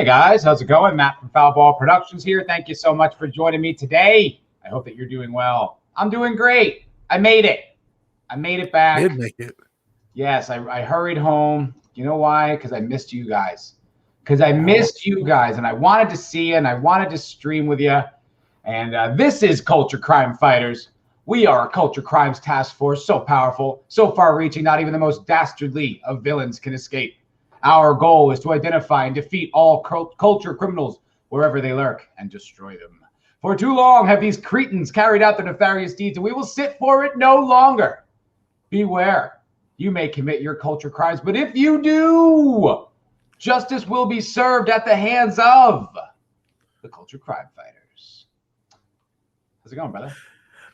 Hey guys, how's it going? Matt from Foulball Productions here. Thank you so much for joining me today. I hope that you're doing well. I'm doing great. I made it. I made it back. Did make it. Yes, I hurried home. You know why? Because I missed you guys. And I wanted to see you, and I wanted to stream with you. And this is Culture Crime Fighters. We are a culture crimes task force, so powerful, so far-reaching, not even the most dastardly of villains can escape. Our goal is to identify and defeat all culture criminals wherever they lurk and destroy them. For too long have these cretins carried out their nefarious deeds, and we will sit for it no longer. Beware, you may commit your culture crimes, but if you do, justice will be served at the hands of the Culture Crime Fighters. How's it going, brother?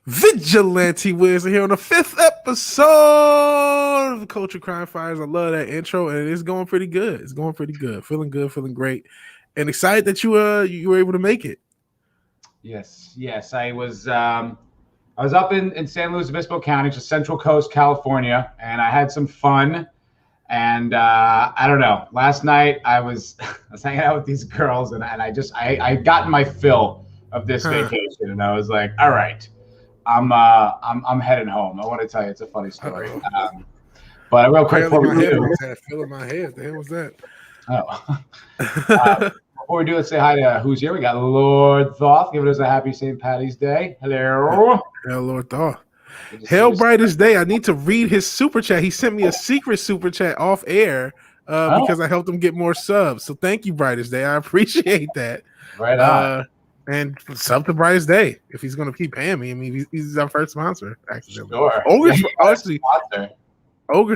Vigilante Williamson here on the 5th episode of the Culture Crime Fighters. I love that intro, and it's going pretty good. It's going pretty good. Feeling good, feeling great, and excited that you were able to make it. Yes. I was up in San Luis Obispo County, just Central Coast, California, and I had some fun. And I don't know. Last night I was hanging out with these girls, and I got my fill of this vacation, and I was like, all right. I'm heading home. I want to tell you, it's a funny story. But real quick before we do, I had a feel in my head. The hell was that? Before we do, let's say hi to who's here. We got Lord Thoth giving us a happy St. Patty's Day. Hello. Hello, Lord Thoth. Hell brightest day. I need to read his super chat. He sent me a secret super chat off air because I helped him get more subs. So thank you, brightest day. I appreciate that. Right on. And sub to brightest day if he's going to keep paying me. I mean, he's our first sponsor. Accidentally. Sure. Ogre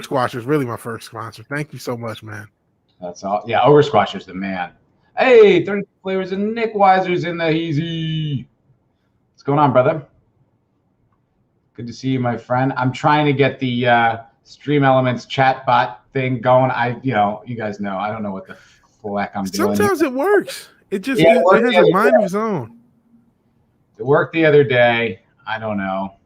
Squasher is really my first sponsor. Thank you so much, man. That's all. Yeah, Ogre Squasher's the man. Hey, 30 flavors and Nick Weiser's in the Heezy. What's going on, brother? Good to see you, my friend. I'm trying to get the Stream Elements chat bot thing going. You guys know. I don't know what the fleck I'm doing. Sometimes it works. It just it has a mind of its own. It worked the other day. I don't know.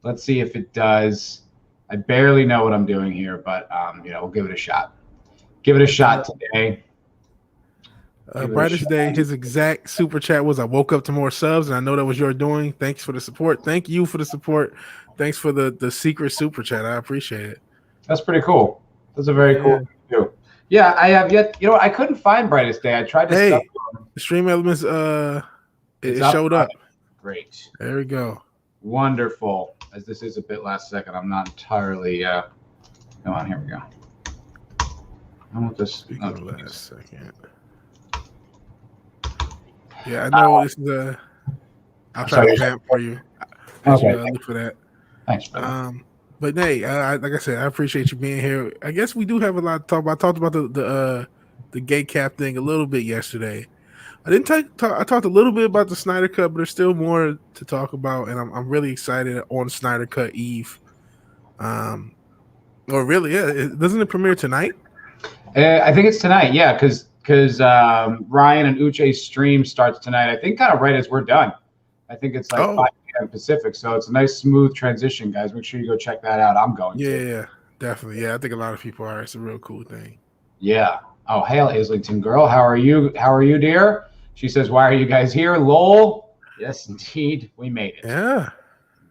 Let's see if it does. I barely know what I'm doing here, but we'll give it a shot. Give it a shot today. Brightest day, his exact super chat was, I woke up to more subs, and I know that was your doing. Thanks for the support. Thank you for the support. Thanks for the secret super chat. I appreciate it. That's pretty cool. That's a very cool thing to do. Yeah, I have yet. I couldn't find brightest day. I tried to. Hey, Stream Elements. It showed up. Great. There we go. Wonderful. As this is a bit last second, I'm not entirely. Come on, here we go. I want this. Last second. Yeah, I know this is I'll try to vamp for you. Okay. Look for that. Thanks, brother. But hey, like I said, I appreciate you being here. I guess we do have a lot to talk about. I talked about the gay cap thing a little bit yesterday. I talked a little bit about the Snyder Cut, but there's still more to talk about, and I'm really excited on Snyder Cut Eve. Doesn't it premiere tonight? I think it's tonight. Yeah, because Ryan and Uche's stream starts tonight. I think kind of right as we're done. I think it's like 5 p.m. Pacific, so it's a nice smooth transition, guys. Make sure you go check that out. I'm going to. Yeah, definitely. Yeah, I think a lot of people are. It's a real cool thing. Yeah. Oh, hail Islington girl. How are you? How are you, dear? She says, why are you guys here? Lol. Yes, indeed. We made it. Yeah.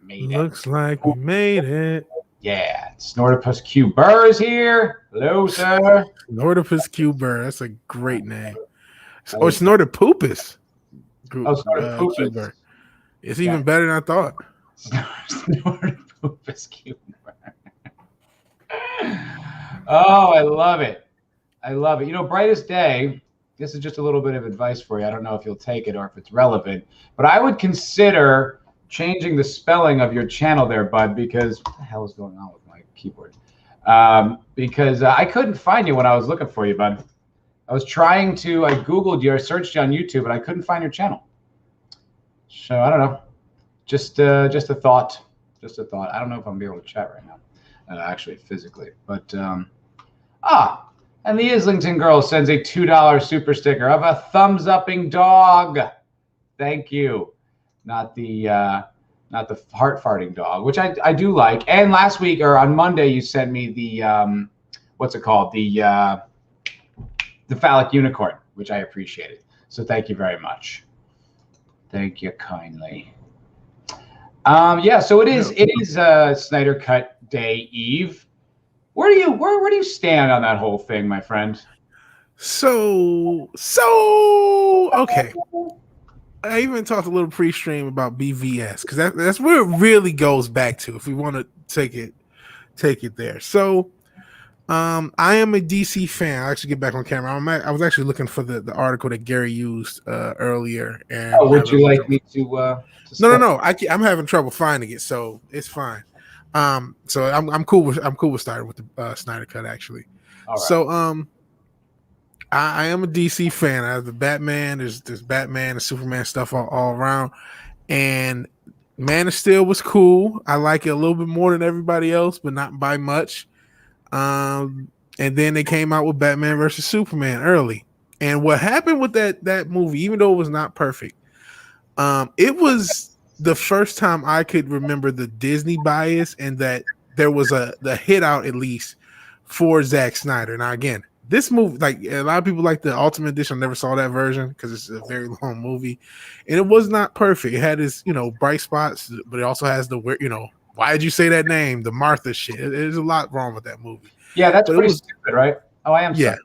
Looks like we made it. Yeah. Snortopus Q Burr is here. Hello, sir. Snortopus Q Burr. That's a great name. Oh, Snortopus. Q Burr. It's even better than I thought. Snortopus Q Burr. Oh, I love it. I love it. Brightest day, this is just a little bit of advice for you. I don't know if you'll take it or if it's relevant, but I would consider changing the spelling of your channel there, bud, because what the hell is going on with my keyboard? Because I couldn't find you when I was looking for you, bud. I Googled you, I searched you on YouTube, and I couldn't find your channel. So I don't know. Just a thought. Just a thought. I don't know if I'm able to chat right now, actually physically, but and the Islington girl sends a $2 super sticker of a thumbs-upping dog. Thank you. Not the heart farting dog, which I do like. And last week or on Monday, you sent me the what's it called? The phallic unicorn. which I appreciated. So thank you very much. Thank you kindly. Yeah, so it is Snyder Cut Day Eve. Where do you stand on that whole thing, my friend? So okay. I even talked a little pre-stream about BVS because that's where it really goes back to if we want to take it there. So I am a DC fan. I'll actually get back on camera. I was actually looking for the article that Gary used earlier. And would you like me to No. I'm having trouble finding it, so it's fine. So I'm cool with starting with the Snyder Cut actually. All right. So I am a DC fan. I have the Batman. There's Batman and Superman stuff all around, and Man of Steel was cool. I like it a little bit more than everybody else, but not by much. And then they came out with Batman versus Superman early. And what happened with that movie, even though it was not perfect, it was the first time I could remember the Disney bias and that there was the hit out at least for Zack Snyder. Now again, this movie, like a lot of people like the Ultimate Edition, I never saw that version because it's a very long movie, and it was not perfect. It had its bright spots, but it also has the why did you say that name? The Martha shit. There's a lot wrong with that movie. Yeah, that's pretty stupid, right? Oh, I am. Yeah.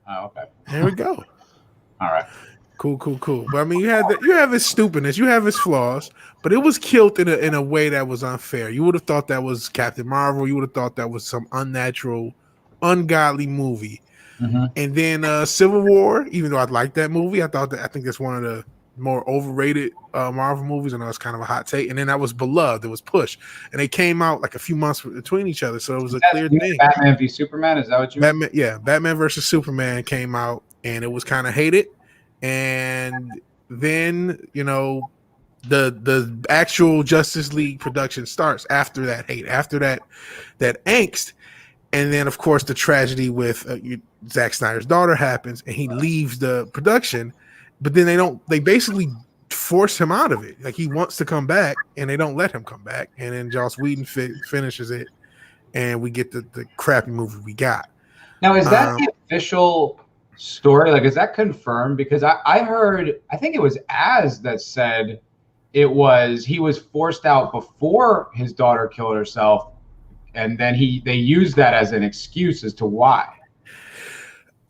Oh, okay. There we go. All right. Cool. But I mean, you have its stupidness, you have its flaws, but it was killed in a way that was unfair. You would have thought that was Captain Marvel. You would have thought that was some unnatural, ungodly movie. Mm-hmm. And then Civil War, even though I like that movie, I think that's one of the more overrated Marvel movies. I know it's kind of a hot take. And then that was Beloved. It was Push, and they came out like a few months between each other, so it was a clear thing. Batman v Superman, is that what you mean? Batman versus Superman came out, and it was kind of hated. And then the actual Justice League production starts after that hate, after that angst. And then, of course, the tragedy with Zack Snyder's daughter happens, and he leaves the production. But then they basically force him out of it. Like, he wants to come back, and they don't let him come back. And then Joss Whedon finishes it, and we get the crappy movie we got. Now, is that the official story? Like, is that confirmed? Because I heard, I think it was Az that said he was forced out before his daughter killed herself. And then they used that as an excuse as to why.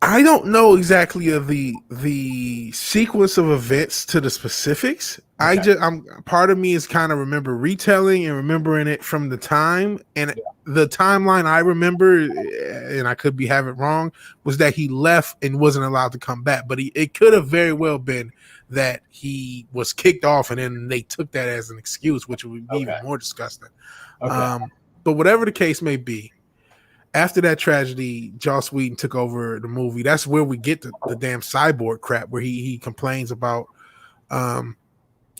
I don't know exactly of the sequence of events to the specifics. Okay. Part of me is kind of remember retelling and remembering it from the time, and the timeline I remember, and I could be having it wrong, was that he left and wasn't allowed to come back. But it could have very well been that he was kicked off, and then they took that as an excuse, which would be even more disgusting. Okay. But whatever the case may be, after that tragedy, Joss Whedon took over the movie. That's where we get the damn cyborg crap, where he complains about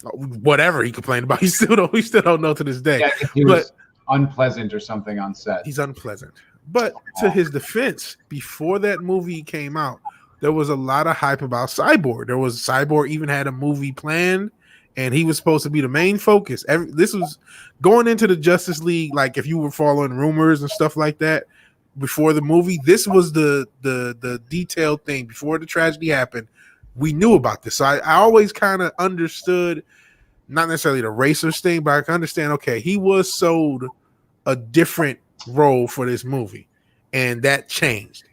whatever he complained about. He still don't know to this day. Yeah, he was unpleasant or something on set. He's unpleasant. But to his defense, before that movie came out, there was a lot of hype about Cyborg. Cyborg even had a movie planned, and he was supposed to be the main focus. This was going into the Justice League. Like, if you were following rumors and stuff like that before the movie, this was the detailed thing. Before the tragedy happened, we knew about this. So I always kind of understood, not necessarily the racist thing, but I can understand, okay, he was sold a different role for this movie, and that changed.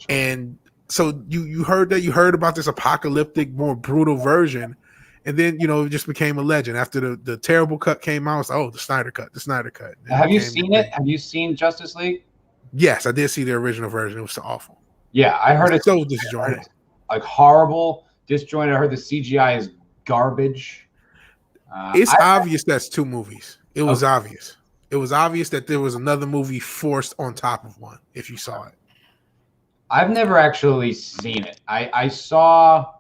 And so you heard about this apocalyptic, more brutal version. And then, it just became a legend. After the terrible cut came out, it's the Snyder cut. Have you seen it? Have you seen Justice League? Yes, I did see the original version. It was so awful. Yeah, I heard it's so disjointed. Like horrible, disjointed. I heard the CGI is garbage. It's obvious that's two movies. It was obvious. It was obvious that there was another movie forced on top of one, if you saw it. I've never actually seen it. I saw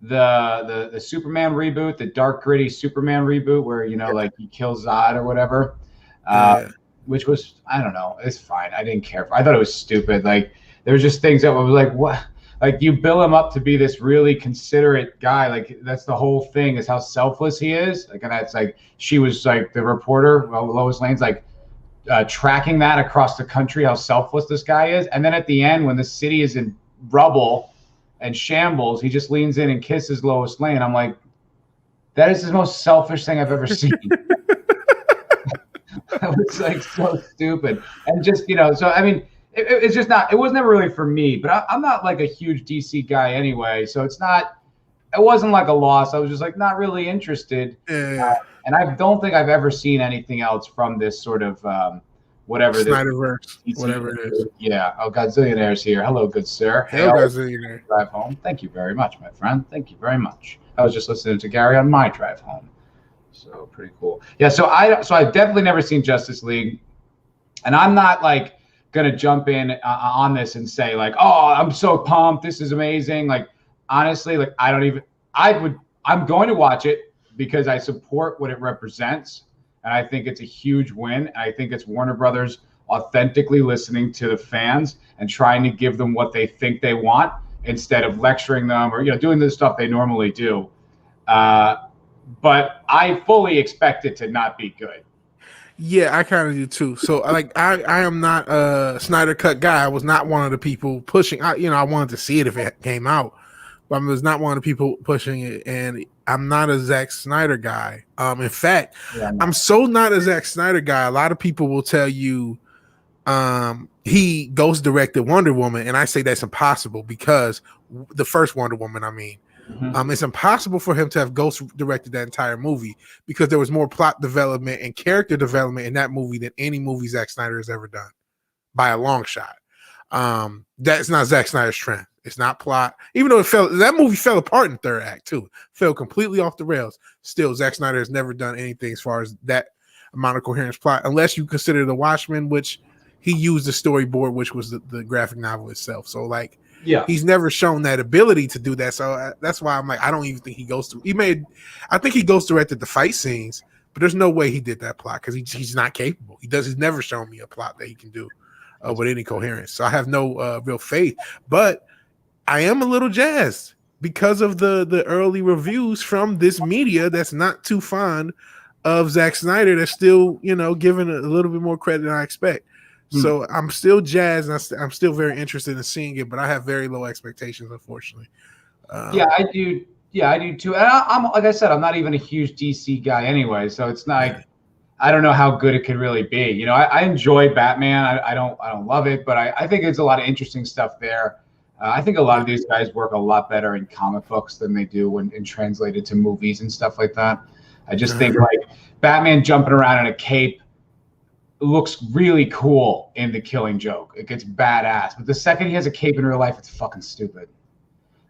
the Superman reboot, the dark gritty Superman reboot, where like he kills Zod or whatever, which was, I don't know, it's fine. I didn't care. I thought it was stupid. Like, there were just things that were like, what? Like, you bill him up to be this really considerate guy. Like, that's the whole thing, is how selfless he is. Like, and that's like, she was like the reporter, Lois Lane's like tracking that across the country, how selfless this guy is. And then at the end, when the city is in rubble, and shambles. He just leans in and kisses Lois Lane. I'm like, that is the most selfish thing I've ever seen. That was like so stupid. And just, so I mean, it's just not, it was never really for me, but I'm not like a huge DC guy anyway. So it wasn't like a loss. I was just like not really interested. And I don't think I've ever seen anything else from this sort of whatever Snyderverse, whatever it is. Yeah. Oh, Godzillionaire's here. Hello, good sir. Hey, Godzillionaire. Drive home. Thank you very much, my friend. Thank you very much. I was just listening to Gary on my drive home. So pretty cool. Yeah. So I've definitely never seen Justice League, and I'm not like gonna jump in on this and say like, oh, I'm so pumped. This is amazing. Like honestly, like I'm going to watch it because I support what it represents. And I think it's a huge win. And I think it's Warner Brothers authentically listening to the fans and trying to give them what they think they want instead of lecturing them or doing the stuff they normally do. But I fully expect it to not be good. Yeah, I kind of do too. So like I am not a Snyder Cut guy. I was not one of the people pushing. I wanted to see it if it came out, but I was not one of the people pushing it. And I'm not a Zack Snyder guy. In fact, I'm so not a Zack Snyder guy. A lot of people will tell you he ghost directed Wonder Woman, and I say that's impossible because the first Wonder Woman, I mean. Mm-hmm. It's impossible for him to have ghost directed that entire movie because there was more plot development and character development in that movie than any movie Zack Snyder has ever done by a long shot. That's not Zack Snyder's trend. It's not plot, even though that movie fell apart in the third act too, fell completely off the rails. Still, Zack Snyder has never done anything as far as that amount of coherence plot, unless you consider The Watchmen, which he used the storyboard, which was the graphic novel itself. So like, yeah, he's never shown that ability to do that. So that's why I'm like, I don't even think he goes through. I think he ghost directed the fight scenes, but there's no way he did that plot because he's not capable. He's never shown me a plot that he can do with any coherence. So I have no real faith, but I am a little jazzed because of the early reviews from this media that's not too fond of Zack Snyder. That's still, giving a little bit more credit than I expect. So I'm still jazzed, and I'm still very interested in seeing it, but I have very low expectations, unfortunately. Yeah, I do. Yeah, I do too. And I'm like I said, I'm not even a huge DC guy anyway, so it's not. Like, I don't know how good it could really be. I enjoy Batman. I don't love it, but I think there's a lot of interesting stuff there. I think a lot of these guys work a lot better in comic books than they do when translated to movies and stuff like that. I just think like Batman jumping around in a cape looks really cool in The Killing Joke. It gets badass. But the second he has a cape in real life, it's fucking stupid.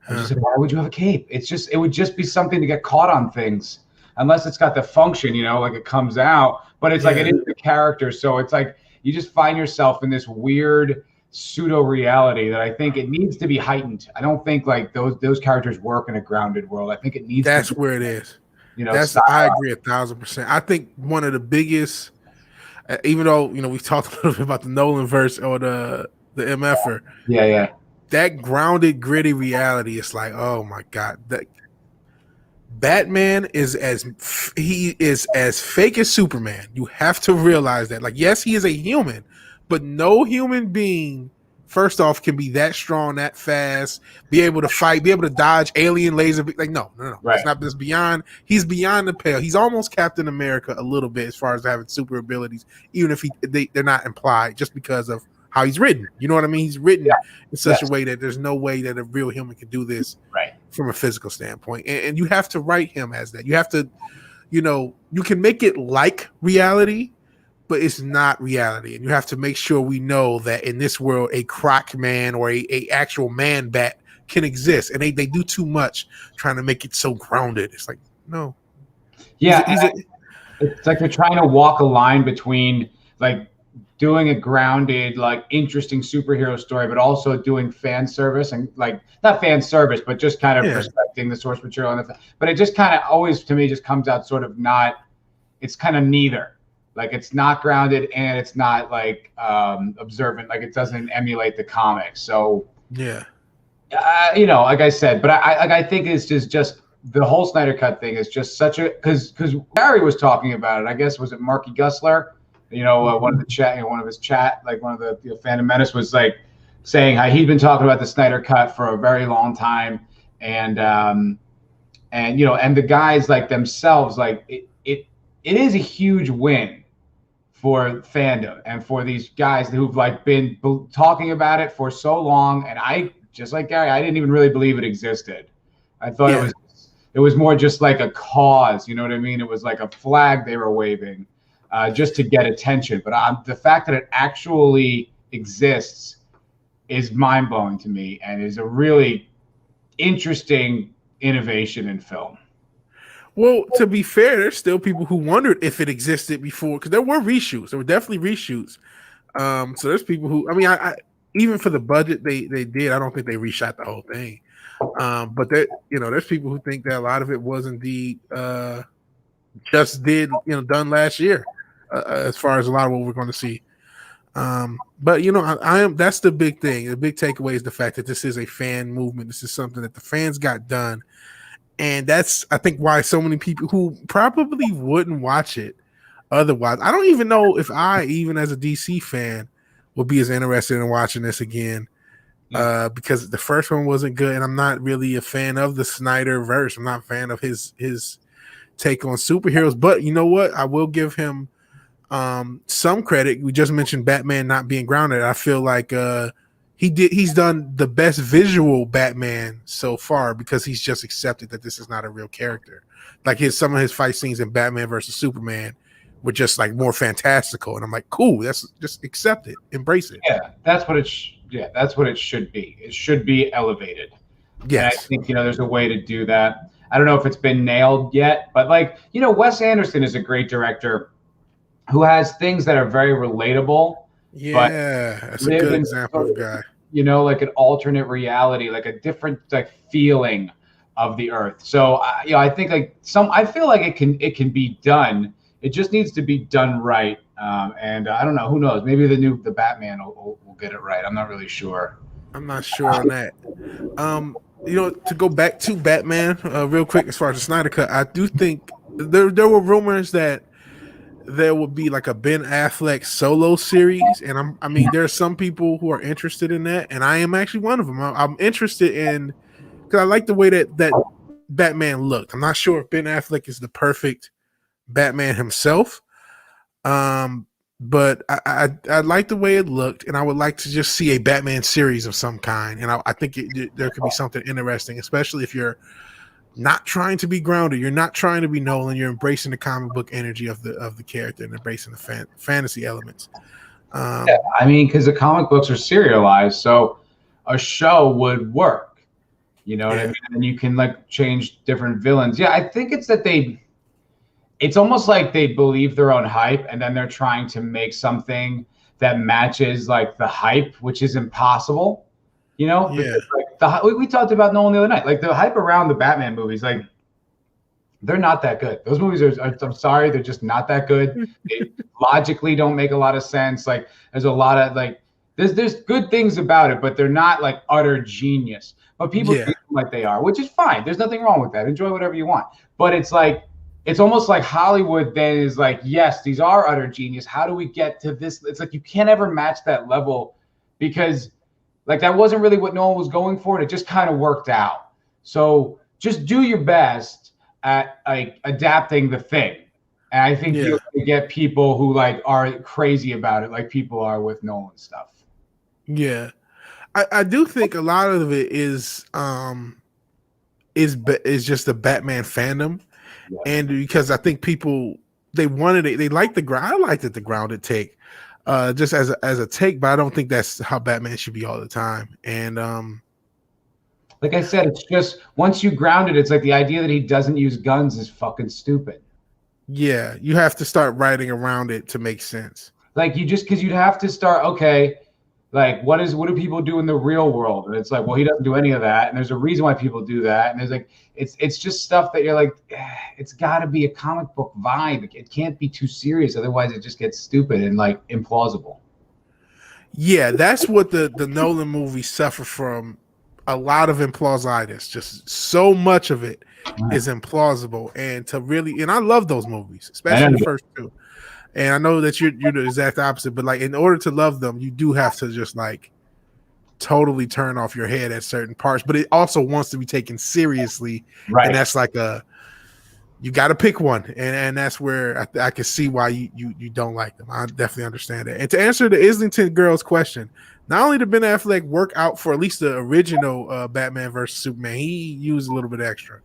I'm just like, why would you have a cape? It would just be something to get caught on things. Unless it's got the function, like it comes out. But it's like it is the character. So it's like you just find yourself in this weird pseudo reality that I think it needs to be heightened. I don't think like those characters work in a grounded world. I think it needs that's where it is. I agree 1,000%. I think one of the biggest, even though we've talked a little bit about the Nolan verse or the MFer, that grounded, gritty reality is like, oh my god, that Batman is as fake as Superman. You have to realize that. Like, yes, he is a human, but no human being, first off, can be that strong, that fast, be able to fight, be able to dodge alien laser. Like, no. Right. It's not. This beyond. He's beyond the pale. He's almost Captain America a little bit as far as having super abilities, even if they're not implied, just because of how he's written. You know what I mean? He's written in such a way that there's no way that a real human can do this from a physical standpoint. And you have to write him as that. You have to, you can make it like reality, but it's not reality. And you have to make sure we know that in this world, a croc man or a actual man bat can exist. And they do too much trying to make it so grounded. It's like, no. Yeah. It's like they're trying to walk a line between like doing a grounded, like interesting superhero story, but also doing fan service and like not fan service, but just kind of respecting the source material. But it just kind of always, to me, just comes out sort of not, it's kind of neither. Like it's not grounded and it's not like observant. Like it doesn't emulate the comics. So like I said, but I think it's just the whole Snyder Cut thing is just such a, because Barry was talking about it. I guess was it Marky Gusler? One of the chat, one of his chat, like one of the Phantom Menace was like saying how he'd been talking about the Snyder Cut for a very long time, and and the guys like themselves, like it is a huge win for fandom and for these guys who've like been talking about it for so long. And I, just like Gary, I didn't even really believe it existed. I thought it was more just like a cause, you know what I mean? It was like a flag they were waving just to get attention. But the fact that it actually exists is mind-blowing to me, and is a really interesting innovation in film. Well, to be fair, there's still people who wondered if it existed before, because there were reshoots. There were definitely reshoots. So there's people who, I mean, I even for the budget they did, I don't think they reshot the whole thing. But there's people who think that a lot of it was indeed just done last year, as far as a lot of what we're going to see. But I am, that's the big thing. The big takeaway is the fact that this is a fan movement. This is something that the fans got done. And that's, I think, why so many people who probably wouldn't watch it otherwise. I don't even know if I, even as a DC fan, would be as interested in watching this again, because the first one wasn't good, and I'm not really a fan of the Snyder verse. I'm not a fan of his take on superheroes. But you know what? I will give him some credit. We just mentioned Batman not being grounded. I feel like he's done the best visual Batman so far, because he's just accepted that this is not a real character. Like some of his fight scenes in Batman versus Superman were just like more fantastical, and I'm like, cool, that's just accept it, embrace it. Yeah, that's what it should be. It should be elevated. Yes. And I think there's a way to do that. I don't know if it's been nailed yet, but Wes Anderson is a great director who has things that are very relatable. Yeah, that's a good example of a guy. Like an alternate reality, like a different feeling of the earth. So I think I feel like it can be done. It just needs to be done right. And I don't know, who knows? Maybe the Batman will get it right. I'm not really sure. I'm not sure on that. To go back to Batman real quick, as far as the Snyder Cut, I do think there were rumors that there would be like a Ben Affleck solo series, and I mean, there are some people who are interested in that, and I am actually one of them. I'm interested in, because I like the way that Batman looked. I'm not sure if Ben Affleck is the perfect Batman himself, but I like the way it looked, and I would like to just see a Batman series of some kind. And I think there could be something interesting, especially if you're not trying to be grounded, you're not trying to be Nolan, you're embracing the comic book energy of the character and embracing the fantasy elements. Yeah, I mean, because the comic books are serialized, so a show would work. You know what I mean? And you can change different villains. Yeah, I think it's that it's almost like they believe their own hype, and then they're trying to make something that matches the hype, which is impossible. Yeah. Because, we talked about Nolan the other night. Like the hype around the Batman movies, they're not that good. Those movies I'm sorry, they're just not that good. They logically don't make a lot of sense. There's a lot of there's good things about it, but they're not utter genius. But people treat them like they are, which is fine. There's nothing wrong with that. Enjoy whatever you want. But it's almost like Hollywood then is yes, these are utter genius. How do we get to this? It's you can't ever match that level, because that wasn't really what Nolan was going for, and it just kind of worked out. So just do your best at adapting the thing. And I think you'll get people who are crazy about it, like people are with Nolan stuff. Yeah. I do think a lot of it is just the Batman fandom. Yeah. And because I think people, they wanted it, they liked I liked it, the grounded take, just as a take, but I don't think that's how Batman should be all the time. And like I said, it's just once you ground it, it's the idea that he doesn't use guns is fucking stupid. Yeah, you have to start writing around it to make sense. Because you'd have to start, okay, what do people do in the real world? And it's well, he doesn't do any of that, and there's a reason why people do that. And there's it's just stuff that you're it's got to be a comic book vibe. It can't be too serious, otherwise it just gets stupid and implausible. Yeah, that's what the Nolan movies suffer from. A lot of implausitis. Just so much of it is implausible, and I love those movies, especially the first two. And I know that you're the exact opposite, but in order to love them, you do have to just totally turn off your head at certain parts, but it also wants to be taken seriously. Right. And that's like you got to pick one. And that's where I can see why you don't like them. I definitely understand that. And to answer the Islington girls question, not only did Ben Affleck work out for at least the original Batman versus Superman, he used a little bit extra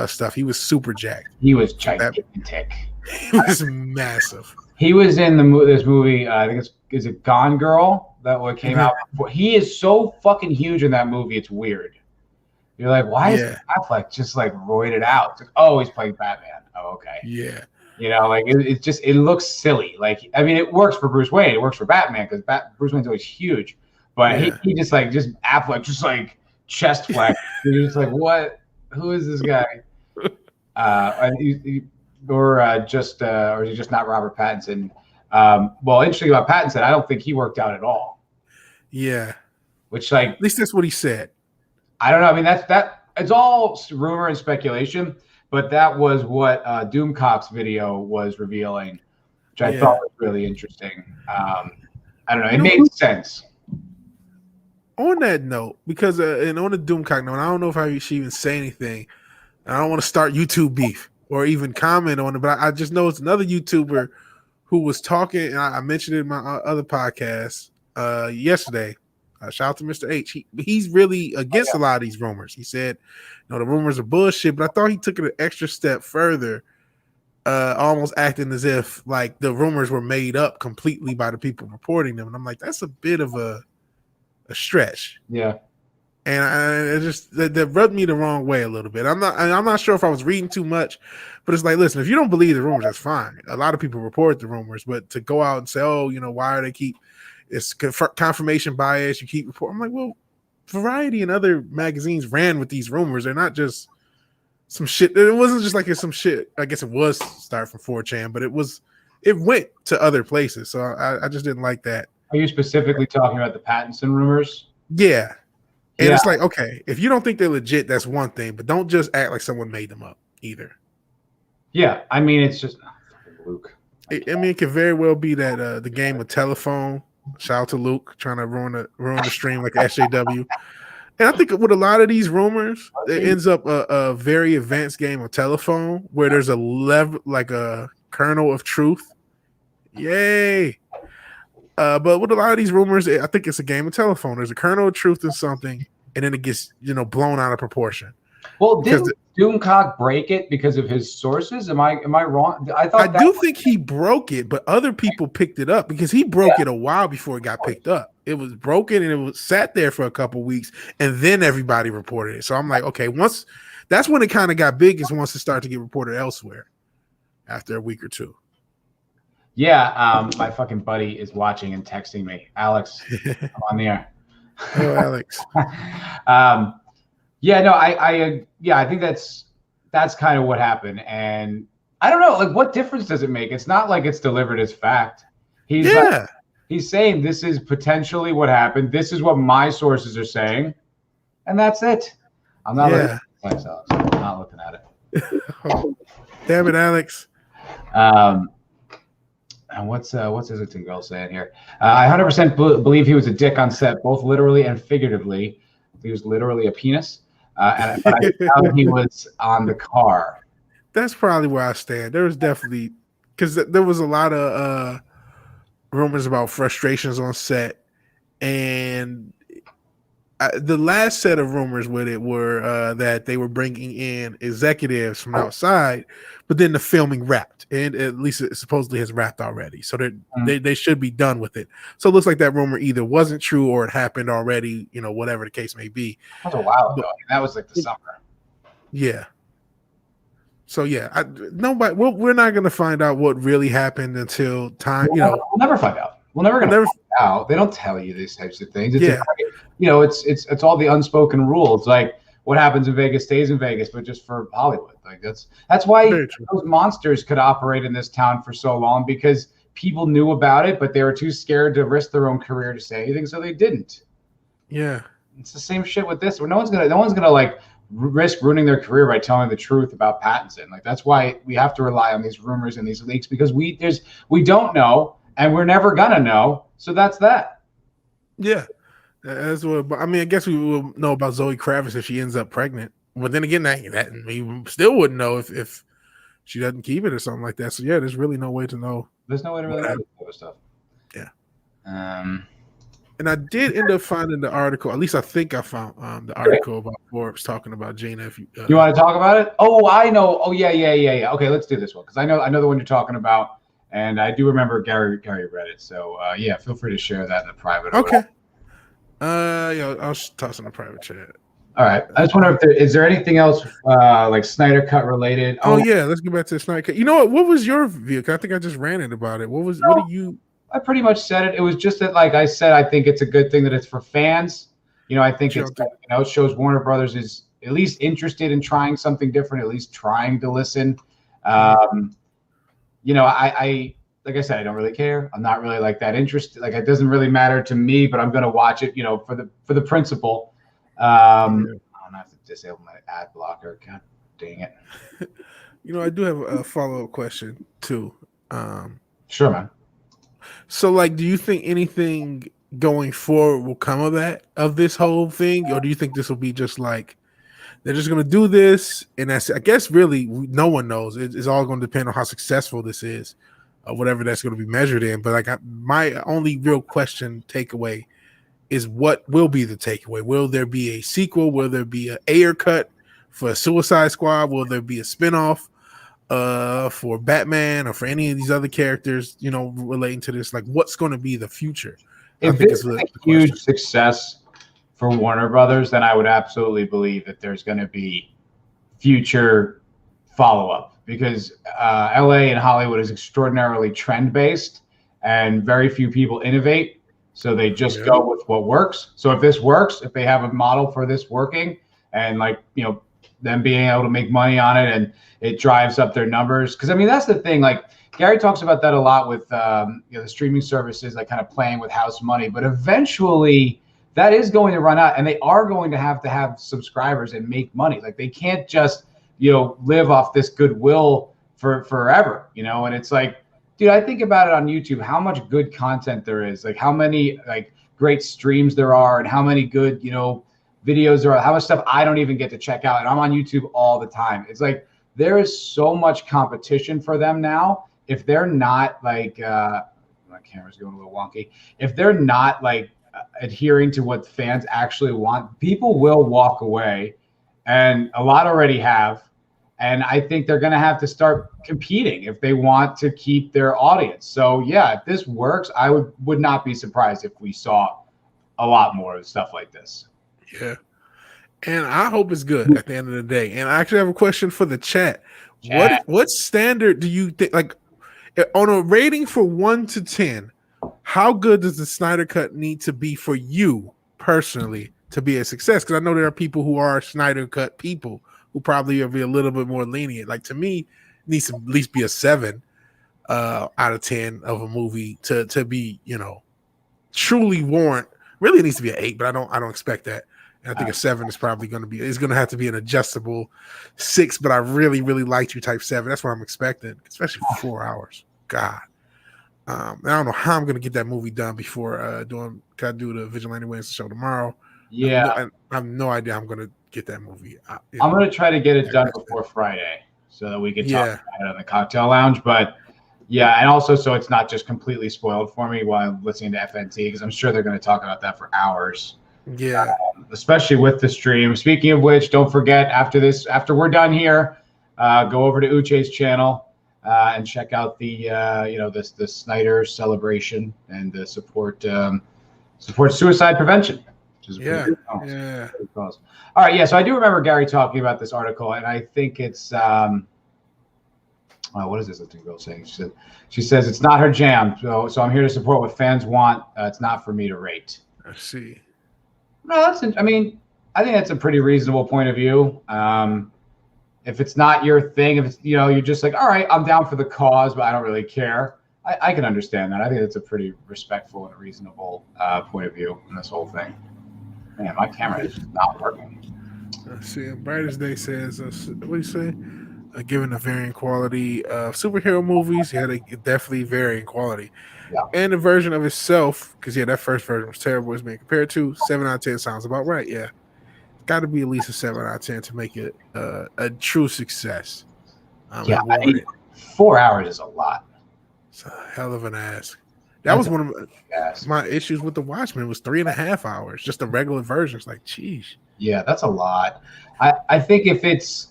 stuff. He was super jacked. He was gigantic. He was massive. He was in this movie. I think is it Gone Girl that one came out before. He is so fucking huge in that movie. It's weird. You're like, why is Affleck just like roided out? It's like, oh, he's playing Batman. Oh, okay. Yeah. You know, like it looks silly. Like, I mean, it works for Bruce Wayne. It works for Batman because Bruce Wayne's always huge. But he just Affleck just like chest flex. You're just like, what? Who is this guy? Or is he just not Robert Pattinson? Well, interesting about Pattinson, I don't think he worked out at all. Yeah. Which, like, at least that's what he said. I don't know. I mean, that it's all rumor and speculation, but that was what Doomcock's video was revealing, which I thought was really interesting. I don't know. It made sense. On that note, because and on the Doomcock note, I don't know if I should even say anything. I don't want to start YouTube beef or even comment on it, but I just know it's another YouTuber who was talking, and I mentioned it in my other podcast yesterday. Shout out to Mr. H. He's really against a lot of these rumors. He said, the rumors are bullshit, but I thought he took it an extra step further, almost acting as if like the rumors were made up completely by the people reporting them. And I'm like, that's a bit of a stretch. Yeah. And it just that rubbed me the wrong way a little bit. I'm not sure if I was reading too much, but it's like, listen, if you don't believe the rumors, that's fine. A lot of people report the rumors, but to go out and say, oh, why are they it's confirmation bias, you keep reporting. I'm like, well, Variety and other magazines ran with these rumors. They're not just some shit. It wasn't just like it's some shit. I guess it was start from 4chan, but it went to other places. So I just didn't like that. Are you specifically talking about the Pattinson rumors? Yeah. And it's like, okay, if you don't think they're legit, that's one thing, but don't just act like someone made them up either. Yeah, I mean, it's just Luke. It could very well be that the game of telephone. Shout out to Luke trying to ruin the stream like SJW. And I think with a lot of these rumors, it ends up a very advanced game of telephone where there's a level, like a kernel of truth. Yay! But with a lot of these rumors, I think it's a game of telephone. There's a kernel of truth in something, and then it gets blown out of proportion. Well, didn't Doomcock break it because of his sources? Am I wrong? I do think he broke it, but other people picked it up because he broke it a while before it got picked up. It was broken and it was sat there for a couple weeks, and then everybody reported it. So I'm like, okay, that's when it kind of got big, is once it started to get reported elsewhere after a week or two. Yeah, my fucking buddy is watching and texting me. Alex, I'm on the air. Hello, Alex. Yeah, no, I think that's kind of what happened, and I don't know, like, what difference does it make? It's not like it's delivered as fact. He's saying this is potentially what happened. This is what my sources are saying, and that's it. I'm not looking at it. I'm not looking at it. Oh, damn it, Alex. And what's Islington girl saying here? I 100% believe he was a dick on set, both literally and figuratively. He was literally a penis. But I found he was on the car. That's probably where I stand. There was definitely, because there was a lot of rumors about frustrations on set, and the last set of rumors with it were that they were bringing in executives from outside, but then the filming wrapped, and at least it supposedly has wrapped already, so they should be done with it. So it looks like that rumor either wasn't true or it happened already, whatever the case may be. That was a while ago. That was like the summer. Yeah. So yeah, we're not going to find out what really happened until time. We'll never find out. We're never going to find out. They don't tell you these types of things. It's all the unspoken rules. Like, what happens in Vegas stays in Vegas, but just for Hollywood. Like, that's why those monsters could operate in this town for so long, because people knew about it, but they were too scared to risk their own career to say anything, so they didn't. Yeah, it's the same shit with this. No one's gonna like risk ruining their career by telling the truth about Pattinson. Like, that's why we have to rely on these rumors and these leaks, because we don't know, and we're never gonna know. So that's that. Yeah. That's what. But I mean, I guess we will know about Zoe Kravitz if she ends up pregnant. But then again, that we still wouldn't know if she doesn't keep it or something like that. So yeah, there's really no way to know. There's no way to really know this type of stuff. Yeah. Um, And I did end up finding the article. At least I think I found the article about Forbes talking about Gina. If you want to talk about it? Oh, I know. Oh, yeah. Okay, let's do this one because I know the one you're talking about, and I do remember Gary read it. So yeah, feel free to share that in the private. Okay. Yeah, I'll toss in the private chat. All right. I just wonder if is there anything else like Snyder Cut related? Oh yeah, let's get back to the Snyder Cut. You know what? What was your view? I think I just ranted about it. What do you? I pretty much said it. It was just that, like I said, I think it's a good thing that it's for fans. You know, I think it shows Warner Brothers is at least interested in trying something different, at least trying to listen. You know, I like I said, I don't really care. I'm not really like that interested. Like it doesn't really matter to me, but I'm gonna watch it. You know, for the principle. I don't have to disable my ad blocker. God dang it. You know, I do have a follow-up question too. Sure, man. So, like, do you think anything going forward will come of this whole thing, or do you think this will be just like they're just going to do this, and that's? I guess really no one knows. It's all going to depend on how successful this is, whatever that's going to be measured in. But like, my only real takeaway is what will be the takeaway? Will there be a sequel? Will there be an Ayer cut for Suicide Squad? Will there be a spinoff for Batman or for any of these other characters, you know, relating to this? Like, what's going to be the future? If this is a huge success for Warner Brothers, then I would absolutely believe that there's going to be future follow-up because LA and Hollywood is extraordinarily trend-based and very few people innovate. So they just go with what works. So if this works, if they have a model for this working and like, you know, them being able to make money on it and it drives up their numbers. Because I mean, that's the thing. Like Gary talks about that a lot with you know, the streaming services, like kind of playing with house money. But eventually, that is going to run out, and they are going to have subscribers and make money. Like they can't just, you know, live off this goodwill for forever. You know, and it's like, dude, I think about it on YouTube, how much good content there is, like how many like great streams there are, and how many good, you know, videos there are, how much stuff I don't even get to check out, and I'm on YouTube all the time. It's like there is so much competition for them now. If they're not like my camera's going a little wonky, if they're not like adhering to what fans actually want, people will walk away, and a lot already have. And I think they're going to have to start competing if they want to keep their audience. So yeah, if this works, I would not be surprised if we saw a lot more of stuff like this. Yeah. And I hope it's good at the end of the day. And I actually have a question for the chat. What standard do you think, like on a rating for 1 to 10, how good does the Snyder Cut need to be for you personally to be a success? Because I know there are people who are Snyder Cut people who probably will be a little bit more lenient. Like to me, it needs to at least be a 7 out of 10 of a movie to be, you know, truly warrant. Really, it needs to be an 8, but I don't expect that. And I think a 7 is probably going to be. It's going to have to be an adjustable 6. But I really liked you type 7. That's what I'm expecting, especially for 4 hours. God, I don't know how I'm going to get that movie done before gotta do the Vigilante Wednesday show tomorrow. Yeah, I have no idea I'm going to get that movie. I'm going to try to get it done before Friday so that we can talk about it on the cocktail lounge. But yeah, and also so it's not just completely spoiled for me while I'm listening to FNT, because I'm sure they're going to talk about that for hours. Yeah, especially with the stream. Speaking of which, don't forget after we're done here, go over to Uche's channel and check out the you know, the Snyder celebration and support suicide prevention. Which is pretty cause. All right, yeah. So I do remember Gary talking about this article, and I think it's what is this little girl saying? She says it's not her jam. So I'm here to support what fans want. It's not for me to rate. I see. No, I mean, I think that's a pretty reasonable point of view. If it's not your thing, if it's, you know, you're just like, all right, I'm down for the cause, but I don't really care. I can understand that. I think that's a pretty respectful and reasonable point of view in this whole thing. Man, my camera is not working. Let's see. Brightest Day says, what do you say? given the varying quality of superhero movies, he had a definitely varying quality. Yeah. And the version of itself, because that first version was terrible, is being compared to 7 out of 10 sounds about right. Yeah, got to be at least a 7 out of 10 to make it a true success. Yeah, 4 hours is a lot. It's a hell of an ask. That was one of my issues with The Watchmen was 3.5 hours, just the regular version. It's like, geez. Yeah, that's a lot. I think if it's,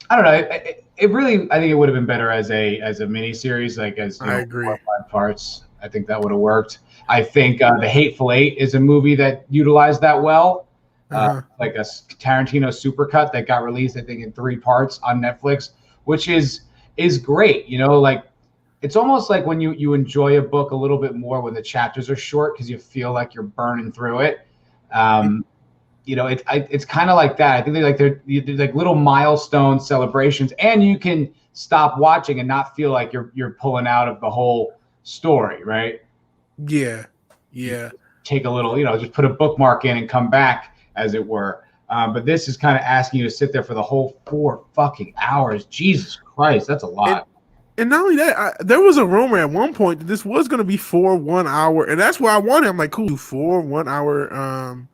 I don't know. It really, I think it would have been better as a mini series, like as I agree. 4 or 5 parts. I think that would have worked. I think The Hateful Eight is a movie that utilized that well, like a Tarantino supercut that got released, I think, in 3 parts on Netflix, which is great. You know, like it's almost like when you enjoy a book a little bit more when the chapters are short because you feel like you're burning through it. You know, it's kind of like that. I think they're like little milestone celebrations, and you can stop watching and not feel like you're pulling out of the whole story, right? Yeah. Take a little, just put a bookmark in and come back, as it were. But this is kind of asking you to sit there for the whole 4 fucking hours. Jesus Christ, that's a lot. And not only that, there was a rumor at one point that this was going to be 4 1-hour, and that's why I wanted. I'm like, cool, 4 1-hour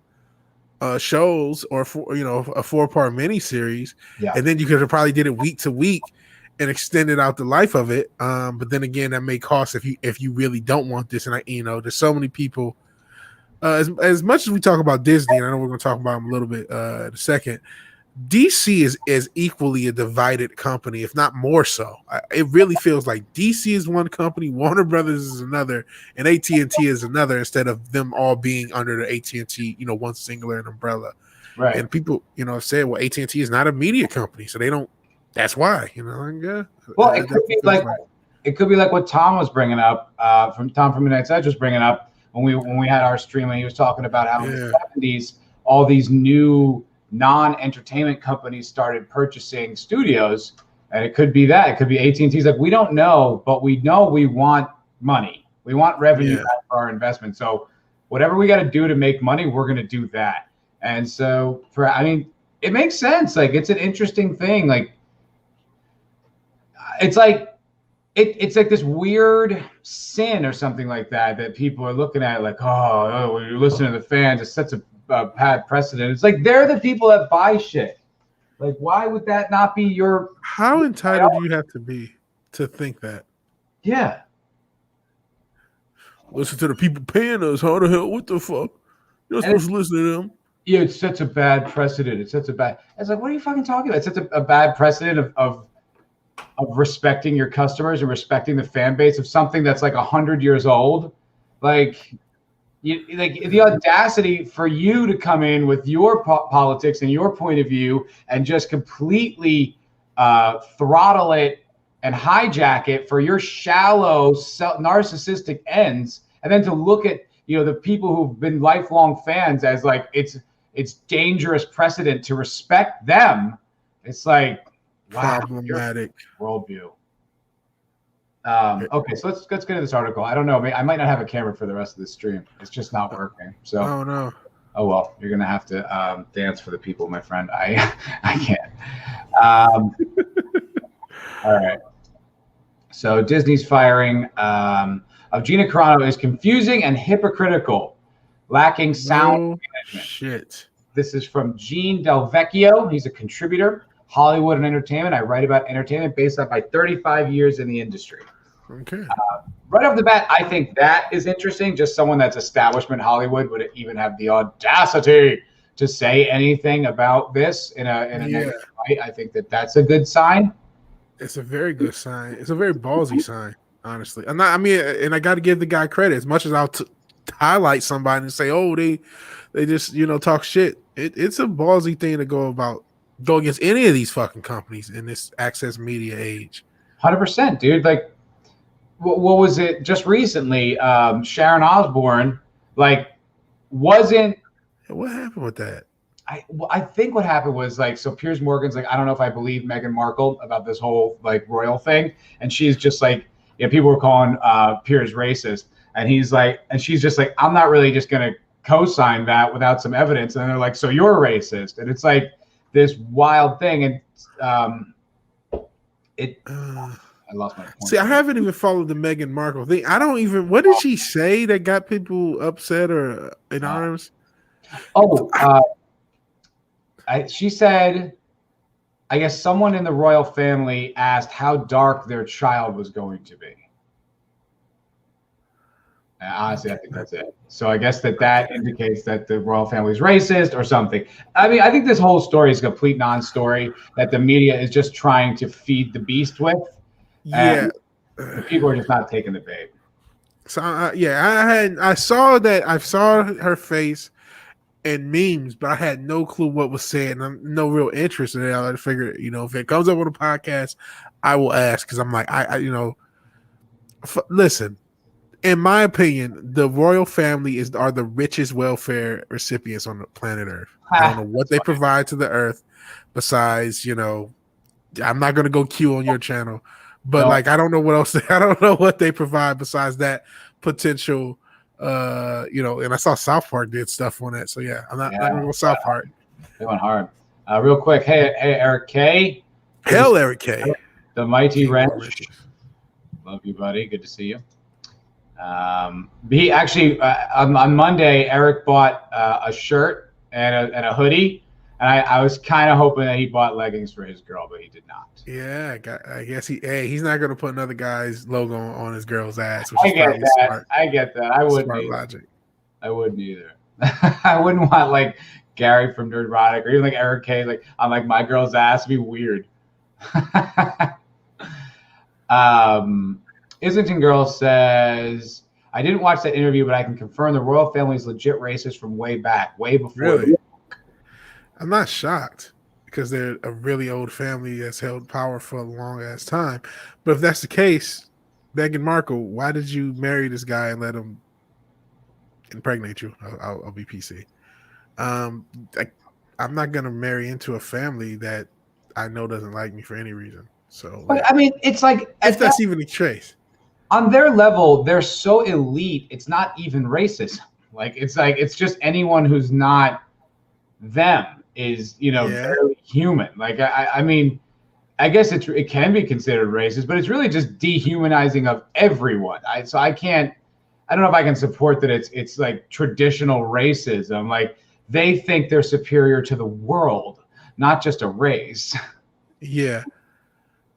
shows, or a 4-part miniseries, and then you could have probably did it week to week and extended out the life of it. But then again, that may cost if you really don't want this. And there's so many people. As much as we talk about Disney, and I know we're going to talk about them a little bit in a second, DC is equally a divided company, if not more so. It really feels like DC is one company, Warner Brothers is another, and AT&T is another, instead of them all being under the AT&T, one singular umbrella. Right. And people, have said, well, AT&T is not a media company, so they don't. That's why, Yeah. Well, it could be like what Tom was bringing up, from Midnight Edge was bringing up when we had our stream, and he was talking about how in the 70s all these new non-entertainment companies started purchasing studios, and it could be that. It could be AT&T's like, we don't know, but we know we want money. We want revenue back for our investment. So whatever we got to do to make money, we're going to do that. And so it makes sense. Like, it's an interesting thing. Like, it's like this weird sin or something like that people are looking at like, oh, when you listen to the fans, it sets a bad precedent. It's like they're the people that buy shit. Like, why would that not be your? How entitled do you have to be to think that? Yeah. Listen to the people paying us. How the hell? What the fuck? You're supposed to listen to them. Yeah, it sets a bad precedent. It's like, what are you fucking talking about? It sets a bad precedent of respecting your customers and respecting the fan base of something that's like 100 years old. Like the audacity for you to come in with your politics and your point of view and just completely throttle it and hijack it for your shallow narcissistic ends, and then to look at the people who've been lifelong fans as like it's dangerous precedent to respect them. It's like, wow, problematic worldview. Okay, so let's get into this article. I don't know. I might not have a camera for the rest of the stream. It's just not working. So. Oh no. Oh well, you're gonna have to dance for the people, my friend. I can't. All right. So Disney's firing of Gina Carano is confusing and hypocritical, lacking sound management. Shit. This is from Gene Del Vecchio. He's a contributor. Hollywood and entertainment. I write about entertainment based on my 35 years in the industry. Okay. Right off the bat, I think that is interesting. Just someone that's establishment Hollywood would even have the audacity to say anything about this in a negative light. I think that's a good sign. It's a very good sign. It's a very ballsy sign, honestly. And I got to give the guy credit. As much as I'll highlight somebody and say, oh, they just talk shit. It's a ballsy thing to go against any of these fucking companies in this access media age. 100%, dude. Like, what was it just recently? Sharon Osbourne, wasn't. What happened with that? I think what happened was so Piers Morgan's like, I don't know if I believe Meghan Markle about this whole royal thing, and she's just people were calling Piers racist, and he's like, and she's just like, I'm not really just gonna co-sign that without some evidence, and they're like, so you're a racist, and it's like this wild thing, and I lost my point. See, I haven't even followed the Meghan Markle thing. I don't even. What did she say that got people upset or in arms? She said, I guess someone in the royal family asked how dark their child was going to be. And honestly, I think that's it. So I guess that indicates that the royal family is racist or something. I mean, I think this whole story is a complete non-story that the media is just trying to feed the beast with. Yeah. And people are just not taking the bait. So I saw her face and memes, but I had no clue what was said, and I'm no real interest in it. I figured, if it comes up on a podcast, I will ask, because I'm like, listen. In my opinion, the royal family are the richest welfare recipients on the planet Earth. I don't know what they provide to the Earth besides, I'm not going to go Q on your channel, but I don't know what else. I don't know what they provide besides that potential. And I saw South Park did stuff on that, so yeah, I'm not going to go South Park. They went hard. Real quick, hey, Eric K. Hell, Eric K. The Mighty Wrench. Love you, buddy. Good to see you. He actually on Monday, Eric bought a shirt and a hoodie, and I was kind of hoping that he bought leggings for his girl, but he did not. Yeah, I guess he's not going to put another guy's logo on his girl's ass. Which is smart. I get that. I wouldn't either. Logic. I wouldn't either. I wouldn't want like Gary from Nerdrotic or even like Eric K. like on like my girl's ass. It'd be weird. Islington Girl says, I didn't watch that interview, but I can confirm the royal family is legit racist from way back, way before. Really? I'm not shocked because they're a really old family that's held power for a long ass time. But if that's the case, Meghan Markle, why did you marry this guy and let him impregnate you? I'll be PC. I'm not going to marry into a family that I know doesn't like me for any reason. So, but I mean, it's like if that's even the case. On their level, they're so elite, it's not even racism. It's just anyone who's not them is, barely human. I mean, I guess it can be considered racist, but it's really just dehumanizing of everyone. I don't know if I can support that it's like traditional racism. Like they think they're superior to the world, not just a race. Yeah.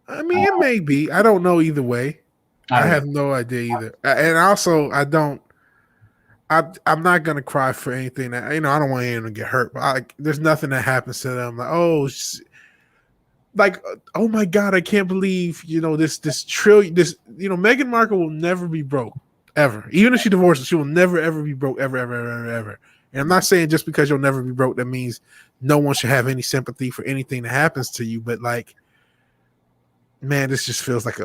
I mean, it may be. I don't know either way. I have no idea either. And also, I'm not going to cry for anything that, I don't want anyone to get hurt. But there's nothing that happens to them. Oh my God, I can't believe, this trillion, Meghan Markle will never be broke, ever. Even if she divorces, she will never, ever be broke, ever, ever, ever, ever. And I'm not saying just because you'll never be broke, that means no one should have any sympathy for anything that happens to you. But man, this just feels like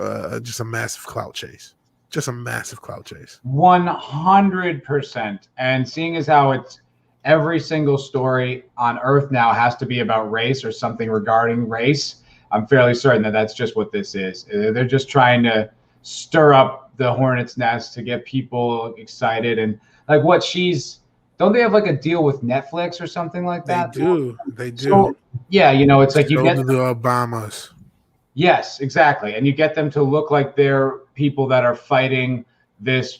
just a massive clout chase. Just a massive clout chase. 100%. And seeing as how it's every single story on Earth now has to be about race or something regarding race, I'm fairly certain that that's just what this is. They're just trying to stir up the hornet's nest to get people excited. And don't they have like a deal with Netflix or something like that? They do. So, yeah, it's like you get the Obamas. Yes, exactly. And you get them to look like they're people that are fighting this,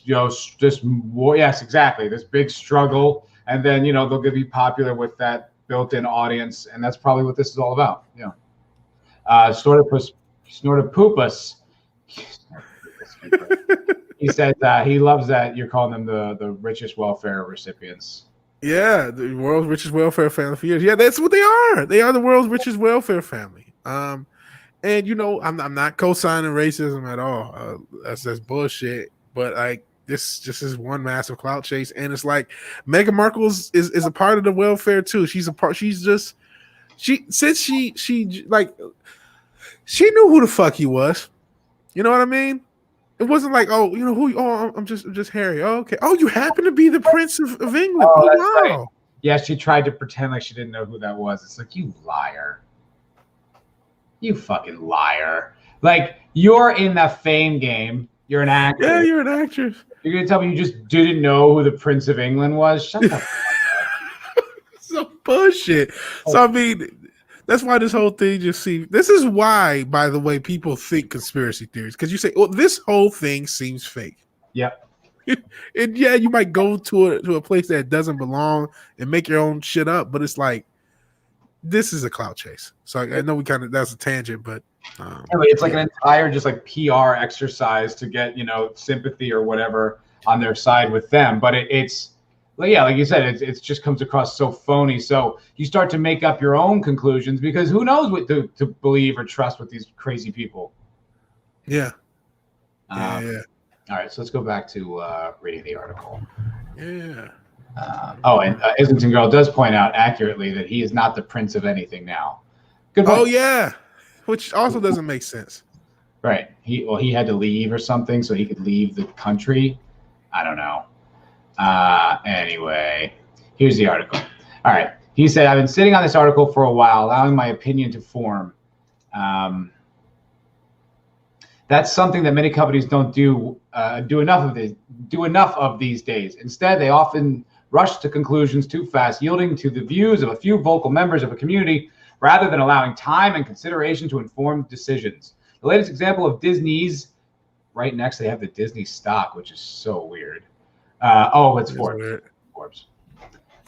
this war. Yes, exactly. This big struggle. And then, they'll be popular with that built-in audience. And that's probably what this is all about. Yeah. Snortopoopas. He said he loves that you're calling them the richest welfare recipients. Yeah, the world's richest welfare family for years. Yeah, that's what they are. They are the world's richest welfare family. And I'm not co-signing racism at all. That's bullshit. But this just is one massive clout chase, and it's like Meghan Markle is a part of the welfare too. She's a part. She knew who the fuck he was. You know what I mean? It wasn't like, who? Oh, I'm just Harry. Oh, okay. Oh, you happen to be the Prince of England. Oh, wow. Right. Yeah, she tried to pretend like she didn't know who that was. It's like, you liar. You fucking liar. Like, you're in the fame game. You're an actor. Yeah, you're an actress. You're going to tell me you just didn't know who the Prince of England was? Shut the fuck up. So bullshit. So, I mean, That's why this whole thing just seems. This is why, by the way, people think conspiracy theories, because you say, "Well, this whole thing seems fake." Yep. And yeah, you might go to a place that doesn't belong and make your own shit up, but it's like this is a clout chase. So I know that's a tangent, but anyway, it's like an entire just like PR exercise to get sympathy or whatever on their side with them. But it's like you said, it just comes across so phony. So you start to make up your own conclusions because who knows what to believe or trust with these crazy people. Yeah. Yeah. All right, so let's go back to reading the article. Yeah. And Islington Girl does point out accurately that he is not the prince of anything now. Good point. Oh yeah, which also doesn't make sense. Right. He had to leave or something so he could leave the country. I don't know. Anyway, here's the article. All right. He said, I've been sitting on this article for a while, allowing my opinion to form. That's something that many companies don't do enough of these days. Instead, they often rush to conclusions too fast, yielding to the views of a few vocal members of a community rather than allowing time and consideration to inform decisions. The latest example of Disney's, right next they have the Disney stock, which is so weird. It's Forbes. Weird. Forbes.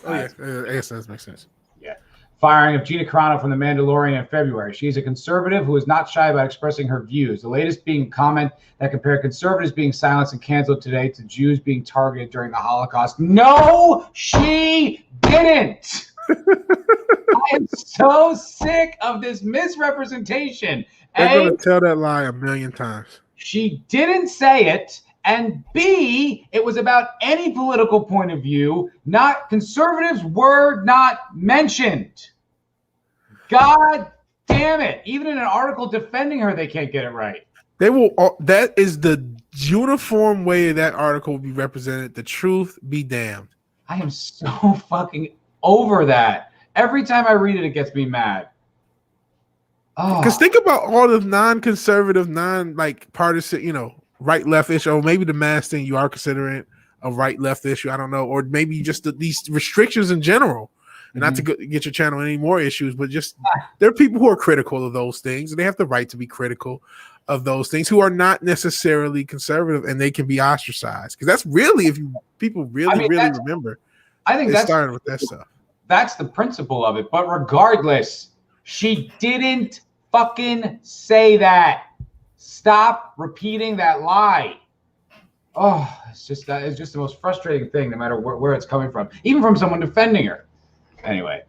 Oh yeah, I guess that makes sense. Yeah. Firing of Gina Carano from The Mandalorian in February. She's a conservative who is not shy about expressing her views. The latest being a comment that compared conservatives being silenced and canceled today to Jews being targeted during the Holocaust. No, she didn't. I am so sick of this misrepresentation. They're going to tell that lie a million times. She didn't say it. And B, it was about any political point of view, not conservatives were not mentioned. God damn it. Even in an article defending her, they can't get it right. They will. That is the uniform way that article will be represented. The truth be damned. I am so fucking over that. Every time I read it, it gets me mad. Because think about all the non-conservative, partisan, right left issue, or maybe the mask thing you are considering a right left issue. I don't know, or maybe just these restrictions in general, and not to get your channel any more issues, but just there are people who are critical of those things, and they have the right to be critical of those things who are not necessarily conservative, and they can be ostracized because that's really people really remember. I think that started with that stuff. That's the principle of it. But regardless, she didn't fucking say that. Stop repeating that lie. It's just the most frustrating thing, no matter where it's coming from, even from someone defending her. Anyway,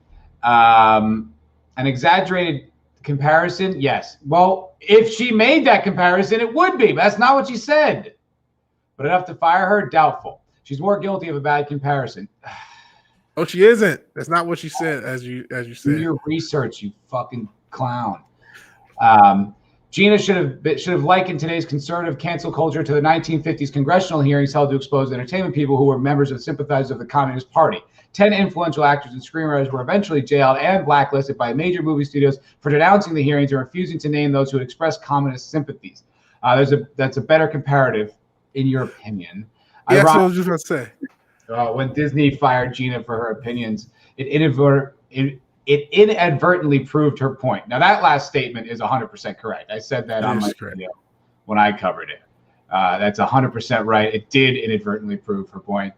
an exaggerated comparison, yes. Well, if she made that comparison, it would be, but that's not what she said. But enough to fire her, doubtful. She's more guilty of a bad comparison. Oh, she isn't. That's not what she said, as you said. Do your research, you fucking clown. Gina should have likened today's conservative cancel culture to the 1950s congressional hearings held to expose entertainment people who were members and sympathizers of the Communist Party. 10 influential actors and screenwriters were eventually jailed and blacklisted by major movie studios for denouncing the hearings and refusing to name those who had expressed communist sympathies. That's a better comparative, in your opinion. Yeah, that's what I was just about to say. When Disney fired Gina for her opinions, it inadvertently proved her point. Now, that last statement is 100% correct. I said that on my video when I covered it. That's 100% right. It did inadvertently prove her point.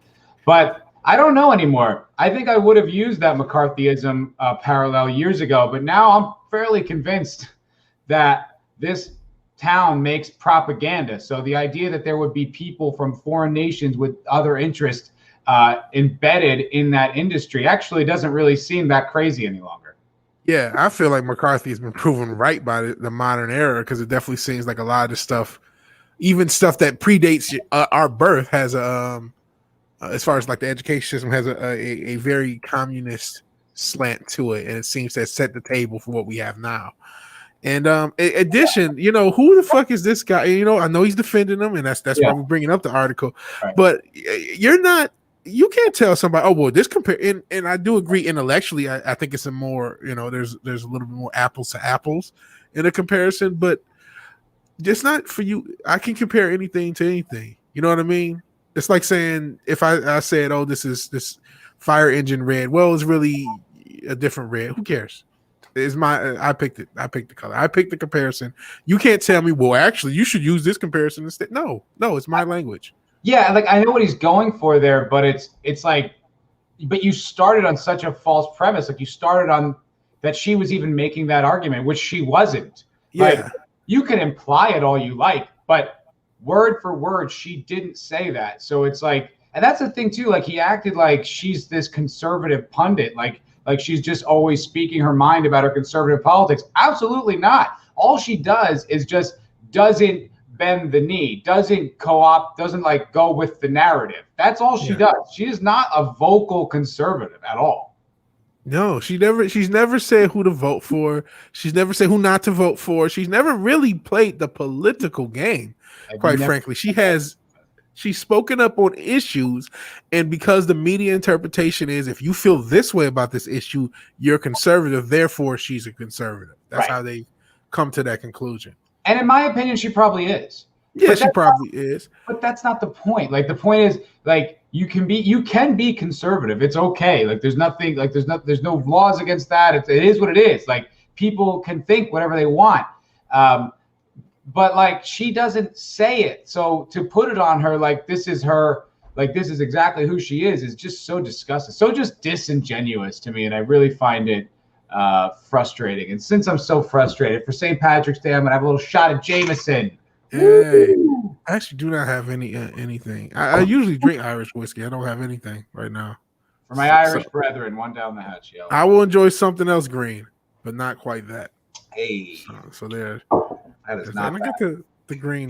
But I don't know anymore. I think I would have used that McCarthyism parallel years ago, but now I'm fairly convinced that this town makes propaganda. So the idea that there would be people from foreign nations with other interests embedded in that industry actually doesn't really seem that crazy any longer. Yeah, I feel like McCarthy has been proven right by the modern era, because it definitely seems like a lot of the stuff, even stuff that predates our birth, has as far as like the education system, has a very communist slant to it, and it seems to set the table for what we have now. And in addition, who the fuck is this guy? I know he's defending them, and that's why we're bringing up the article. Right. But you can't tell somebody, oh well, this compare, and I do agree intellectually. I think it's a more, there's a little bit more apples to apples in a comparison, but just not for you. I can compare anything to anything. You know what I mean? It's like saying if I said, oh, this fire engine red. Well, it's really a different red. Who cares? I picked it. I picked the color. I picked the comparison. You can't tell me, well, actually, you should use this comparison instead. No, it's my language. Yeah, like I know what he's going for there, but it's like, but you started on such a false premise. Like you started on that she was even making that argument, which she wasn't. Yeah. Like you can imply it all you like, but word for word, she didn't say that. So it's like, and that's the thing too. Like he acted like she's this conservative pundit, like she's just always speaking her mind about her conservative politics. Absolutely not. All she does is just doesn't bend the knee, doesn't co-opt, doesn't like go with the narrative. That's all she does. She is not a vocal conservative at all. No, she's never said who to vote for. She's never said who not to vote for. She's never really played the political game, quite frankly. She's spoken up on issues, and because the media interpretation is if you feel this way about this issue, you're conservative, therefore she's a conservative. That's how they come to that conclusion. And in my opinion, she probably is. Yeah, she probably is. But that's not the point. Like the point is, like you can be conservative. It's okay. Like there's nothing. Like there's no laws against that. It is what it is. Like people can think whatever they want. But like she doesn't say it. So to put it on her, like this is her, like this is exactly who she is just so disgusting, so just disingenuous to me, and I really find it frustrating. And since I'm so frustrated, for St. Patrick's Day, I'm gonna have a little shot of Jameson. Hey, I actually do not have anything. I usually drink Irish whiskey. I don't have anything right now. For my Irish brethren, one down the hatch, yo. I will enjoy something else green, but not quite that. Hey, so there. That is not. I get the green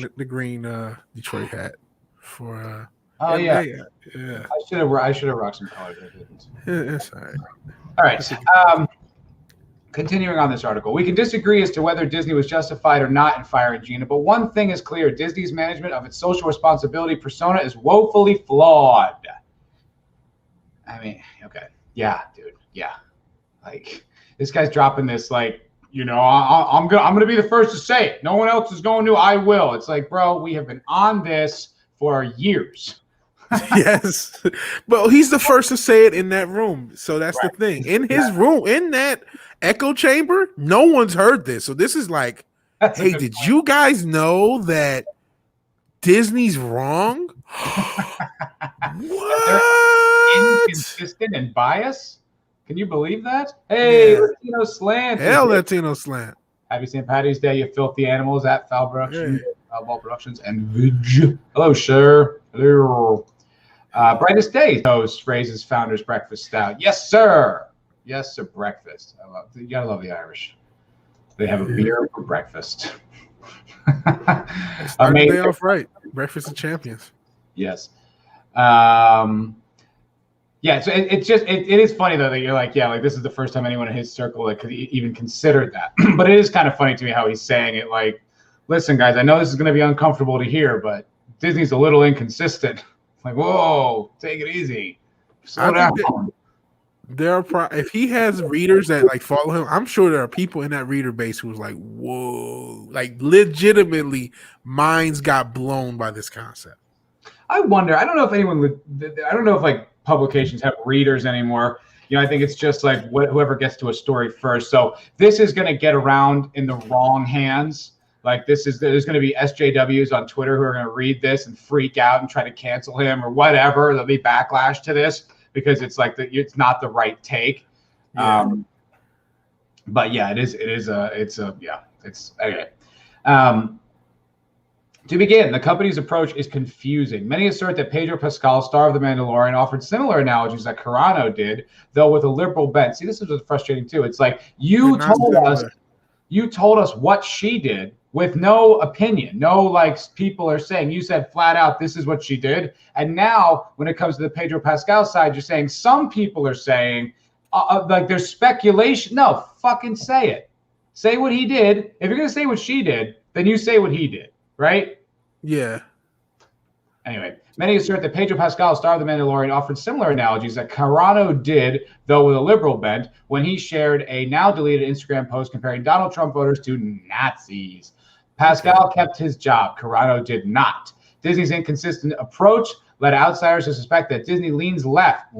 Detroit hat for. Oh yeah. I should have rocked some colors. I didn't. Yeah, it's all right. All right. Continuing on this article, we can disagree as to whether Disney was justified or not in firing Gina, but one thing is clear: Disney's management of its social responsibility persona is woefully flawed. I mean, okay, yeah, dude, yeah, like this guy's dropping this like. You know, I'm gonna be the first to say it. No one else is going to. I will. It's like, bro, we have been on this for years. Yes, but he's the first to say it in that room. So that's the thing. In his room, in that echo chamber, no one's heard this. So this is like, hey, did you guys know that Disney's wrong? What? Inconsistent and biased. Can you believe that? Hey, Latino Slant. Hell, Latino Slant. Happy St. Patty's Day, you filthy animals at Foul Productions, Foulball Productions, and Vig. Hello, sir. Hello. Brightest Day. Those phrases, Founders Breakfast Stout. Yes, sir. Yes, sir. Breakfast. You gotta love the Irish. They have a beer for breakfast. Start the day off right. Breakfast of Champions. Yes. Yeah, so it is funny though that you're like, yeah, like this is the first time anyone in his circle that could even consider that. But it is kind of funny to me how he's saying it. Like, listen, guys, I know this is going to be uncomfortable to hear, but Disney's a little inconsistent. Like, whoa, take it easy, slow down. If he has readers that like follow him, I'm sure there are people in that reader base who's like, whoa, like legitimately, minds got blown by this concept. I wonder. I don't know if anyone would. I don't know if like publications have readers anymore. You know, I think it's just like whoever gets to a story first. So this is going to get around in the wrong hands. Like there's going to be SJWs on Twitter who are going to read this and freak out and try to cancel him or whatever. There'll be backlash to this because it's like it's not the right take. Yeah. But yeah, it's okay. To begin, the company's approach is confusing. Many assert that Pedro Pascal, star of The Mandalorian, offered similar analogies that Carano did, though with a liberal bent. See, this is what's frustrating too. It's like you told us what she did with no opinion, no like people are saying. You said flat out, this is what she did. And now when it comes to the Pedro Pascal side, you're saying some people are saying like there's speculation. No, fucking say it. Say what he did. If you're going to say what she did, then you say what he did. Right? Yeah. Anyway, many assert that Pedro Pascal, star of The Mandalorian, offered similar analogies that Carano did, though with a liberal bent, when he shared a now deleted Instagram post comparing Donald Trump voters to Nazis. Pascal kept his job. Carano did not. Disney's inconsistent approach led outsiders to suspect that Disney leans left.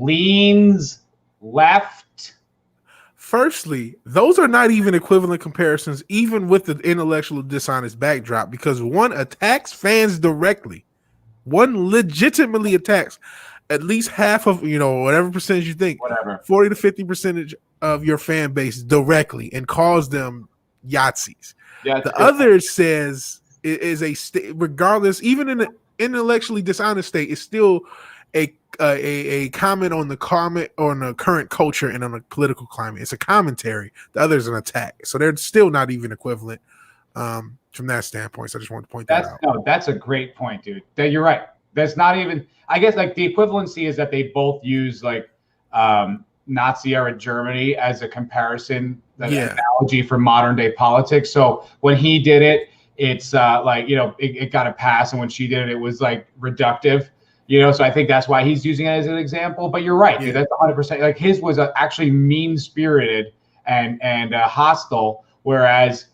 Firstly, those are not even equivalent comparisons, even with the intellectual dishonest backdrop, because one attacks fans directly. One legitimately attacks at least half of, whatever percentage you think, Whatever. 40 to 50% of your fan base directly, and calls them Yahtzees. Yeah, the other says is regardless, even in an intellectually dishonest state, is still a comment on the current culture and on the political climate. It's a commentary. The other is an attack. So they're still not even equivalent from that standpoint. So I just wanted to point that out. No, that's a great point, dude. You're right. That's not even. I guess like the equivalency is that they both use like Nazi era Germany as a comparison, analogy for modern day politics. So when he did it, it's it got a pass, and when she did it, it was like reductive. So I think that's why he's using it as an example. But you're right, dude. That's 100%. Like his was actually mean-spirited and hostile, whereas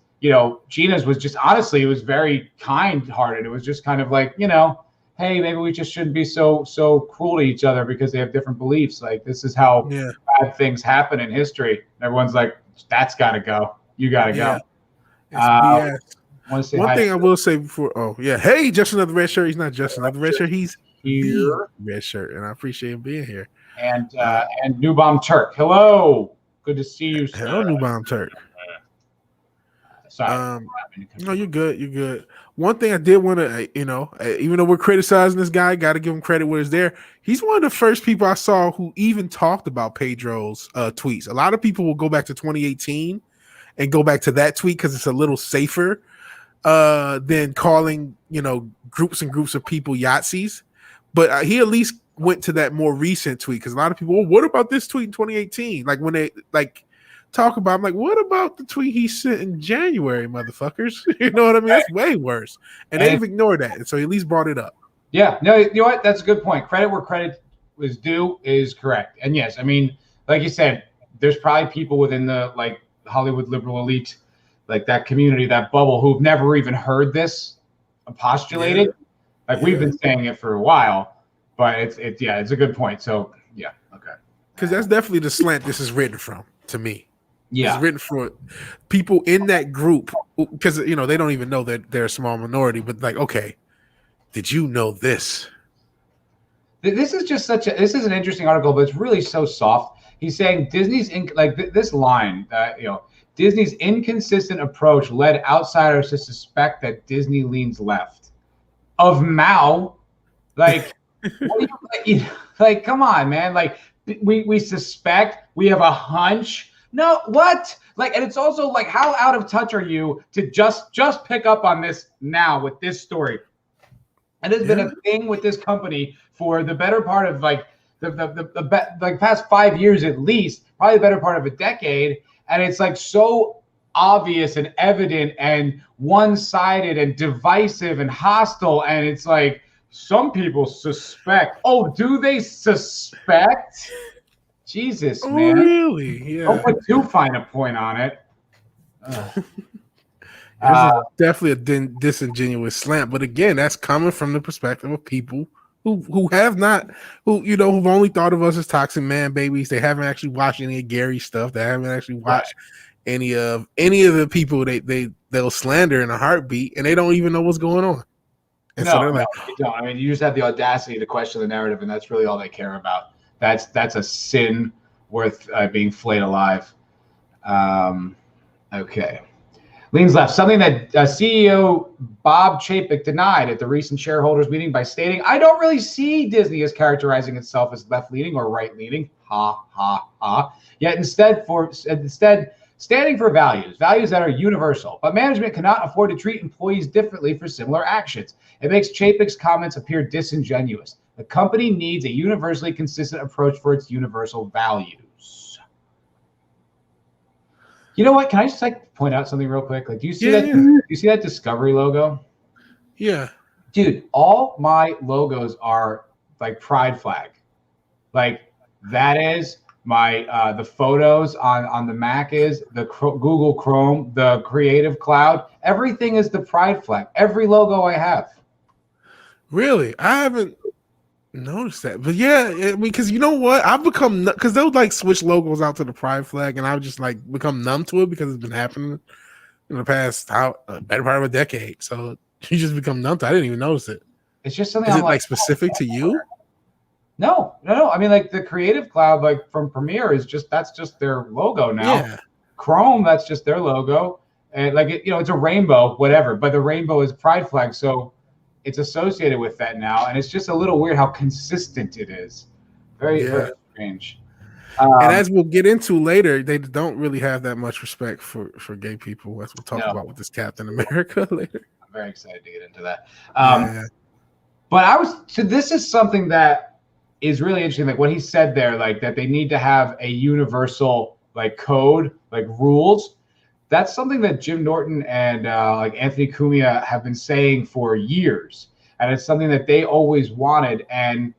Gina's was just honestly, it was very kind-hearted. It was just kind of like, hey, maybe we just shouldn't be so cruel to each other because they have different beliefs. Like this is how bad things happen in history. Everyone's like, that's got to go. You got to go. One thing I will say before, hey, just another red shirt. He's not just another red shirt. He's here, red shirt, and I appreciate him being here. And New Bomb Turk, hello, good to see you, sir. Hello, New Bomb Turk. Sorry. No, you're good. You're good. One thing I did want to, even though we're criticizing this guy, got to give him credit where it's there. He's one of the first people I saw who even talked about Pedro's tweets. A lot of people will go back to 2018 and go back to that tweet because it's a little safer than calling, groups and groups of people Yahtzees. But he at least went to that more recent tweet because a lot of people, what about this tweet in 2018? Like when they talk about, I'm like, what about the tweet he sent in January, motherfuckers? You know what I mean? That's way worse. And they've ignored that. And so he at least brought it up. Yeah. No, you know what? That's a good point. Credit where credit was due is correct. And yes, I mean, like you said, there's probably people within the Hollywood liberal elite, like that community, that bubble, who've never even heard this postulated. Yeah. We've been saying it for a while, but it's a good point. So yeah, okay. Because that's definitely the slant this is written from, to me. Yeah, it's written for people in that group because they don't even know that they're a small minority. But okay, did you know this? This is just this is an interesting article, but it's really so soft. He's saying Disney's this line that Disney's inconsistent approach led outsiders to suspect that Disney leans left. Of Mao, what do you come on, man. We suspect, we have a hunch. No, what? And it's also how out of touch are you to just pick up on this now with this story? And there's been a thing with this company for the better part of the past 5 years at least, probably the better part of a decade, and it's so obvious and evident and one-sided and divisive and hostile, and it's some people suspect. Oh, do they suspect? Jesus, man. Oh, really? Yeah. Don't put too fine a point on it. Definitely a disingenuous slant, but again, that's coming from the perspective of people who've only thought of us as toxic man babies. They haven't actually watched any of Gary's stuff. They haven't actually watched any of the people they'll slander in a heartbeat, and they don't even know what's going on. And so they're you don't. I mean, you just have the audacity to question the narrative, and that's really all they care about. That's a sin worth being flayed alive. Okay. Leans left. Something that CEO Bob Chapek denied at the recent shareholders meeting by stating, "I don't really see Disney as characterizing itself as left-leaning or right-leaning." Ha ha ha. Yet instead standing for values that are universal, but management cannot afford to treat employees differently for similar actions. It makes Chapek's comments appear disingenuous. The company needs a universally consistent approach for its universal values. You know what? Can I just point out something real quick? Do you see that? Do you see that Discovery logo? Yeah. Dude, all my logos are pride flag. That is my the photos on the Mac is the Google Chrome, the Creative Cloud. Everything is the pride flag. Every logo I have. Really? I haven't. notice that. But yeah, I mean, because you know what? I've become because they'll like switch logos out to the pride flag, and I've just like become numb to it because it's been happening in the past better part of a decade. So you just become numb to it. I didn't even notice it. It's just something Is I'm it like specific to you? No. I mean, like the Creative Cloud, like from Premiere, that's just their logo now. Yeah. Chrome, that's just their logo, and like it's a rainbow, whatever. But the rainbow is pride flag, so it's associated with that now, and it's just a little weird how consistent it is. Very strange. And as we'll get into later, they don't really have that much respect for gay people, as we'll talk about with this Captain America later. I'm very excited to get into that. But this is something that is really interesting, like what he said there, like that they need to have a universal like code, like rules. That's something that Jim Norton and like Anthony Cumia have been saying for years, and it's something that they always wanted. And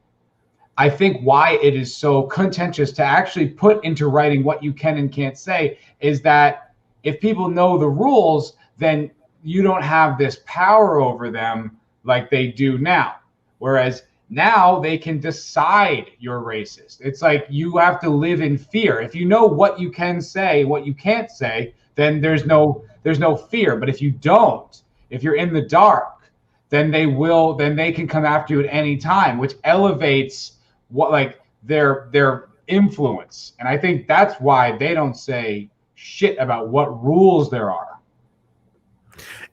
I think why it is so contentious to actually put into writing what you can and can't say is that if people know the rules, then you don't have this power over them like they do now. Whereas now they can decide you're racist. It's like you have to live in fear. If you know what you can say, what you can't say, then there's no fear. But if you don't, if you're in the dark, then they can come after you at any time, which elevates their influence. And I think that's why they don't say shit about what rules there are.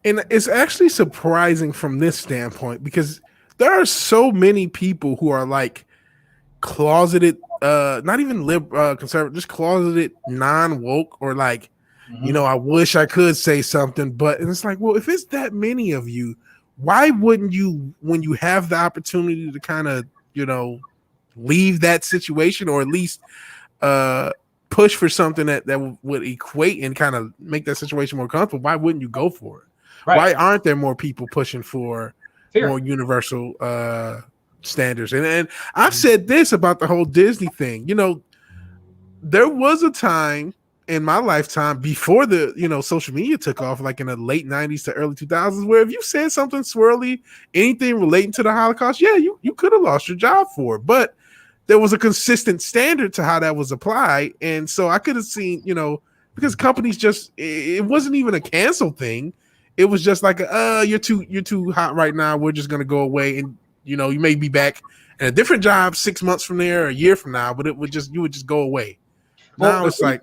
And it's actually surprising from this standpoint because there are so many people who are like closeted, not even conservative, just closeted non-woke or like, I wish I could say something, but and it's like, well, if it's that many of you, why wouldn't you, when you have the opportunity to kind of, leave that situation or at least push for something that would equate and kind of make that situation more comfortable, why wouldn't you go for it? Right. Why aren't there more people pushing for more universal standards? And I've said this about the whole Disney thing. There was a time in my lifetime before the social media took off, like in the late 90s to early 2000s, where if you said something swirly, anything relating to the Holocaust, you could have lost your job for it. But there was a consistent standard to how that was applied. And so I could have seen, because companies just, it wasn't even a cancel thing. It was just like, you're too hot right now. We're just going to go away. And, you may be back in a different job 6 months from there or a year from now, but you would just go away. Well, now it's like,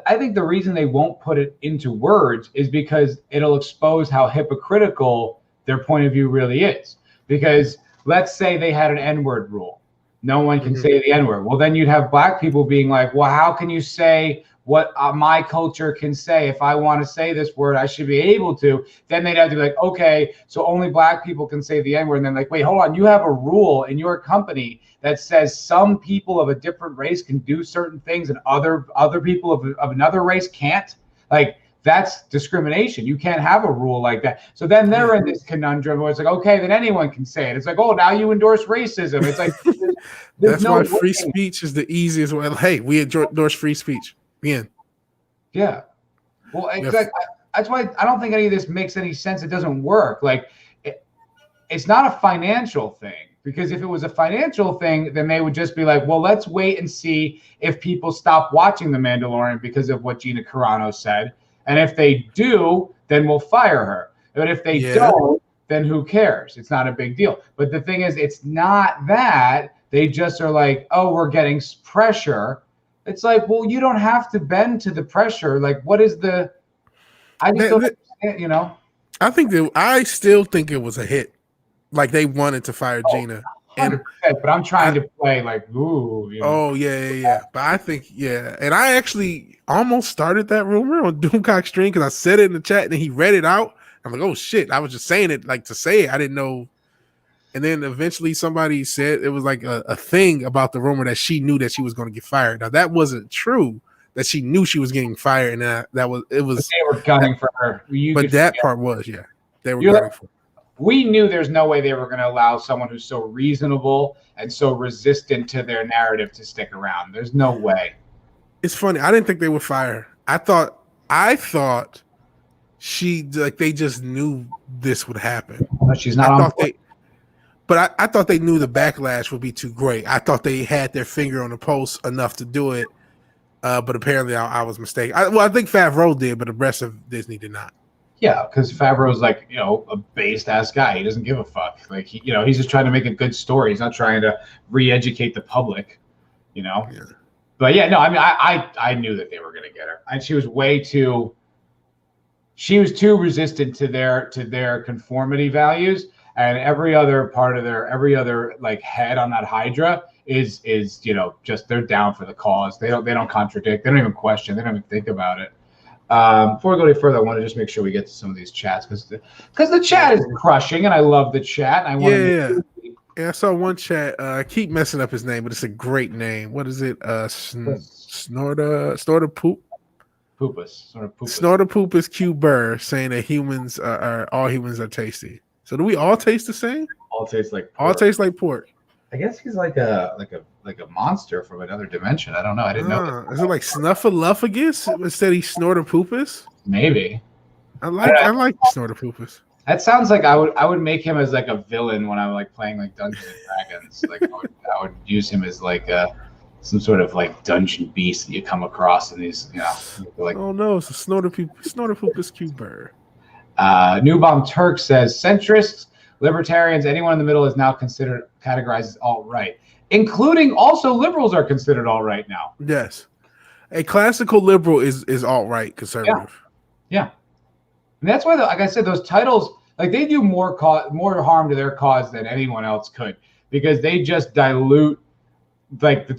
I think the reason they won't put it into words is because it'll expose how hypocritical their point of view really is. Because let's say they had an N-word rule. No one can say the N-word. Well, then you'd have black people being like, well, how can you say what my culture can say? If I want to say this word, I should be able to. Then they'd have to be like, okay, so only black people can say the N-word. And then like, wait, hold on. You have a rule in your company that says some people of a different race can do certain things and other people of another race can't? Like, that's discrimination. You can't have a rule like that. So then they're in this conundrum where it's like, okay, then anyone can say it. It's like, oh, now you endorse racism. It's like, that's why free speech is the easiest way. Hey, we endorse free speech. Yeah. Well, exactly. That's why I don't think any of this makes any sense. It doesn't work. Like, it's not a financial thing. Because if it was a financial thing, then they would just be like, well, let's wait and see if people stop watching The Mandalorian because of what Gina Carano said. And if they do, then we'll fire her. But if they don't, then who cares? It's not a big deal. But the thing is, it's not that. They just are like, oh, we're getting pressure. It's like, well, you don't have to bend to the pressure. Like, what is the? I just don't understand, I still think it was a hit. Like they wanted to fire Gina. But I'm trying to play like, ooh. Oh, yeah. But I think, and I actually almost started that rumor on Doomcock Stream because I said it in the chat and then he read it out. I'm like, oh shit! I was just saying it like to say it. I didn't know. And then eventually somebody said it was like a thing about the rumor that she knew that she was going to get fired. Now that wasn't true. That she knew she was getting fired, and it was. But they were gunning for her. But that part was, they were gunning for her. We knew there's no way they were going to allow someone who's so reasonable and so resistant to their narrative to stick around. There's no way. It's funny. I didn't think they would fire her. I thought they just knew this would happen. No, she's not on board. But I thought they knew the backlash would be too great. I thought they had their finger on the pulse enough to do it. But apparently I was mistaken. I think Favreau did, but the rest of Disney did not. Yeah, because Favreau's like, a based ass guy. He doesn't give a fuck. Like he's just trying to make a good story. He's not trying to re-educate the public. Yeah. But yeah, no, I mean, I knew that they were gonna get her, and she was too resistant to their conformity values, and every other like head on that Hydra is just they're down for the cause. They don't contradict. They don't even question. They don't even think about it. Before we go any further, I want to just make sure we get to some of these chats because the chat is crushing, and I love the chat. And I want I saw one chat. I keep messing up his name, but it's a great name. What is it? Snorta Poop. Snorta Poopus Q Burr saying that all humans are tasty. So do we all taste the same? All taste like pork. All taste like pork. I guess he's like a monster from another dimension. I don't know. I didn't know. Is it like Snuffleupagus instead of Snorta Poopus? Maybe. I like Snorta Poopus. That sounds like I would make him as like a villain when I'm like playing like Dungeons and Dragons. Like I would use him as like some sort of like dungeon beast that you come across in these, like. Oh no, it's a Snorta Poopus Cuber. New Bomb Turk says centrists, libertarians, anyone in the middle is now categorized as alt-right, including also liberals are considered alt-right now. Yes, a classical liberal is alt-right conservative. Yeah. And that's why, like I said, those titles, like they do more harm to their cause than anyone else could, because they just dilute. Like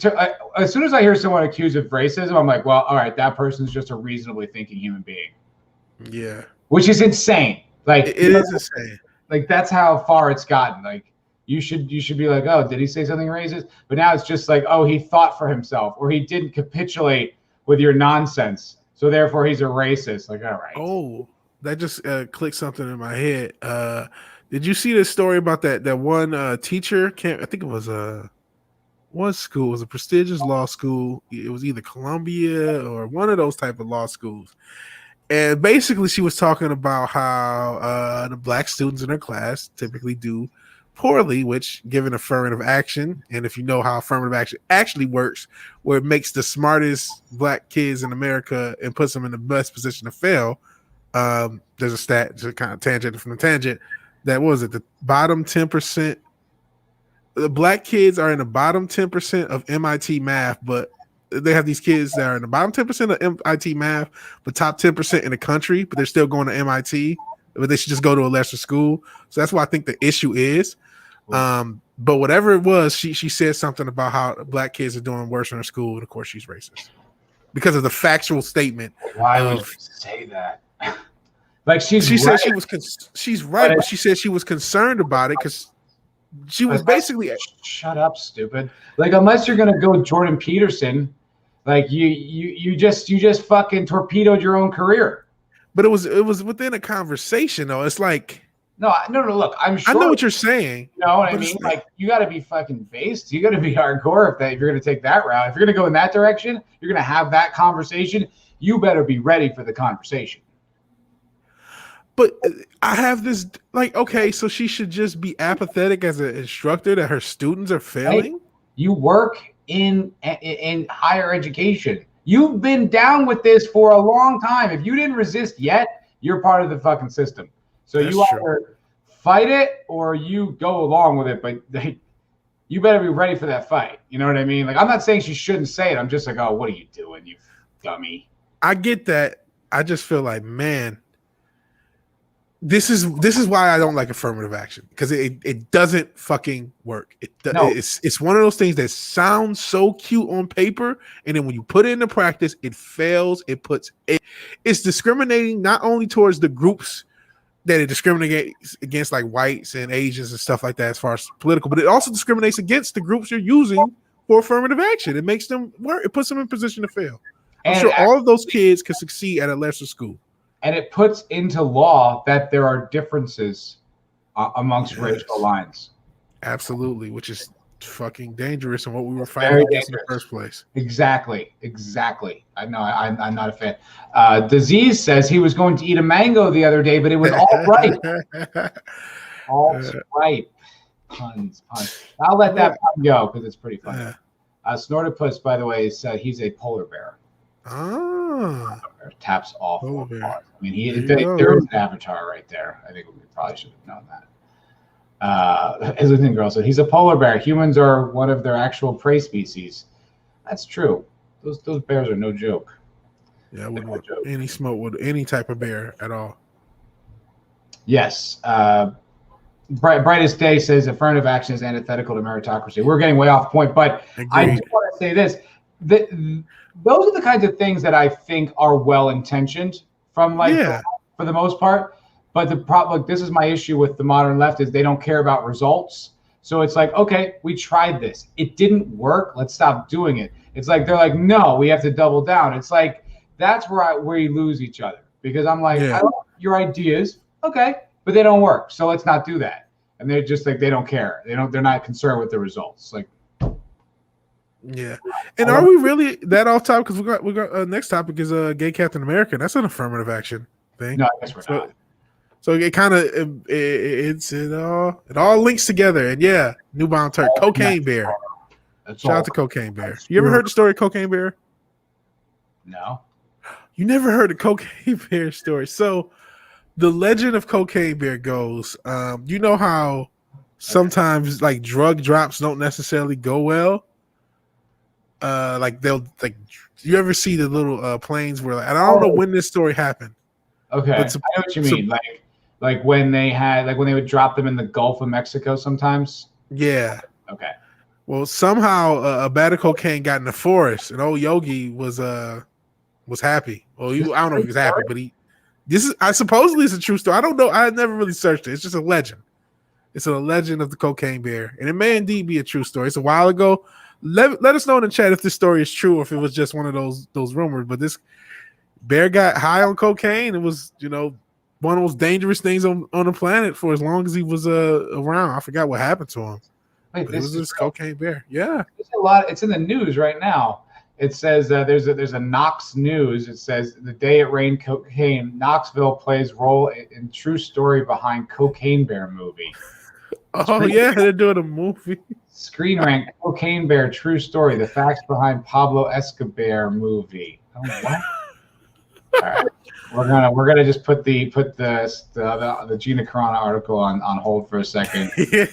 as soon as I hear someone accused of racism, I'm like, well, all right, that person's just a reasonably thinking human being. Yeah, which is insane. Like it is insane. Like that's how far it's gotten. Like you should be like, oh, did he say something racist? But now it's just like, oh, he thought for himself, or he didn't capitulate with your nonsense, so therefore he's a racist. Like, all right. Oh. That just clicked something in my head. Did you see this story about that one teacher? I think it was one school. It was a prestigious law school. It was either Columbia or one of those type of law schools. And basically, she was talking about how the black students in her class typically do poorly, which given affirmative action, and if you know how affirmative action actually works, where it makes the smartest black kids in America and puts them in the best position to fail. There's a stat, just kind of tangent from the tangent, that was it, the bottom 10%. The black kids are in the bottom 10% of MIT math, but they have these kids that are in the bottom 10% of MIT math, but top 10% in the country, but they're still going to MIT, but they should just go to a lesser school. So that's what I think the issue is. But whatever it was, she said something about how black kids are doing worse in her school, and of course she's racist because of the factual statement. Why would you say that? Like she said she's right, but she said she was concerned about it because she was basically shut up, stupid. Like unless you're gonna go Jordan Peterson, like you just fucking torpedoed your own career. But it was within a conversation though. It's like no. Look, I'm sure. I know what you're saying. You know what I mean? Like you got to be fucking based. You got to be hardcore if you're gonna take that route. If you're gonna go in that direction, you're gonna have that conversation. You better be ready for the conversation. But I have this, like, okay, so she should just be apathetic as an instructor that her students are failing? Hey, you work in higher education. You've been down with this for a long time. If you didn't resist yet, you're part of the fucking system. So that's you either fight it or you go along with it, but you better be ready for that fight. You know what I mean? Like, I'm not saying she shouldn't say it. I'm just like, oh, what are you doing, you dummy? I get that. I just feel like, man, this is why I don't like affirmative action, because it doesn't fucking work. It's one of those things that sounds so cute on paper, and then when you put it into practice, it fails. It's discriminating not only towards the groups that it discriminates against, like whites and Asians and stuff like that, as far as political, but it also discriminates against the groups you're using for affirmative action. It makes them work. It puts them in position to fail. I'm sure all of those kids can succeed at a lesser school. And it puts into law that there are differences amongst racial lines. Absolutely, which is fucking dangerous and what we were fighting against in the first place. Exactly. I know I'm not a fan. Disease says he was going to eat a mango the other day, but it was all right. All right. Puns. I'll let that pun go because it's pretty funny. Yeah. Snortopus, by the way, is he's a polar bear. Ah. Taps all four Polar bear. paws. I mean, There there is an avatar right there. I think we probably should have known that. As a thing, girl said, he's a polar bear. Humans are one of their actual prey species. That's true. Those bears are no joke. Yeah, I wouldn't want any smoke with any type of bear at all. Yes. Brightest Day says affirmative action is antithetical to meritocracy. We're getting way off point, but Agreed. I do want to say this. Those are the kinds of things that I think are well-intentioned from for the most part. But the problem, this is my issue with the modern left, is they don't care about results. So it's like, okay, we tried this. It didn't work. Let's stop doing it. It's like, they're like, no, we have to double down. It's like, that's where you lose each other. Because I'm like, I like your ideas. Okay, but they don't work. So let's not do that. And they're just like, they don't care. They're not concerned with the results. Like, yeah. And are we really that off topic? Because we got next topic is Gay Captain America. That's an affirmative action thing. No, I guess we're not. So it kind of it all links together. And yeah, Newbound Turk, Cocaine Bear. Shout out to Cocaine Bear. You ever heard the story of Cocaine Bear? No. You never heard the Cocaine Bear story. So the legend of Cocaine Bear goes, you know how sometimes like drug drops don't necessarily go well. Like you ever see the little planes where and I don't know when this story happened. Okay, I know what you mean. Like when they would drop them in the Gulf of Mexico sometimes. Yeah. Okay. Well, somehow a bag of cocaine got in the forest, and old Yogi was happy. Well, I don't know if he was happy, but I supposedly it's a true story. I don't know. I never really searched it. It's just a legend. It's a legend of the Cocaine Bear, and it may indeed be a true story. It's a while ago. Let us know in the chat if this story is true or if it was just one of those rumors. But this bear got high on cocaine. It was, one of the most dangerous things on the planet for as long as he was around. I forgot what happened to him. Wait, it was this Cocaine Bear. Yeah. There's a lot. It's in the news right now. It says there's a Knox News. It says the day it rained cocaine, Knoxville plays role in true story behind Cocaine Bear movie. They're doing a movie. Screen Rank, Cocaine Bear, true story. The facts behind Pablo Escobar movie. Oh, what? All right, we're gonna just put the Gina Carano article on hold for a second. Yeah,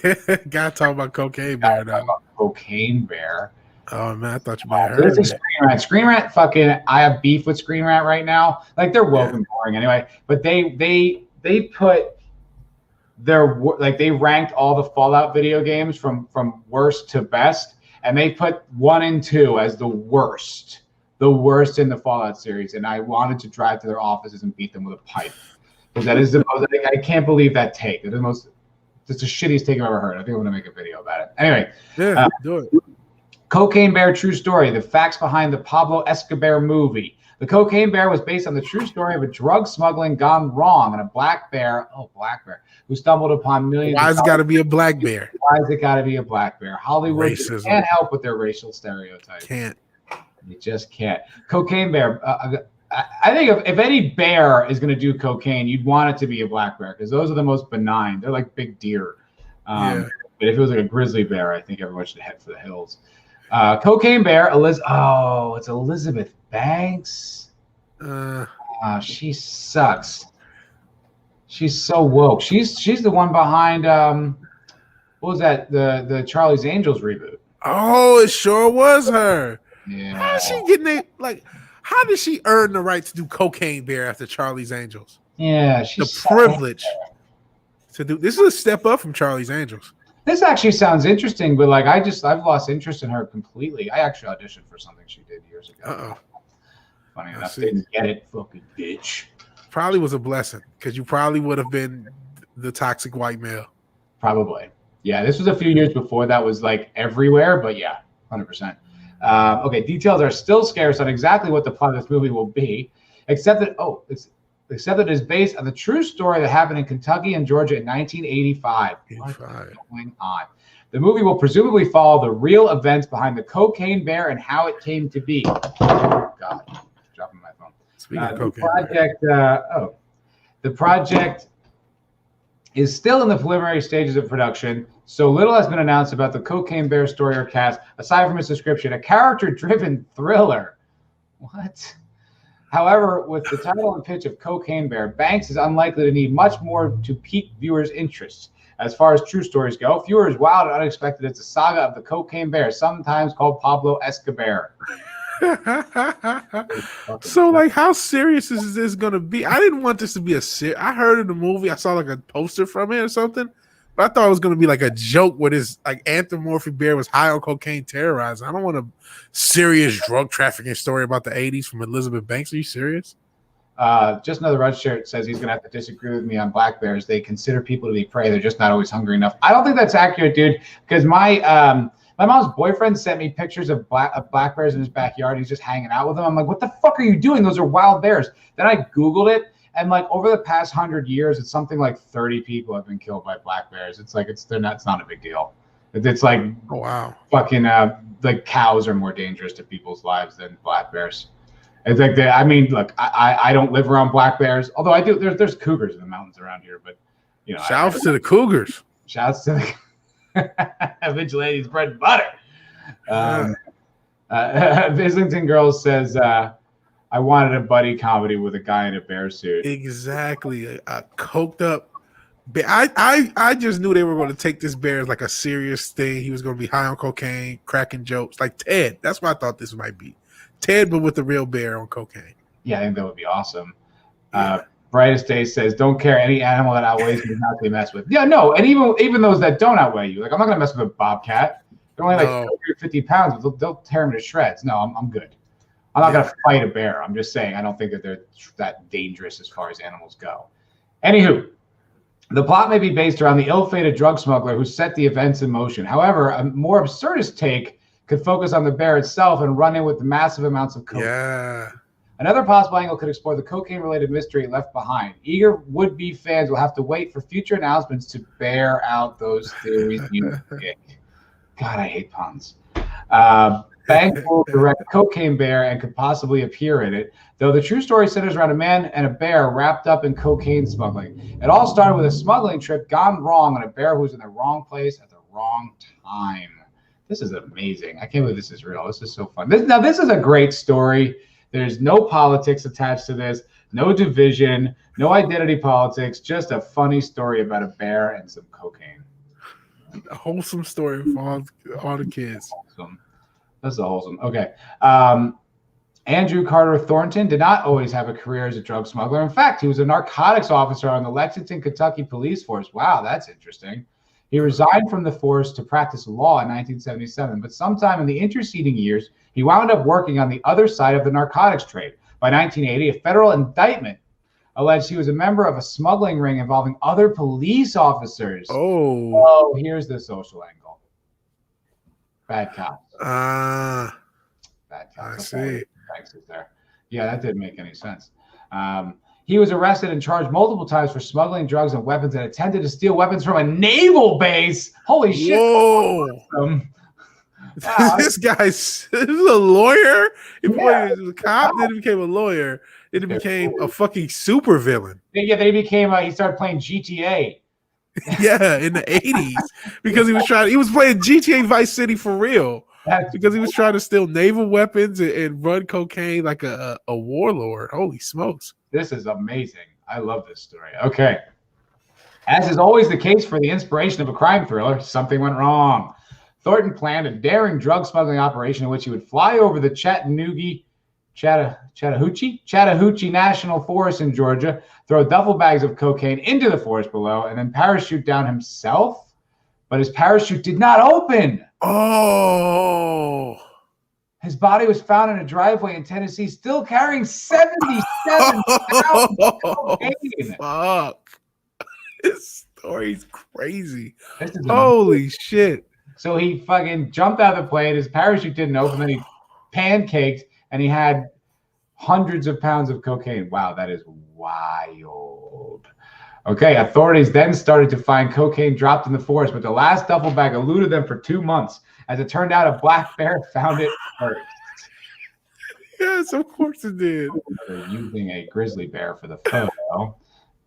gotta talk about Cocaine Bear now. Cocaine Bear. Oh man, I thought you might have heard it. Screen Rant. Fucking, I have beef with Screen Rant right now. Like they're woke and boring anyway. But they put they ranked all the Fallout video games from worst to best, and they put 1 and 2 as the worst in the Fallout series. And I wanted to drive to their offices and beat them with a pipe, because that is the most. I can't believe that take. It's the shittiest take I've ever heard. I think I'm gonna make a video about it. Anyway, do it. Cocaine Bear, true story. The facts behind the Pablo Escobar movie. The Cocaine Bear was based on the true story of a drug smuggling gone wrong and a black bear, who stumbled upon millions. Why has it got to be a black bear? Why has it got to be a black bear? Hollywood can't help with their racial stereotypes. Can't. You just can't. Cocaine Bear. I think if any bear is going to do cocaine, you'd want it to be a black bear, because those are the most benign. They're like big deer. But if it was like a grizzly bear, I think everyone should head for the hills. Cocaine Bear, it's Elizabeth Banks. She sucks. She's so woke. She's the one behind what was that? The Charlie's Angels reboot. Oh, it sure was her. Yeah. How is she getting it? Like, how did she earn the right to do Cocaine Bear after Charlie's Angels? Yeah, the privilege to do. This is a step up from Charlie's Angels. This actually sounds interesting, but like I've lost interest in her completely. I actually auditioned for something she did years ago. Funny enough, didn't get it, fucking bitch. Probably was a blessing, because you probably would have been the toxic white male. Probably. Yeah, this was a few years before that was like everywhere, but yeah, 100%. Okay, details are still scarce on exactly what the plot of this movie will be, except that it is based on the true story that happened in Kentucky and Georgia in 1985. What is going on? The movie will presumably follow the real events behind the Cocaine Bear and how it came to be. Oh, God. Dropping my phone. Speaking of Cocaine the project is still in the preliminary stages of production. So little has been announced about the Cocaine Bear story or cast, aside from its description, a character-driven thriller. What? However, with the title and pitch of Cocaine Bear, Banks is unlikely to need much more to pique viewers' interest. As far as true stories go, few are as wild and unexpected as the saga of the Cocaine Bear, sometimes called Pablo Escobar. So, like, how serious is this going to be? I didn't want this to be I heard in the movie, I saw like a poster from it or something, but I thought it was going to be like a joke where this like anthropomorphic bear was high on cocaine terrorizing. I don't want a serious drug trafficking story about the 80s from Elizabeth Banks. Are you serious? Just another red shirt says he's going to have to disagree with me on black bears. They consider people to be prey. They're just not always hungry enough. I don't think that's accurate, dude, because my mom's boyfriend sent me pictures of black bears in his backyard. He's just hanging out with them. I'm like, what the fuck are you doing? Those are wild bears. Then I Googled it, and like over the past 100 years, it's something like 30 people have been killed by black bears. It's like it's not a big deal. It's like, oh, wow, fucking like cows are more dangerous to people's lives than black bears. It's like I mean, look, I don't live around black bears, although I do. There's cougars in the mountains around here, but you know, shouts to the cougars. Shouts to the Vigilante's bread and butter. Islington Girls says, I wanted a buddy comedy with a guy in a bear suit. Exactly. A coked up bear. I just knew they were going to take this bear as like a serious thing. He was going to be high on cocaine, cracking jokes. Like Ted. That's what I thought this might be. Ted, but with the real bear on cocaine. Yeah, I think that would be awesome. Brightest Day says, don't care any animal that outweighs me not to mess with. Yeah, no, and even those that don't outweigh you. Like, I'm not going to mess with a bobcat. They're only like 50 pounds, but they'll tear them to shreds. No, I'm good. I'm not going to fight a bear. I'm just saying I don't think that they're that dangerous as far as animals go. Anywho, the plot may be based around the ill-fated drug smuggler who set the events in motion. However, a more absurdist take could focus on the bear itself and run in with massive amounts of cocaine. Yeah. Another possible angle could explore the cocaine-related mystery left behind. Eager would-be fans will have to wait for future announcements to bear out those theories. God, I hate puns. Banks will direct Cocaine Bear and could possibly appear in it, though the true story centers around a man and a bear wrapped up in cocaine smuggling. It all started with a smuggling trip gone wrong and a bear who was in the wrong place at the wrong time. This is amazing. I can't believe this is real. This is so fun. This is a great story. There's no politics attached to this, no division, no identity politics, just a funny story about a bear and some cocaine. A wholesome story for all the kids. Awesome. That's wholesome. Okay. Andrew Carter Thornton did not always have a career as a drug smuggler. In fact, he was a narcotics officer on the Lexington, Kentucky police force. Wow, that's interesting. He resigned from the force to practice law in 1977, but sometime in the interceding years, he wound up working on the other side of the narcotics trade. By 1980, a federal indictment alleged he was a member of a smuggling ring involving other police officers. Oh, here's the social angle. Bad cops. Bad cops. I see. Thanks, is there. Yeah, that didn't make any sense. He was arrested and charged multiple times for smuggling drugs and weapons and attempted to steal weapons from a naval base. Holy shit. Whoa. This guy's a lawyer. He was a cop, then he became a lawyer. Then he became a fucking super villain. Yeah, then he started playing GTA. Yeah, in the 80s. Because he was playing GTA Vice City for real. Because he was trying to steal naval weapons and run cocaine like a warlord. Holy smokes. This is amazing. I love this story. Okay. As is always the case for the inspiration of a crime thriller, something went wrong. Thornton planned a daring drug smuggling operation in which he would fly over the Chattahoochee National Forest in Georgia, throw duffel bags of cocaine into the forest below, and then parachute down himself. But his parachute did not open. Oh. His body was found in a driveway in Tennessee, still carrying 77 pounds of cocaine. Fuck. This story's crazy. Holy shit. So he fucking jumped out of the plane. His parachute didn't open. Then he pancaked, and he had hundreds of pounds of cocaine. Wow, that is wild. Okay, authorities then started to find cocaine dropped in the forest, but the last duffel bag eluded them for 2 months. As it turned out, a black bear found it first. Yes, of course it did. They're using a grizzly bear for the photo.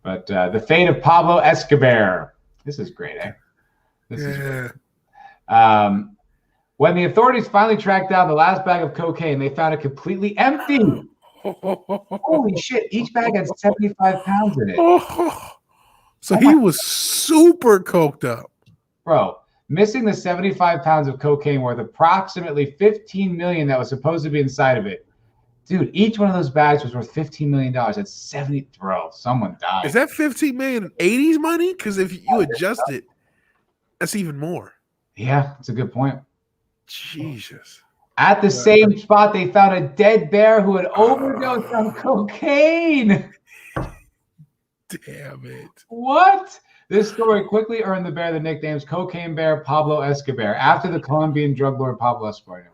But the fate of Pablo Escobar. This is great, eh? This is great. When the authorities finally tracked down the last bag of cocaine, they found it completely empty. Holy shit! Each bag had 75 pounds in it. So he was super coked up. Bro, missing the 75 pounds of cocaine worth approximately $15 million that was supposed to be inside of it. Dude, each one of those bags was worth $15 million. That's 70. Bro, someone died. Is that 15 million 80s money? Because if you adjust it, that's even more. Yeah, that's a good point. Jesus. At the same spot, they found a dead bear who had overdosed on cocaine. Damn it. What? This story quickly earned the bear the nicknames Cocaine Bear Pablo Escobar after the Colombian drug lord Pablo Escobar.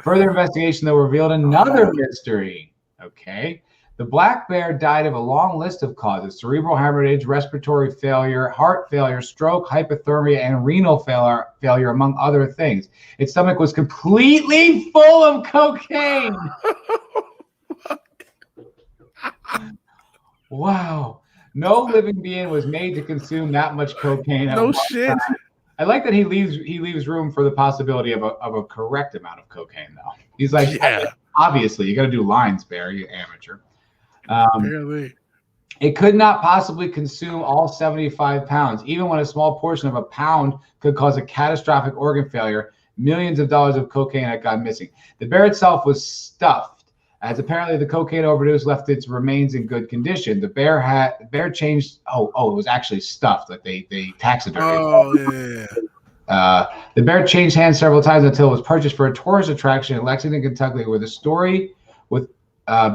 Further investigation, though, revealed another mystery. Okay. The black bear died of a long list of causes: cerebral hemorrhage, respiratory failure, heart failure, stroke, hypothermia, and renal failure, among other things. Its stomach was completely full of cocaine. Wow. No living being was made to consume that much cocaine. No shit. I like that he leaves room for the possibility of a correct amount of cocaine, though. He's like, yeah. Obviously, you got to do lines, Bear, you amateur. Barely. It could not possibly consume all 75 pounds, even when a small portion of a pound could cause a catastrophic organ failure. Millions of dollars of cocaine had gone missing. The bear itself was stuffed, as apparently the cocaine overdose left its remains in good condition. The bear changed. It was actually stuffed, like they taxidermied. Oh yeah. The bear changed hands several times until it was purchased for a tourist attraction in Lexington, Kentucky, where the story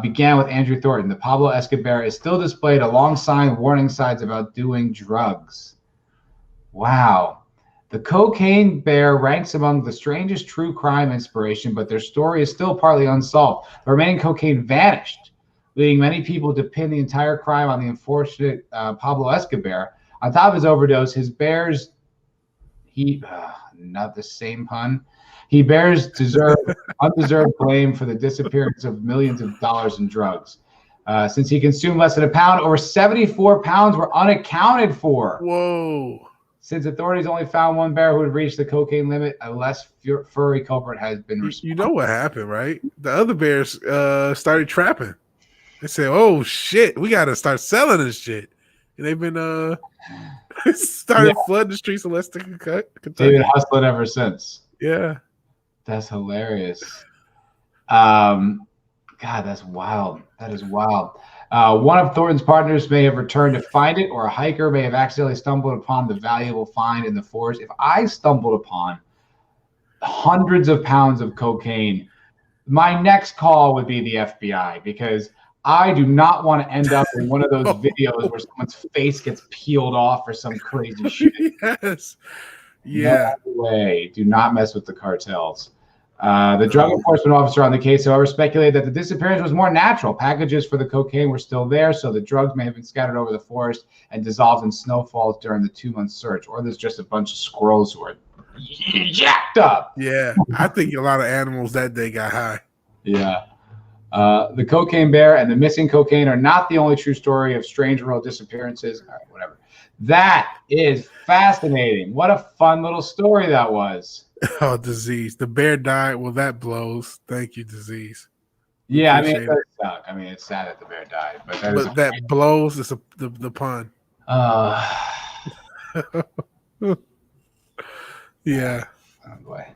began with Andrew Thornton. The Pablo Escobar is still displayed alongside warning signs about doing drugs. Wow. The cocaine bear ranks among the strangest true crime inspiration, but their story is still partly unsolved. The remaining cocaine vanished, leading many people to pin the entire crime on the unfortunate Pablo Escobar. On top of his overdose, not the same pun. He bears undeserved blame for the disappearance of millions of dollars in drugs. Since he consumed less than a pound, over 74 pounds were unaccounted for. Whoa. Since authorities only found one bear who had reached the cocaine limit, a less furry culprit has been responsible. You know what happened, right? The other bears started trapping. They said, "Oh shit, we got to start selling this shit." And they've been started flooding the streets of Lexington, Kentucky. They've been hustling ever since. Yeah, that's hilarious. God, that's wild. That is wild. One of Thornton's partners may have returned to find it, or a hiker may have accidentally stumbled upon the valuable find in the forest. If I stumbled upon hundreds of pounds of cocaine, my next call would be the FBI, because I do not want to end up in one of those videos where someone's face gets peeled off or some crazy shit. Yes. Yeah. No way. Do not mess with the cartels. The drug enforcement officer on the case, however, speculated that the disappearance was more natural. Packages for the cocaine were still there, so the drugs may have been scattered over the forest and dissolved in snowfalls during the 2-month search. Or there's just a bunch of squirrels who are jacked up. Yeah, I think a lot of animals that day got high. Yeah. The cocaine bear and the missing cocaine are not the only true story of strange rural disappearances. All right, whatever. That is fascinating. What a fun little story that was. Oh, Disease. The bear died. Well, that blows. Thank you, Disease. Yeah, I mean, it does suck. I mean, it's sad that the bear died. But that blows is the pun. Yeah. Oh, boy.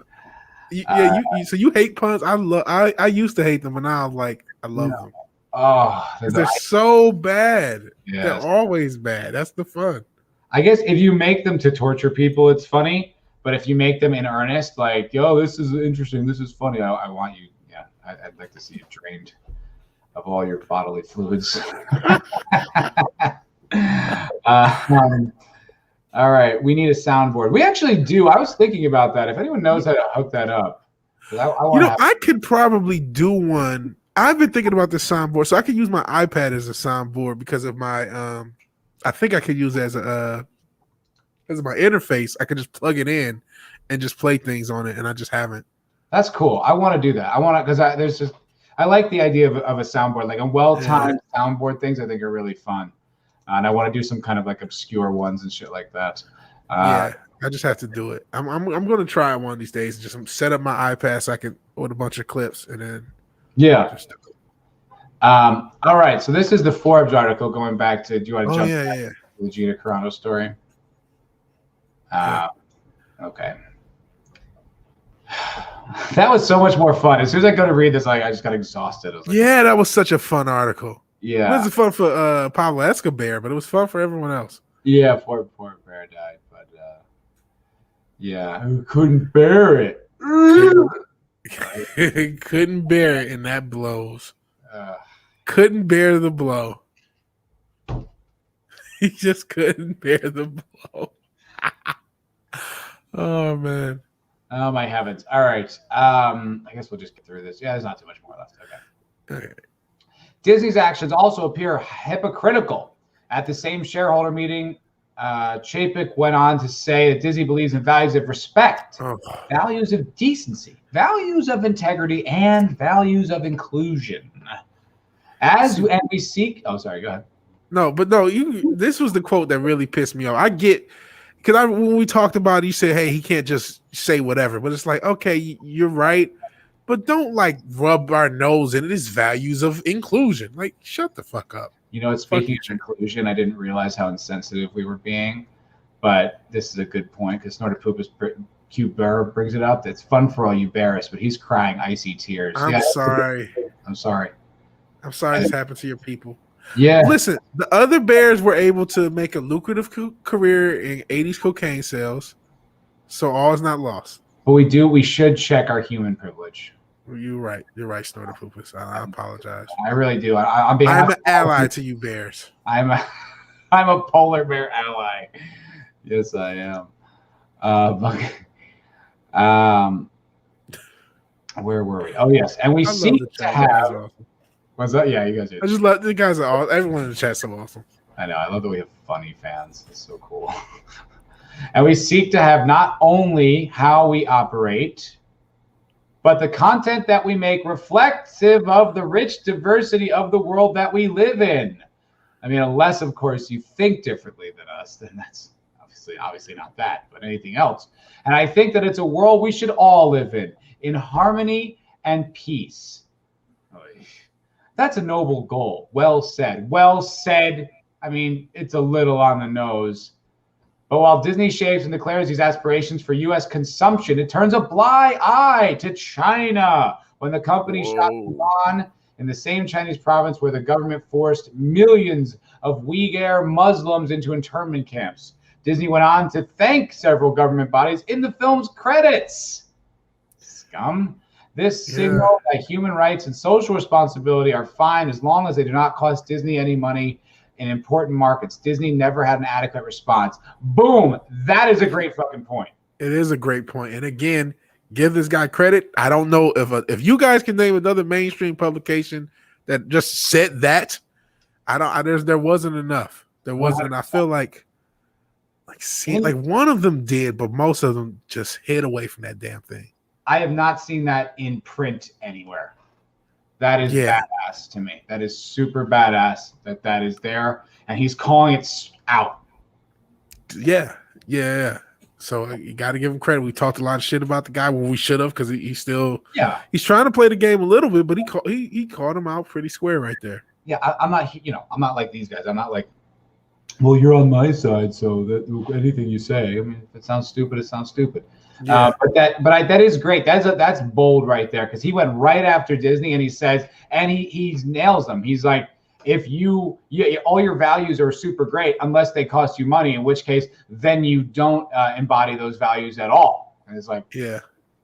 So you hate puns? I used to hate them, and now I'm like, I love them. Oh, they're so bad. Yeah, they're always bad. That's the fun. I guess if you make them to torture people, it's funny. But if you make them in earnest, like, yo, this is interesting, this is funny, I want you. Yeah, I'd like to see you drained of all your bodily fluids. All right, we need a soundboard. We actually do. I was thinking about that. If anyone knows how to hook that up, I could probably do one. I've been thinking about the soundboard, so I could use my iPad as a soundboard because of my. I think I could use it as my interface. I could just plug it in and just play things on it, and I just haven't. That's cool. I want to do that. I want to I like the idea of a soundboard, like a well-timed soundboard. Things I think are really fun. And I want to do some kind of like obscure ones and shit like that. Yeah, I just have to do it. I'm going to try it one of these days. Just set up my iPad so I can order a bunch of clips and then just all right, so this is the Forbes article going back to. Do you want to jump back to the Gina Carano story? Okay. That was so much more fun. As soon as I go to read this, I just got exhausted. I was like, yeah, that was such a fun article. Yeah, it wasn't fun for Pablo Escobar, but it was fun for everyone else. Yeah, poor Bear died, but yeah, who couldn't bear it? Couldn't bear it, and that blows. Couldn't bear the blow. He just couldn't bear the blow. Oh man. Oh my heavens! All right, I guess we'll just get through this. Yeah, there's not too much more left. Okay. Disney's actions also appear hypocritical. At the same shareholder meeting, Chapek went on to say that Disney believes in values of respect, values of decency, values of integrity, and values of inclusion. And we seek. Oh, sorry. Go ahead. No, but no. This was the quote that really pissed me off. I get. Because when we talked about it, you said, hey, he can't just say whatever. But it's like, okay, you're right. But don't like rub our nose in it. It's values of inclusion. Like, shut the fuck up. You know, speaking of inclusion, I didn't realize how insensitive we were being. But this is a good point because Snortopoopas Q Bear brings it up. It's fun for all you bearists, but he's crying icy tears. I'm sorry. I'm sorry. I'm sorry this happened to your people. Yeah. Listen, the other bears were able to make a lucrative career in 80s cocaine sales, so all is not lost. But we should check our human privilege. You're right. You're right, Snortopoopas. I apologize. I really do. I'm an ally to you bears. I'm a polar bear ally. Yes, I am. Where were we? Oh, yes. And we seek to have... What's that? Yeah, you guys do. I just love the guys. Everyone in the chat's so awesome. I know. I love that we have funny fans. It's so cool. And we seek to have not only how we operate, but the content that we make reflective of the rich diversity of the world that we live in. I mean, unless, of course, you think differently than us, then that's obviously not that, but anything else. And I think that it's a world we should all live in harmony and peace. That's a noble goal. Well said. Well said. I mean, it's a little on the nose. But while Disney shaves and declares these aspirations for U.S. consumption, it turns a blind eye to China when the company shot Wuhan in the same Chinese province where the government forced millions of Uyghur Muslims into internment camps. Disney went on to thank several government bodies in the film's credits. Scum. This signal that human rights and social responsibility are fine as long as they do not cost Disney any money in important markets. Disney never had an adequate response. Boom. That is a great fucking point. It is a great point. And again, give this guy credit. I don't know if you guys can name another mainstream publication that just said that. There wasn't enough. There wasn't. I feel like one of them did, but most of them just hid away from that damn thing. I have not seen that in print anywhere. That is badass to me. That is super badass that is there, and he's calling it out. Yeah. So you got to give him credit. We talked a lot of shit about the guy when we should have, because he's still he's trying to play the game a little bit, but he called him out pretty square right there. Yeah, I'm not like these guys. I'm not like, well, you're on my side, so that anything you say. I mean, if it sounds stupid, it sounds stupid. Yeah. But that is great. That's bold right there, because he went right after Disney and he says, and he nails them. He's like, if all your values are super great unless they cost you money, in which case then you don't embody those values at all. And it's like,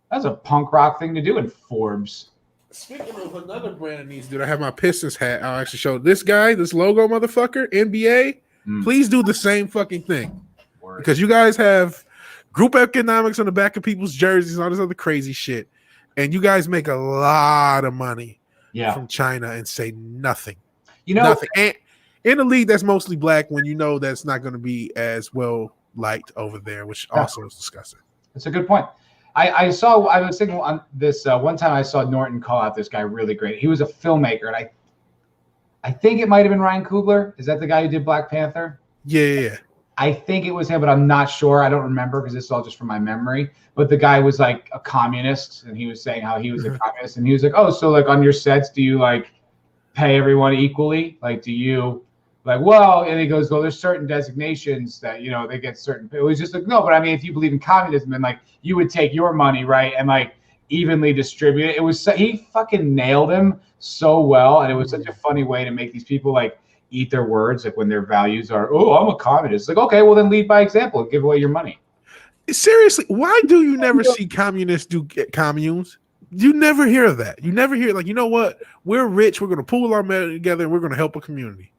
that's a punk rock thing to do in Forbes. Speaking of another brand that needs to do, I have my Pistons hat. I'll actually show this guy, this logo motherfucker, NBA. Please do the same fucking thing. Because you guys have group economics on the back of people's jerseys and all this other crazy shit. And you guys make a lot of money from China and say nothing. Nothing. And in a league that's mostly black, when you know that's not going to be as well liked over there, which also is disgusting. That's a good point. I was thinking on this one time I saw Norton call out this guy really great. He was a filmmaker, and I think it might have been Ryan Coogler. Is that the guy who did Black Panther? Yeah. I think it was him, but I'm not sure. I don't remember because this is all just from my memory. But the guy was like a communist, and he was saying how he was a communist, and he was like, "Oh, so like on your sets, do you like pay everyone equally? Like, do you like well?" And he goes, "Well, there's certain designations that they get certain." It was just like, no, but I mean, if you believe in communism, then like you would take your money, right, and like evenly distribute it. It was he fucking nailed him so well, and it was such a funny way to make these people like eat their words, like when their values are, "Oh, I'm a communist." Like, okay, well then lead by example and give away your money. Seriously, why do you never see communists do communes? You never hear of that. You never hear like, you know what? We're rich. We're going to pool our money together and we're going to help a community.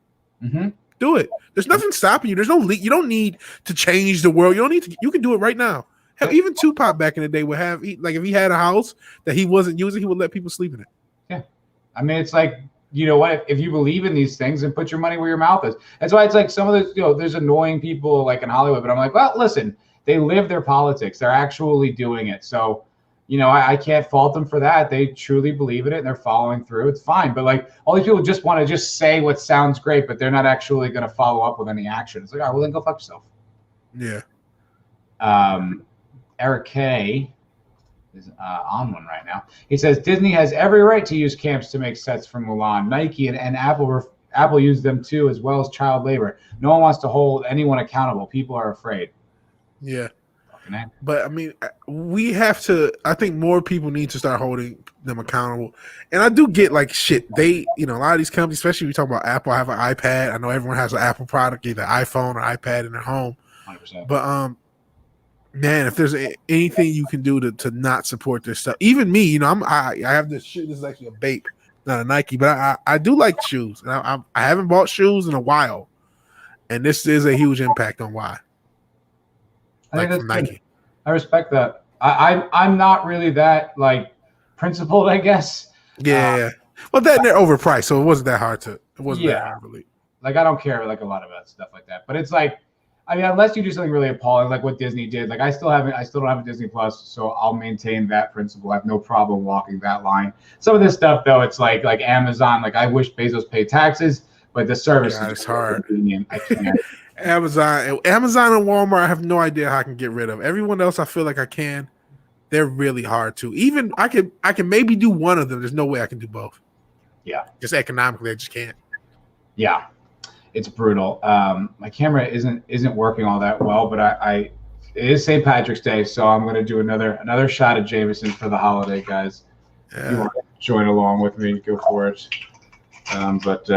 Mm-hmm. Do it. There's nothing stopping you. There's no you don't need to change the world. You don't need to. You can do it right now. Hell, even Tupac back in the day would have like if he had a house that he wasn't using, he would let people sleep in it. Yeah, I mean, it's like, you know what? If you believe in these things, then put your money where your mouth is. That's why it's like some of those, there's annoying people like in Hollywood, but I'm like, well, listen, they live their politics. They're actually doing it. So, I can't fault them for that. They truly believe in it and they're following through. It's fine. But like all these people just want to just say what sounds great, but they're not actually going to follow up with any action. It's like, all right, well then go fuck yourself. Yeah. Eric K is on one right now. He says Disney has every right to use camps to make sets for Mulan. Nike and Apple use them too, as well as child labor. No one wants to hold anyone accountable. People are afraid. Yeah. But I mean, we have to. I think more people need to start holding them accountable. And I do get like shit. They, a lot of these companies, especially if we talk about Apple, have an iPad. I know everyone has an Apple product, either iPhone or iPad in their home. 100%. But man, if there's anything you can do to not support this stuff, even me, I have this shoe. This is actually a Bape, not a Nike, but I do like shoes. And I haven't bought shoes in a while, and this is a huge impact on why. I think that's Nike. Good. I respect that. I'm not really that like principled, I guess. Yeah. Well, they're overpriced, so it wasn't that hard to. It wasn't that hard to believe. Like I don't care like a lot about stuff like that, but it's like. I mean, unless you do something really appalling, like what Disney did, like I still don't have a Disney Plus, so I'll maintain that principle. I have no problem walking that line. Some of this stuff, though, it's like Amazon. Like I wish Bezos paid taxes, but the service is hard. Convenient. I can't. Amazon and Walmart, I have no idea how I can get rid of. Everyone else, I feel like I can. They're really hard to. Even I can maybe do one of them. There's no way I can do both. Yeah, just economically, I just can't. Yeah. It's brutal. My camera isn't working all that well, but it is St. Patrick's Day, so I'm going to do another shot of Jameson for the holiday, guys. Yeah. If you want to join along with me, go for it. But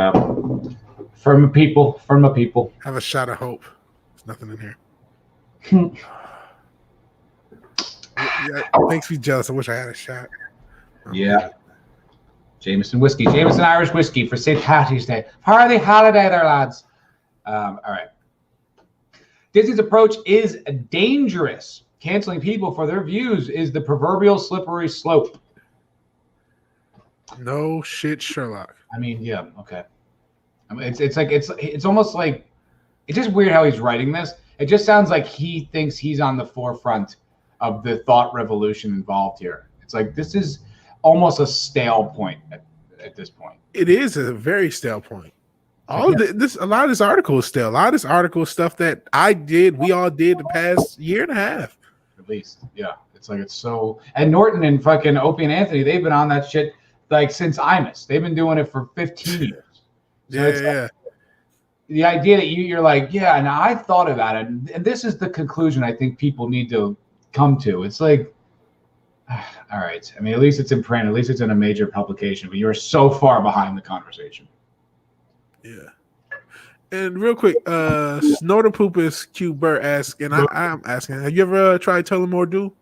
from a people. Have a shot of hope. There's nothing in here. Yeah, it makes me jealous. I wish I had a shot. Yeah. Jameson whiskey, Jameson Irish whiskey for St. Patrick's Day. Party holiday there, lads. All right. Disney's approach is dangerous. Canceling people for their views is the proverbial slippery slope. No shit, Sherlock. I mean, yeah, okay. I mean, it's almost like it's just weird how he's writing this. It just sounds like he thinks he's on the forefront of the thought revolution involved here. It's like this is almost a stale point at this point. It is a very stale point. A lot of this article is stale. A lot of this article is stuff that we all did the past year and a half. At least, yeah. It's like it's so. And Norton and fucking Opie and Anthony, they've been on that shit like since Imus. They've been doing it for 15 years. So yeah. The idea that you're like, yeah, and I thought about it, and this is the conclusion I think people need to come to. It's like, all right. I mean, at least it's in print. At least it's in a major publication. But you're so far behind the conversation. Yeah. And real quick, Snorter Poopus Q Burr asks, and I'm asking, have you ever tried Tullamore?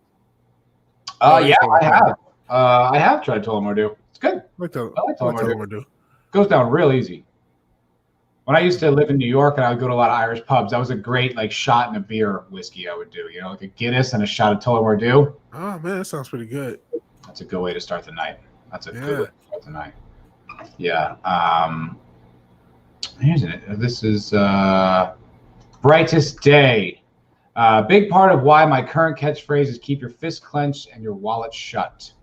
Yeah, I have. I have tried Tullamore. It's good. I like Tullamore. Goes down real easy. When I used to live in New York and I would go to a lot of Irish pubs, that was a great like shot and a beer whiskey I would do. Like a Guinness and a shot of Tullamore. Oh man, that sounds pretty good. That's a good way to start the night. Good way to start the night. Yeah. Here's it. This is Brightest Day. Big part of why my current catchphrase is keep your fist clenched and your wallet shut.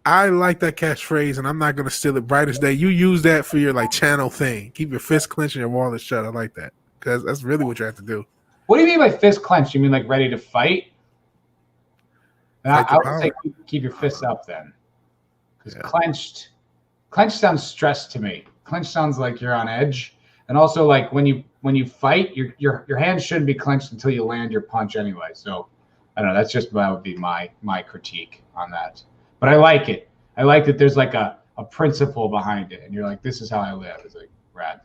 I like that catchphrase, and I'm not gonna steal it. Brightest day. You use that for your like channel thing. Keep your fist clenched and your wallet shut. I like that because that's really what you have to do. What do you mean by fist clenched? You mean like ready to fight? I would say keep your fists up then, because clenched sounds stressed to me. Clenched sounds like you're on edge, and also like when you fight, your hands shouldn't be clenched until you land your punch anyway. So I don't know. That would be my critique on that. But I like it. I like that there's like a principle behind it, and you're like, this is how I live. It's like rad.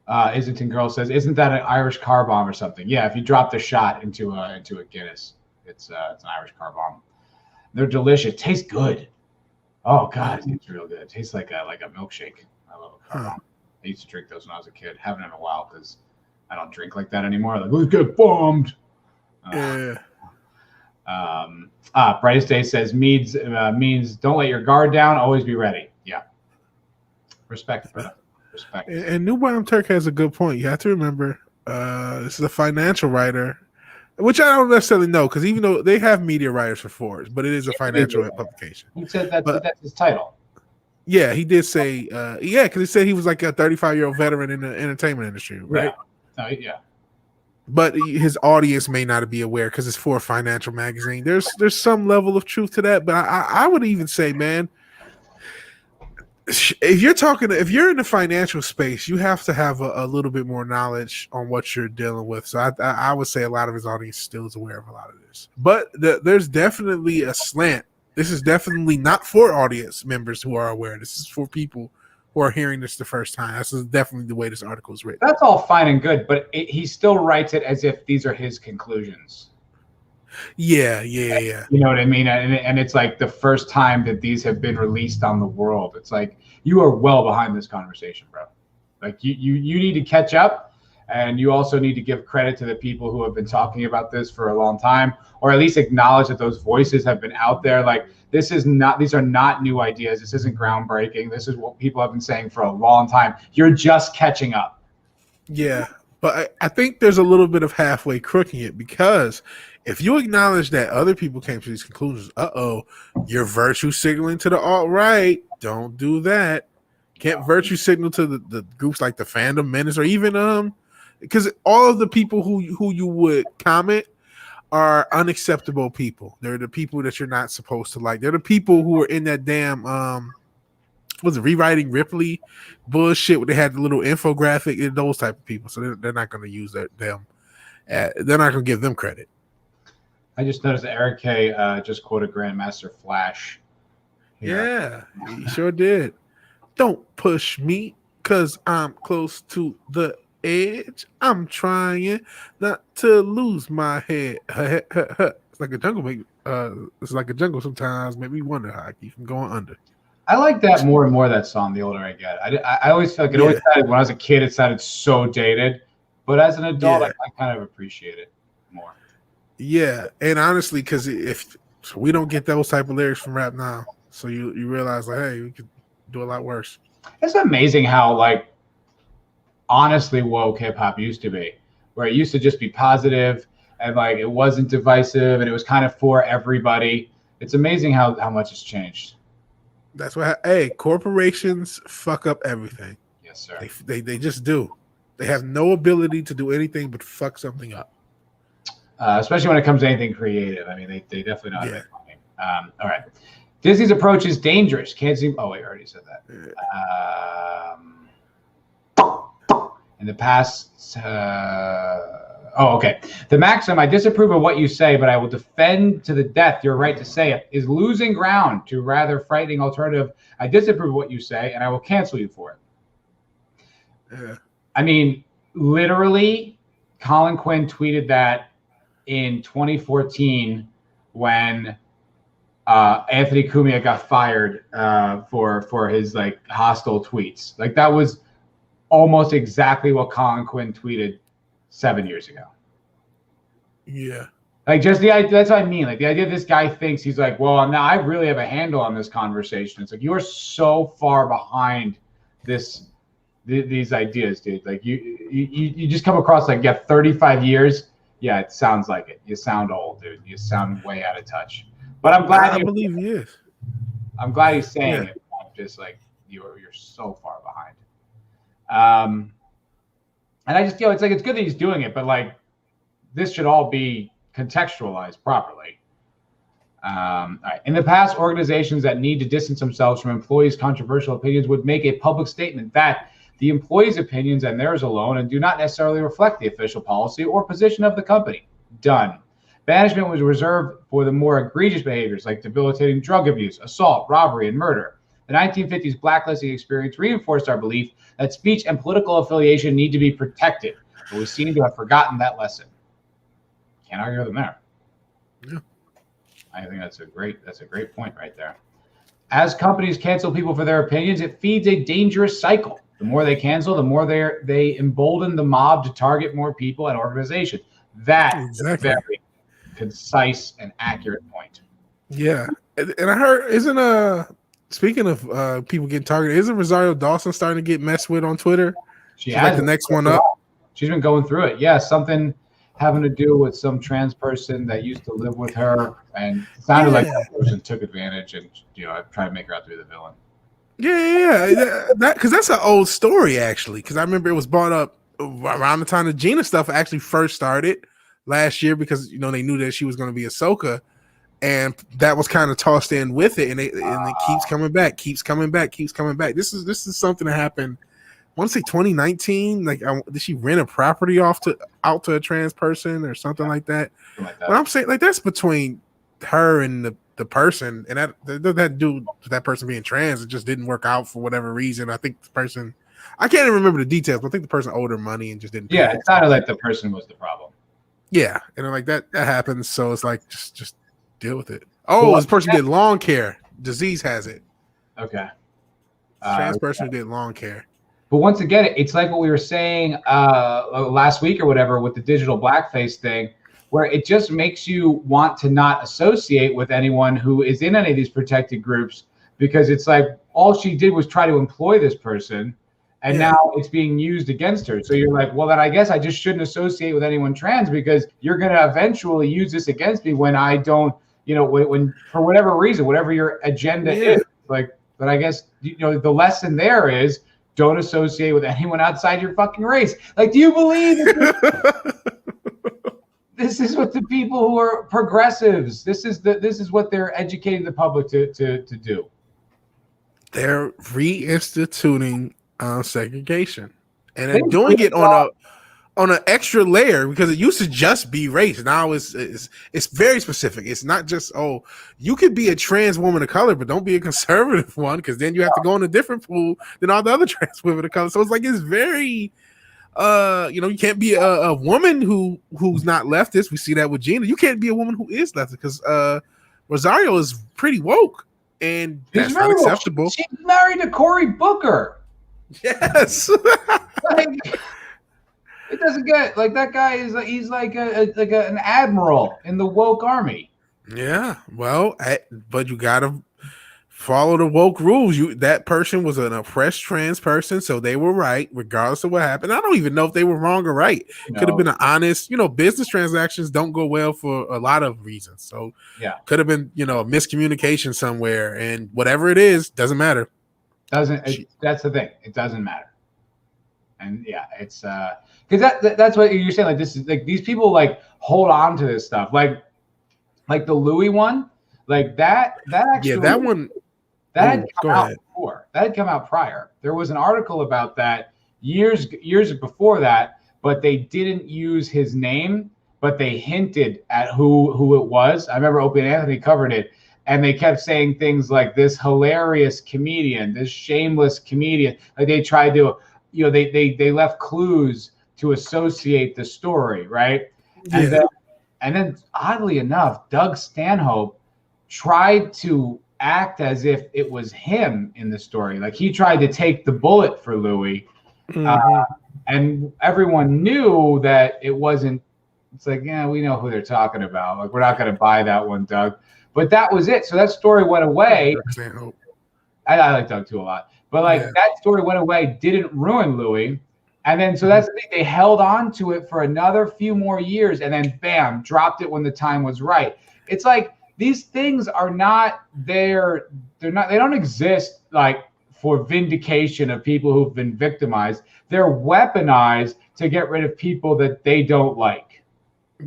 Islington Girl says, isn't that an Irish car bomb or something? Yeah, if you drop the shot into a Guinness, it's an Irish car bomb. They're delicious. Tastes good. Oh God, it tastes real good. It tastes like a milkshake. I love a car bomb. I used to drink those when I was a kid. Haven't in a while because I don't drink like that anymore. Like, let's get bombed. Brightest Day says means don't let your guard down. Always be ready. Yeah. Respect for that. Respect. And New Brown Turk has a good point. You have to remember, this is a financial writer, which I don't necessarily know because even though they have media writers for Forbes, but it is a financial publication. He said that's his title. Yeah, he did say, because he said he was like a 35-year-old veteran in the entertainment industry, right? Yeah. But his audience may not be aware because it's for a financial magazine. There's some level of truth to that, but I would even say, man, if you're in the financial space, you have to have a little bit more knowledge on what you're dealing with. So I would say a lot of his audience still is aware of a lot of this, but there's definitely a slant. This is definitely not for audience members who are aware. This is for people who are hearing this the first time. This is definitely the way this article is written. That's all fine and good, but he still writes it as if these are his conclusions. Yeah. You know what I mean? And it's like the first time that these have been released on the world. It's like you are well behind this conversation, bro. Like you need to catch up, and you also need to give credit to the people who have been talking about this for a long time, or at least acknowledge that those voices have been out there. Like these are not new ideas. This isn't groundbreaking. This is what people have been saying for a long time. You're just catching up. Yeah, but I think there's a little bit of halfway crooking it, because if you acknowledge that other people came to these conclusions, you're virtue signaling to the alt-right. Don't do that. Can't virtue signal to the groups like the Fandom Menace, or even because all of the people who you would comment are unacceptable people. They're the people that you're not supposed to like. They're the people who are in that damn was it rewriting Ripley bullshit where they had the little infographic, and those type of people. So they're not going to use them. They're not going to give them credit. I just noticed that Eric K just quoted Grandmaster Flash. Yeah, he sure did. Don't push me because I'm close to the edge. I'm trying not to lose my head. It's like a jungle. It's like a jungle sometimes. Make me wonder how I keep from going under. I like that more and more, that song, the older I get. I always feel like always sounded, when I was a kid, it sounded so dated. But as an adult, I kind of appreciate it more. Yeah, and honestly, because if we don't get those type of lyrics from rap now, so you realize, like, hey, we could do a lot worse. It's amazing how, like, honestly woke hip-hop used to be, where it used to just be positive and, like, it wasn't divisive and it was kind of for everybody. It's amazing how much has changed. That's what. Hey, corporations fuck up everything. Yes, sir. They just do. They have no ability to do anything but fuck something up. Especially when it comes to anything creative. I mean, they definitely know how to make money. All right. Disney's approach is dangerous. Can't seem. Oh, wait, I already said that. In the past. Okay. The maxim, I disapprove of what you say, but I will defend to the death your right to say it, is losing ground to rather frightening alternative. I disapprove of what you say, and I will cancel you for it. Yeah. I mean, literally, Colin Quinn tweeted that in 2014 when Anthony Cumia got fired for his like hostile tweets. Like that was almost exactly what Colin Quinn tweeted 7 years ago. Yeah. Like just the idea, that's what I mean. Like the idea this guy thinks he's like, well, now I really have a handle on this conversation. It's like you are so far behind these ideas, dude. Like you just come across like 35 years. Yeah, it sounds like it. You sound old, dude. You sound way out of touch. But I'm glad I believe he is. I'm glad he's saying it. I'm just like you're so far behind. And I just feel it's good that he's doing it, but like this should all be contextualized properly. All right. In the past, organizations that need to distance themselves from employees' controversial opinions would make a public statement that the employees' opinions and theirs alone and do not necessarily reflect the official policy or position of the company. Done. Banishment was reserved for the more egregious behaviors like debilitating drug abuse, assault, robbery, and murder. The 1950s blacklisting experience reinforced our belief that speech and political affiliation need to be protected, but we seem to have forgotten that lesson. Can't argue with them there. Yeah. I think that's a great point right there. As companies cancel people for their opinions, it feeds a dangerous cycle. The more they cancel, the more they embolden the mob to target more people and organizations. That is a very concise and accurate point. Yeah, and I heard speaking of people getting targeted, isn't Rosario Dawson starting to get messed with on Twitter? She's like the next one up. She's been going through it. Yeah, something having to do with some trans person that used to live with her, and it sounded like that person took advantage and tried to make her out to be the villain. Yeah, because that's an old story actually. Because I remember it was brought up around the time the Gina stuff actually first started last year, because they knew that she was going to be Ahsoka, and that was kind of tossed in with it, and it keeps coming back. This is something that happened. I want to say 2019. Like, did she rent a property out to a trans person or something like that? But I'm saying, like, that's between her and the person, and that doesn't have to do with that person being trans. It just didn't work out for whatever reason. I think the person, I can't even remember the details, but I think the person owed her money and just didn't. Yeah, it sounded like the person was the problem. Yeah, and like that happens. So it's like just deal with it. Oh, this person did lawn care. Disease has it. Okay. Trans person who did lawn care. But once again, it's like what we were saying last week or whatever with the digital blackface thing, where it just makes you want to not associate with anyone who is in any of these protected groups, because it's like all she did was try to employ this person, and now it's being used against her. So you're like, well, then I guess I just shouldn't associate with anyone trans, because you're going to eventually use this against me when I don't, when for whatever reason, whatever your agenda is. Like, but I guess, the lesson there is, don't associate with anyone outside your fucking race. Like, do you believe this is what the people who are progressives, this is what they're educating the public to do? They're reinstituting segregation, and they're doing it on an extra layer, because it used to just be race. Now it's very specific. It's not just, you could be a trans woman of color, but don't be a conservative one, because then you have to go in a different pool than all the other trans women of color. So it's like, it's very you can't be a woman who's not leftist. We see that with Gina. You can't be a woman who is leftist, because Rosario is pretty woke, and that's not acceptable. She's married to Cory Booker. Yes. Like, it doesn't get, like, that guy is like, he's like an admiral in the woke army. Yeah, well, but you gotta follow the woke rules. That person was an oppressed trans person, so they were right regardless of what happened. I don't even know if they were wrong or right. Could have been an honest, business transactions don't go well for a lot of reasons. So could have been, a miscommunication somewhere, and whatever it is, doesn't matter. That's the thing. It doesn't matter. And it's because that's what you're saying. Like, this is like, these people like hold on to this stuff. Like the Louis one, like that actually, that one that had come out before. That had come out prior. There was an article about that years before that, but they didn't use his name, but they hinted at who it was. I remember Opie and Anthony covered it, and they kept saying things like, this hilarious comedian, this shameless comedian. Like, they tried to, they left clues to associate the story, right? Yeah. And then oddly enough, Doug Stanhope tried to act as if it was him in the story. Like, he tried to take the bullet for Louis, and everyone knew that it wasn't. It's like, we know who they're talking about. Like, we're not going to buy that one, Doug. But that was it. So that story went away. I like Doug too a lot. But that story went away, didn't ruin Louis. And then, so that's the thing. They held on to it for another few more years, and then bam, dropped it when the time was right. It's like these things are not there. They don't exist like for vindication of people who've been victimized. They're weaponized to get rid of people that they don't like.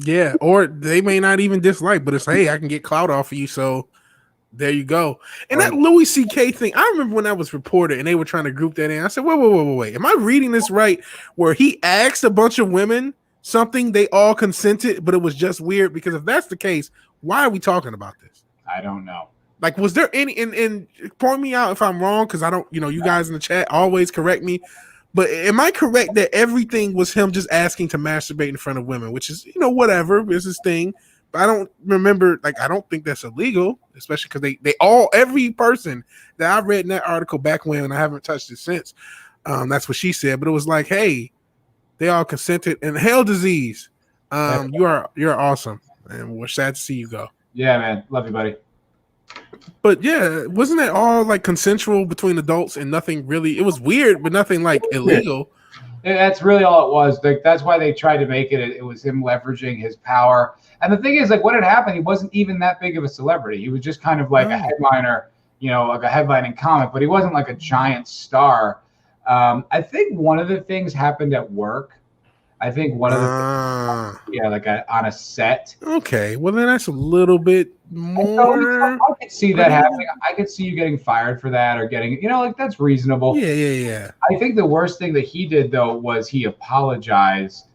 Yeah, or they may not even dislike, but it's, hey, I can get clout off of you, so there you go. And that Louis C.K. thing, I remember when that was reported and they were trying to group that in. I said, wait. Am I reading this right? Where he asked a bunch of women something, they all consented, but it was just weird? Because if that's the case, why are we talking about this? I don't know. Like, was there any, and point me out if I'm wrong, because I don't, you guys in the chat always correct me. But am I correct that everything was him just asking to masturbate in front of women, which is, whatever, is his thing. But I don't remember, I don't think that's illegal, especially because every person that I read in that article back when, and I haven't touched it since, that's what she said. But it was like, hey, they all consented. And hell disease, you're awesome. And we're sad to see you go. Yeah, man. Love you, buddy. But yeah, wasn't that all consensual between adults and nothing really? It was weird, but nothing illegal. That's really all it was. That's why they tried to make it. It was him leveraging his power. And the thing is, when it happened, he wasn't even that big of a celebrity. He was just kind of a headliner, like a headlining comic, but he wasn't like a giant star. I think one of the things happened at work. I think one of the things, on a set. Okay, well then that's a little bit more. I could see that happening. I could see you getting fired for that or getting, that's reasonable. Yeah. I think the worst thing that he did though was he apologized,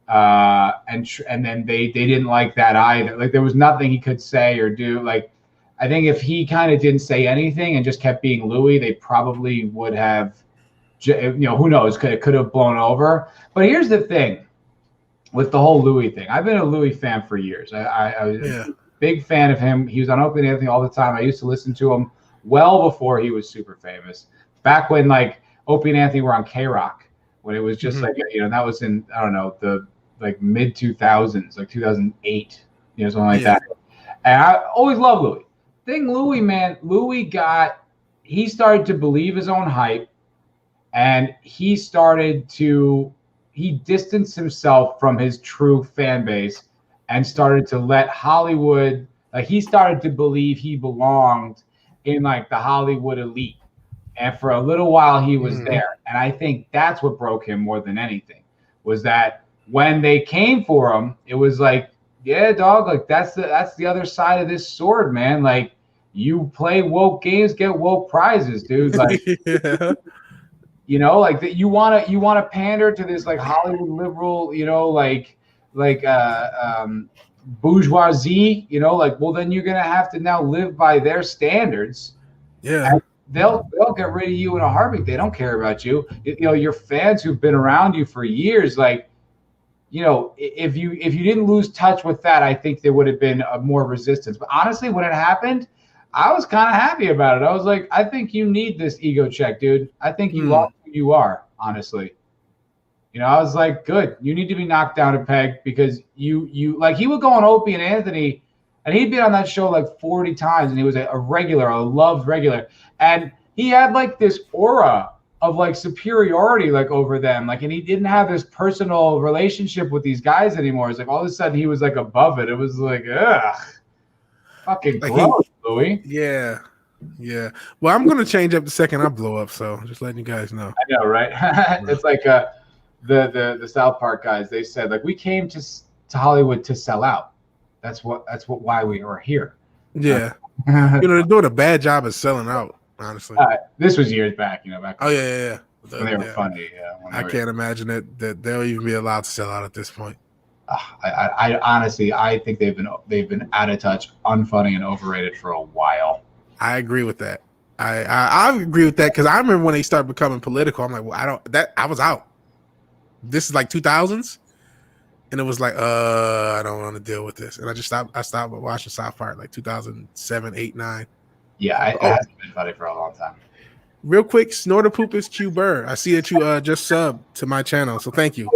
and then they didn't like that either. There was nothing he could say or do. I think if he kind of didn't say anything and just kept being Louis, they probably would have. Who knows? It could have blown over. But here's the thing with the whole Louis thing. I've been a Louis fan for years. I was a big fan of him. He was on Opie and Anthony all the time. I used to listen to him well before he was super famous. Back when Opie and Anthony were on K-Rock, when it was just that was in, I don't know, the mid 2000s, 2008, something like that. And I always loved Louis. Louis, man, he started to believe his own hype. And he distanced himself from his true fan base and started to let Hollywood, he started to believe he belonged in the Hollywood elite. And for a little while he was there. And I think that's what broke him more than anything, was that when they came for him, it was yeah, dog, that's the other side of this sword, man. You play woke games, get woke prizes, dude. Yeah. That you want to pander to this Hollywood liberal, bourgeoisie, well then you're gonna have to now live by their standards. Yeah. And they'll get rid of you in a heartbeat. They don't care about you. Your fans who've been around you for years, if you didn't lose touch with that, I think there would have been more resistance. But honestly, when it happened, I was kind of happy about it. I was I think you need this ego check, dude. I think you lost who you are, honestly. I was good. You need to be knocked down a peg because you he would go on Opie and Anthony, and he'd been on that show 40 times, and he was a regular, a loved regular. And he had this aura of superiority over them. And he didn't have this personal relationship with these guys anymore. It's all of a sudden he was above it. It was ugh. Fucking gross, Louis. Yeah. Well, I'm gonna change up the second I blow up, so just letting you guys know. I know, right? It's the South Park guys. They said we came to Hollywood to sell out. That's why we are here. Yeah, they're doing a bad job of selling out. Honestly, this was years back. Back. Oh yeah. When they were funny. Yeah. I can't imagine that they'll even be allowed to sell out at this point. I honestly, I think they've been out of touch, unfunny, and overrated for a while. I agree with that. I agree with that because I remember when they started becoming political. I'm I was out. This is 2000s, and it was I don't want to deal with this, and I stopped watching South Park 2007, 8, 9. Yeah, it hasn't been funny for a long time. Real quick, Snorter Poopus Q Burr. I see that you just subbed to my channel, so thank you.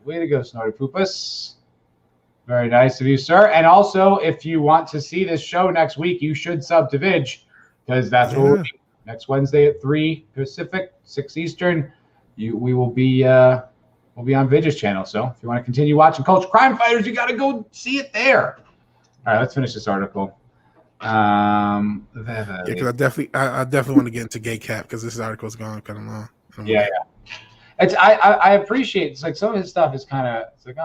Way to go, Snorter Poopus. Very nice of you, sir. And also, if you want to see this show next week, you should sub to Vig, because that's what we'll be. Next Wednesday at 3 Pacific, 6 Eastern. We will be on Vig's channel. So if you want to continue watching Culture Crime Fighters, you got to go see it there. All right, let's finish this article. Yeah, because I definitely want to get into gay cap because this article is going kind of long. Yeah. I appreciate it's like some of his stuff is kind of it's like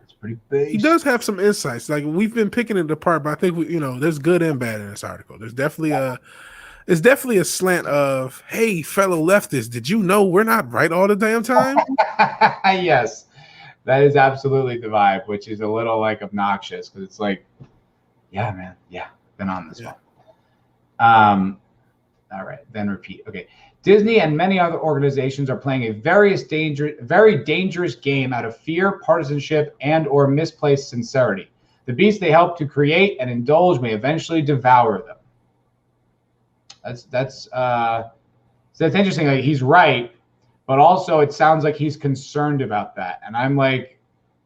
it's pretty basic. He does have some insights. Like we've been picking it apart, but I think there's good and bad in this article. There's definitely a slant of, hey, fellow leftists, did you know we're not right all the damn time? Yes, that is absolutely the vibe, which is a little like obnoxious because it's like, yeah, man, yeah, been on this one. All right, then repeat. Okay. Disney and many other organizations are playing a very dangerous game out of fear, partisanship, and or misplaced sincerity. The beast they help to create and indulge may eventually devour them. That's interesting. Like, he's right, but also it sounds like he's concerned about that. And I'm like,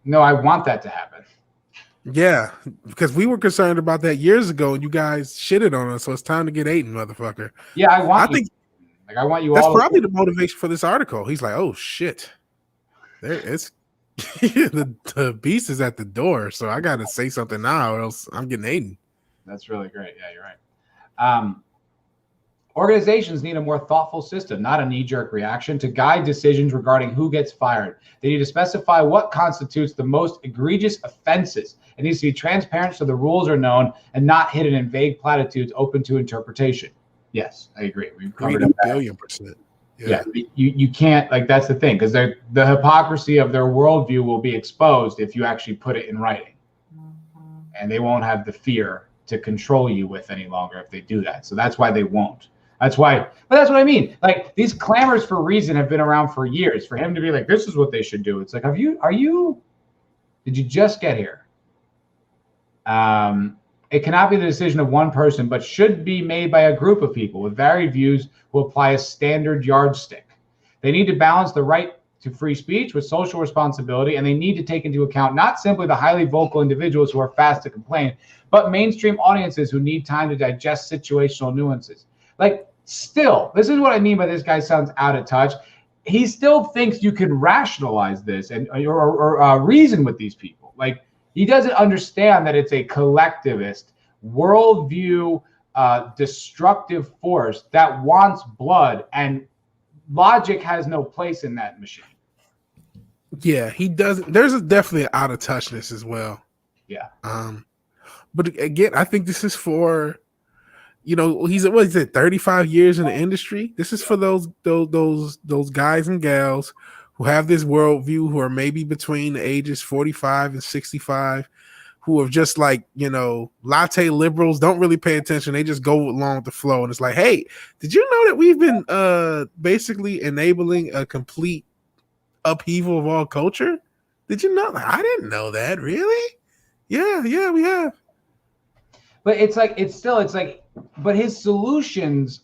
no, I want that to happen. Yeah, because we were concerned about that years ago, and you guys shitted on us. So it's time to get Aiden, motherfucker. Yeah, I want you. That's probably the motivation for this article. He's like, oh shit, the beast is at the door, so I got to say something now, or else I'm getting Aiden. That's really great. Yeah, you're right. Organizations need a more thoughtful system, not a knee-jerk reaction, to guide decisions regarding who gets fired. They need to specify what constitutes the most egregious offenses. It needs to be transparent so the rules are known and not hidden in vague platitudes open to interpretation. Yes, I agree. We've covered a billion%. Yeah, you can't, like, that's the thing, because the hypocrisy of their worldview will be exposed if you actually put it in writing. And they won't have the fear to control you with any longer if they do that. So that's why they won't. But that's what I mean. Like, these clamors for reason have been around for years. For him to be like, this is what they should do. It's like, did you just get here? It cannot be the decision of one person, but should be made by a group of people with varied views who apply a standard yardstick. They need to balance the right to free speech with social responsibility, and they need to take into account not simply the highly vocal individuals who are fast to complain, but mainstream audiences who need time to digest situational nuances. Like, still, this is what I mean by this guy sounds out of touch. He still thinks you can rationalize this or reason with these people. Like, he doesn't understand that it's a collectivist worldview, destructive force that wants blood, and logic has no place in that machine. Yeah, he doesn't. There's definitely an out of touchness as well. Yeah. But again, I think this is for, he's 35 years in the industry. This is for those guys and gals who have this worldview, who are maybe between the ages 45 and 65, who are just like, latte liberals, don't really pay attention. They just go along with the flow. And it's like, hey, did you know that we've been basically enabling a complete upheaval of all culture? Did you know? I didn't know that. Really? Yeah, we have. But but his solutions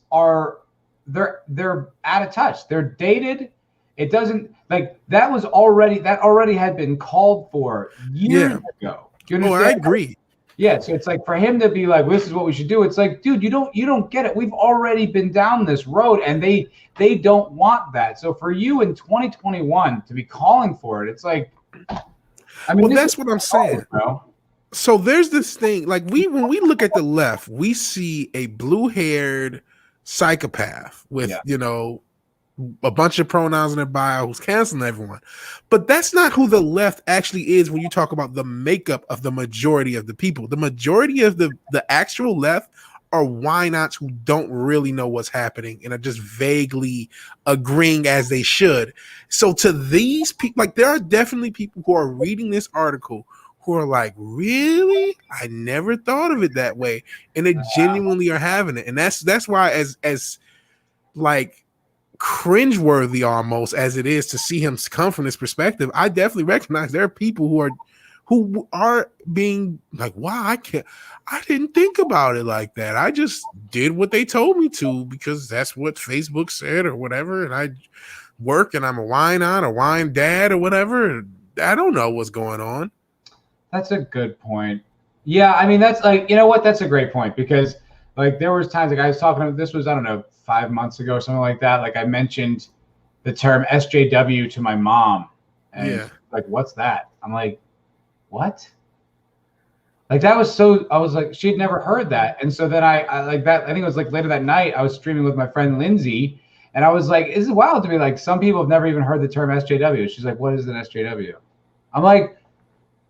they're out of touch. They're dated. It doesn't, like, that already had been called for years ago. You understand? Oh, I agree. Yeah, so it's like, for him to be like, this is what we should do. It's like, dude, you don't get it. We've already been down this road, and they don't want that. So for you in 2021 to be calling for it, it's like, I mean, well, that's what I'm saying. So there's this thing, like, when we look at the left, we see a blue-haired psychopath with, a bunch of pronouns in their bio who's canceling everyone. But that's not who the left actually is when you talk about the makeup of the majority of the people. The majority of the actual left are why-nots who don't really know what's happening and are just vaguely agreeing as they should. So to these people, like, there are definitely people who are reading this article who are like, really? I never thought of it that way. And they genuinely are having it. And that's why as like cringeworthy almost as it is to see him come from this perspective, I definitely recognize there are people who are being like, wow, I didn't think about it like that. I just did what they told me to because that's what Facebook said or whatever. And I work and I'm a wine dad or whatever. I don't know what's going on. That's a good point. Yeah, I mean, that's like, you know what? That's a great point, because like there was times, like I was talking, this was, I don't know, 5 months ago or something like that. Like I mentioned the term SJW to my mom, and like, what's that? I'm like, what? Like that was so, I was like, she'd never heard that. And so then I like that, I think it was like later that night, I was streaming with my friend Lindsay, and I was like, this is wild to me. Like some people have never even heard the term SJW. She's like, what is an SJW? I'm like,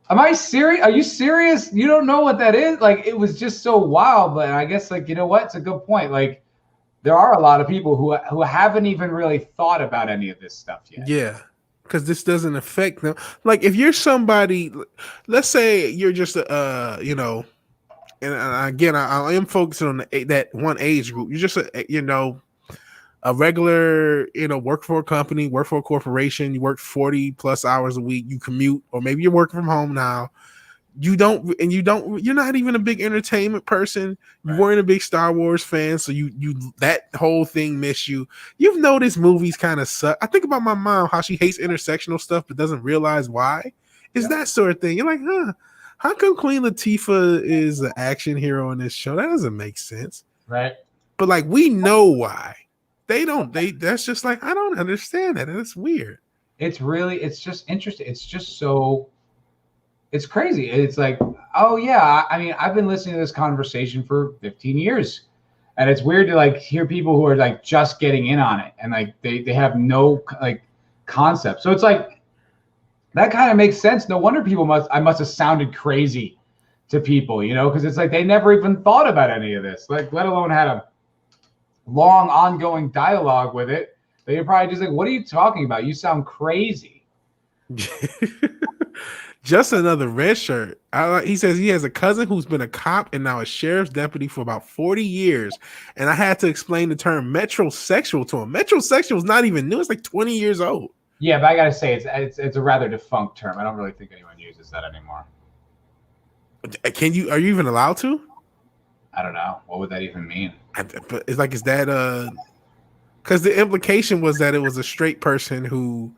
am I serious? Are you serious? You don't know what that is? Like it was just so wild. But I guess like, you know what? It's a good point. Like there are a lot of people who haven't even really thought about any of this stuff yet. Yeah. Because this doesn't affect them. Like if you're somebody, let's say you're just you know, and again, I am focusing on that one age group. You're just a regular, work for a company, work for a corporation. You work 40 plus hours a week. You commute, or maybe you're working from home now. You're not even a big entertainment person. You weren't a big Star Wars fan, so you that whole thing missed you. You've noticed movies kind of suck. I think about my mom, how she hates intersectional stuff but doesn't realize why. It's that sort of thing. You're like, how come Queen Latifah is an action hero in this show? That doesn't make sense. Right. But like we know why. That's just like, I don't understand that. And it's weird. It's just interesting. It's just so, it's crazy. It's like, oh yeah, I mean, I've been listening to this conversation for 15 years, and it's weird to like hear people who are like just getting in on it, and like they have no like concept. So it's like that kind of makes sense. No wonder I must have sounded crazy to people, because it's like they never even thought about any of this, like let alone had a long ongoing dialogue with it. They're probably just like, what are you talking about? You sound crazy. Just another red shirt. He says he has a cousin who's been a cop and now a sheriff's deputy for about 40 years. And I had to explain the term metrosexual to him. Metrosexual is not even new. It's like 20 years old. Yeah, but I got to say, it's a rather defunct term. I don't really think anyone uses that anymore. Are you even allowed to? I don't know. What would that even mean? But it's like, is that because the implication was that it was a straight person who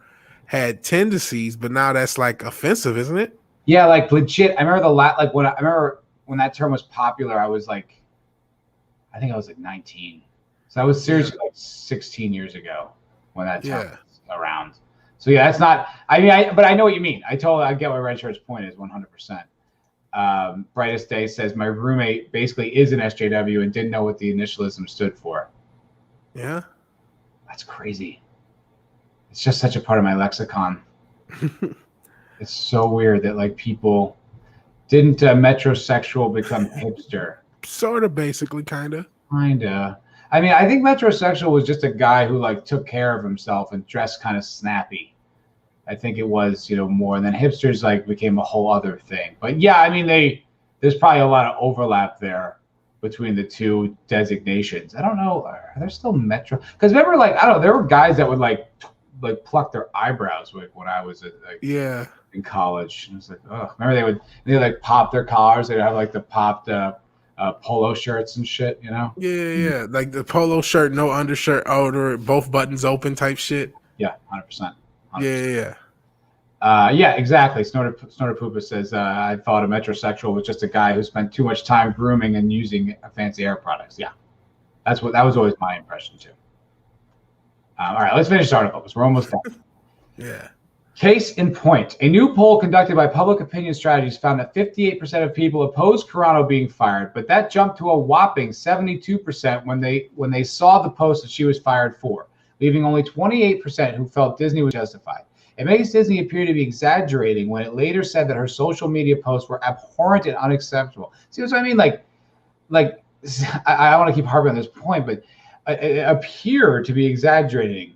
had tendencies, but now that's like offensive, isn't it? Yeah, like legit. I remember I remember when that term was popular. I was like, I think I was like 19. So I was seriously like 16 years ago when that term was around. So yeah, that's not. I mean, but I know what you mean. I get what Red Shirt's point is 100%. Brightest Day says my roommate basically is an SJW and didn't know what the initialism stood for. Yeah, that's crazy. It's just such a part of my lexicon. It's so weird that like people didn't metrosexual become hipster. Sort of, basically, kind of. Kinda. I mean, I think metrosexual was just a guy who like took care of himself and dressed kind of snappy. I think it was, more. And then hipsters like became a whole other thing. But yeah, I mean, there's probably a lot of overlap there between the two designations. I don't know. Are there still metro? Because remember, like, I don't know, there were guys that would like pluck their eyebrows when I was in college. And it was like, oh, remember they like pop their collars. They'd have like the popped polo shirts and shit, Yeah, like the polo shirt, no undershirt, or both buttons open type shit. Yeah, 100%. Yeah, exactly. Snorter Poopa says, I thought a metrosexual was just a guy who spent too much time grooming and using fancy hair products. Yeah, that was always my impression too. All right, let's finish this article because we're almost done. Yeah. Case in point, a new poll conducted by Public Opinion Strategies found that 58% of people opposed Carano being fired, but that jumped to a whopping 72% when they saw the post that she was fired for, leaving only 28% who felt Disney was justified. It makes Disney appear to be exaggerating when it later said that her social media posts were abhorrent and unacceptable. See what I mean? Like I want to keep harping on this point, but it appear to be exaggerating.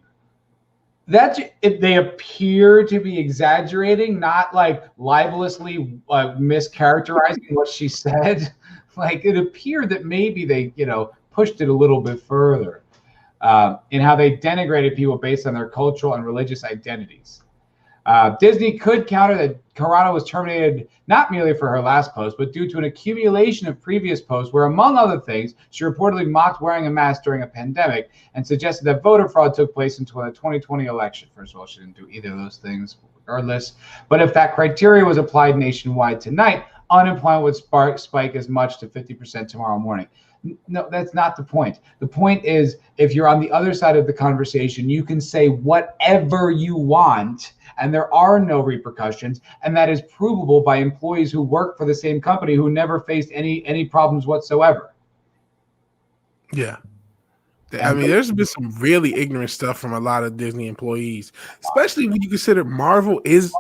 That's if they appear to be exaggerating, not like libelously mischaracterizing what she said. Like it appeared that maybe they, pushed it a little bit further in how they denigrated people based on their cultural and religious identities. Disney could counter that Carano was terminated not merely for her last post, but due to an accumulation of previous posts where, among other things, she reportedly mocked wearing a mask during a pandemic and suggested that voter fraud took place in the 2020 election. First of all, she didn't do either of those things regardless. But if that criteria was applied nationwide tonight, unemployment would spike as much to 50% tomorrow morning. No, that's not the point. The point is, if you're on the other side of the conversation, you can say whatever you want, and there are no repercussions, and that is provable by employees who work for the same company who never faced any problems whatsoever. Yeah. I mean, there's been some really ignorant stuff from a lot of Disney employees, especially when you consider Marvel is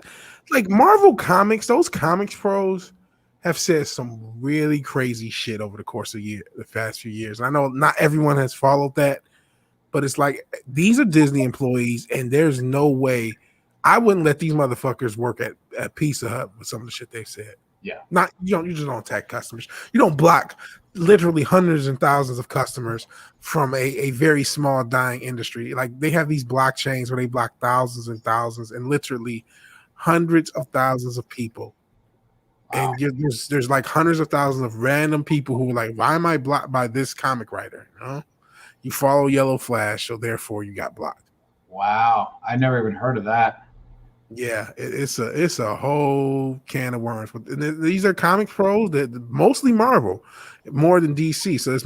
like Marvel Comics. Those comics pros have said some really crazy shit over the course of the past few years. I know not everyone has followed that, but it's like these are Disney employees, and there's no way I wouldn't let these motherfuckers work at Pizza Hut with some of the shit they've said. Yeah, you just don't attack customers. You don't block literally hundreds and thousands of customers from a very small dying industry. Like they have these blockchains where they block thousands and thousands and literally hundreds of thousands of people. Wow. And there's like hundreds of thousands of random people who are like, why am I blocked by this comic writer? You know? You follow Yellow Flash, so therefore you got blocked. Wow, I never even heard of that. Yeah, it's a whole can of worms. But these are comic pros that mostly Marvel, more than DC. So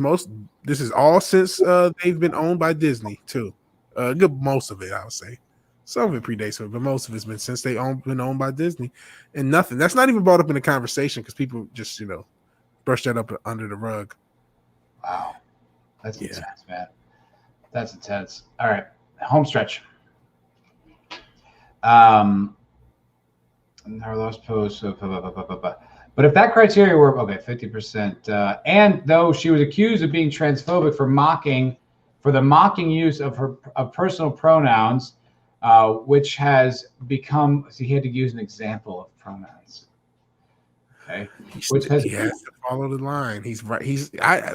this is all since they've been owned by Disney too. Most of it, I would say. Some of it predates it, but most of it's been since been owned by Disney, and nothing. That's not even brought up in the conversation because people just brush that up under the rug. Wow, that's intense, man. That's intense. All right, home stretch. Our last post. But if that criteria were 50%, and though she was accused of being transphobic for the mocking use of personal pronouns, which has become, so he had to use an example of pronouns. Okay, he has to follow the line. He's right.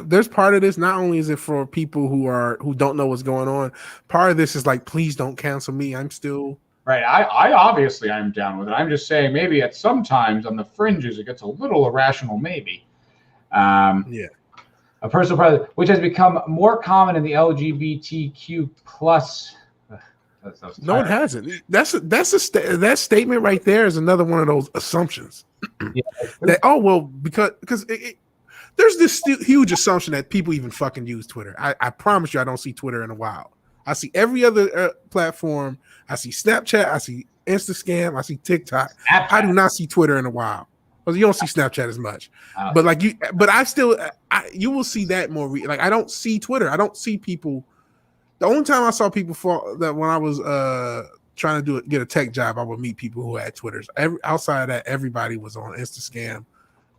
There's part of this. Not only is it for people who don't know what's going on. Part of this is like, please don't cancel me. I'm still. Right. I obviously I'm down with it. I'm just saying maybe at some times on the fringes it gets a little irrational, maybe. Yeah. A personal president, which has become more common in the LGBTQ plus. No, it hasn't. That statement right there is another one of those assumptions. Yeah. Because there's this huge assumption that people even fucking use Twitter. I promise you, I don't see Twitter in a while. I see every other platform. I see Snapchat. I see Instagram. I see TikTok. Snapchat. I do not see Twitter in a while. Well, you don't see Snapchat as much, you will see that more. Like I don't see Twitter. I don't see people. The only time I saw people that when I was trying to get a tech job, I would meet people who had Twitters. Outside of that, everybody was on Instagram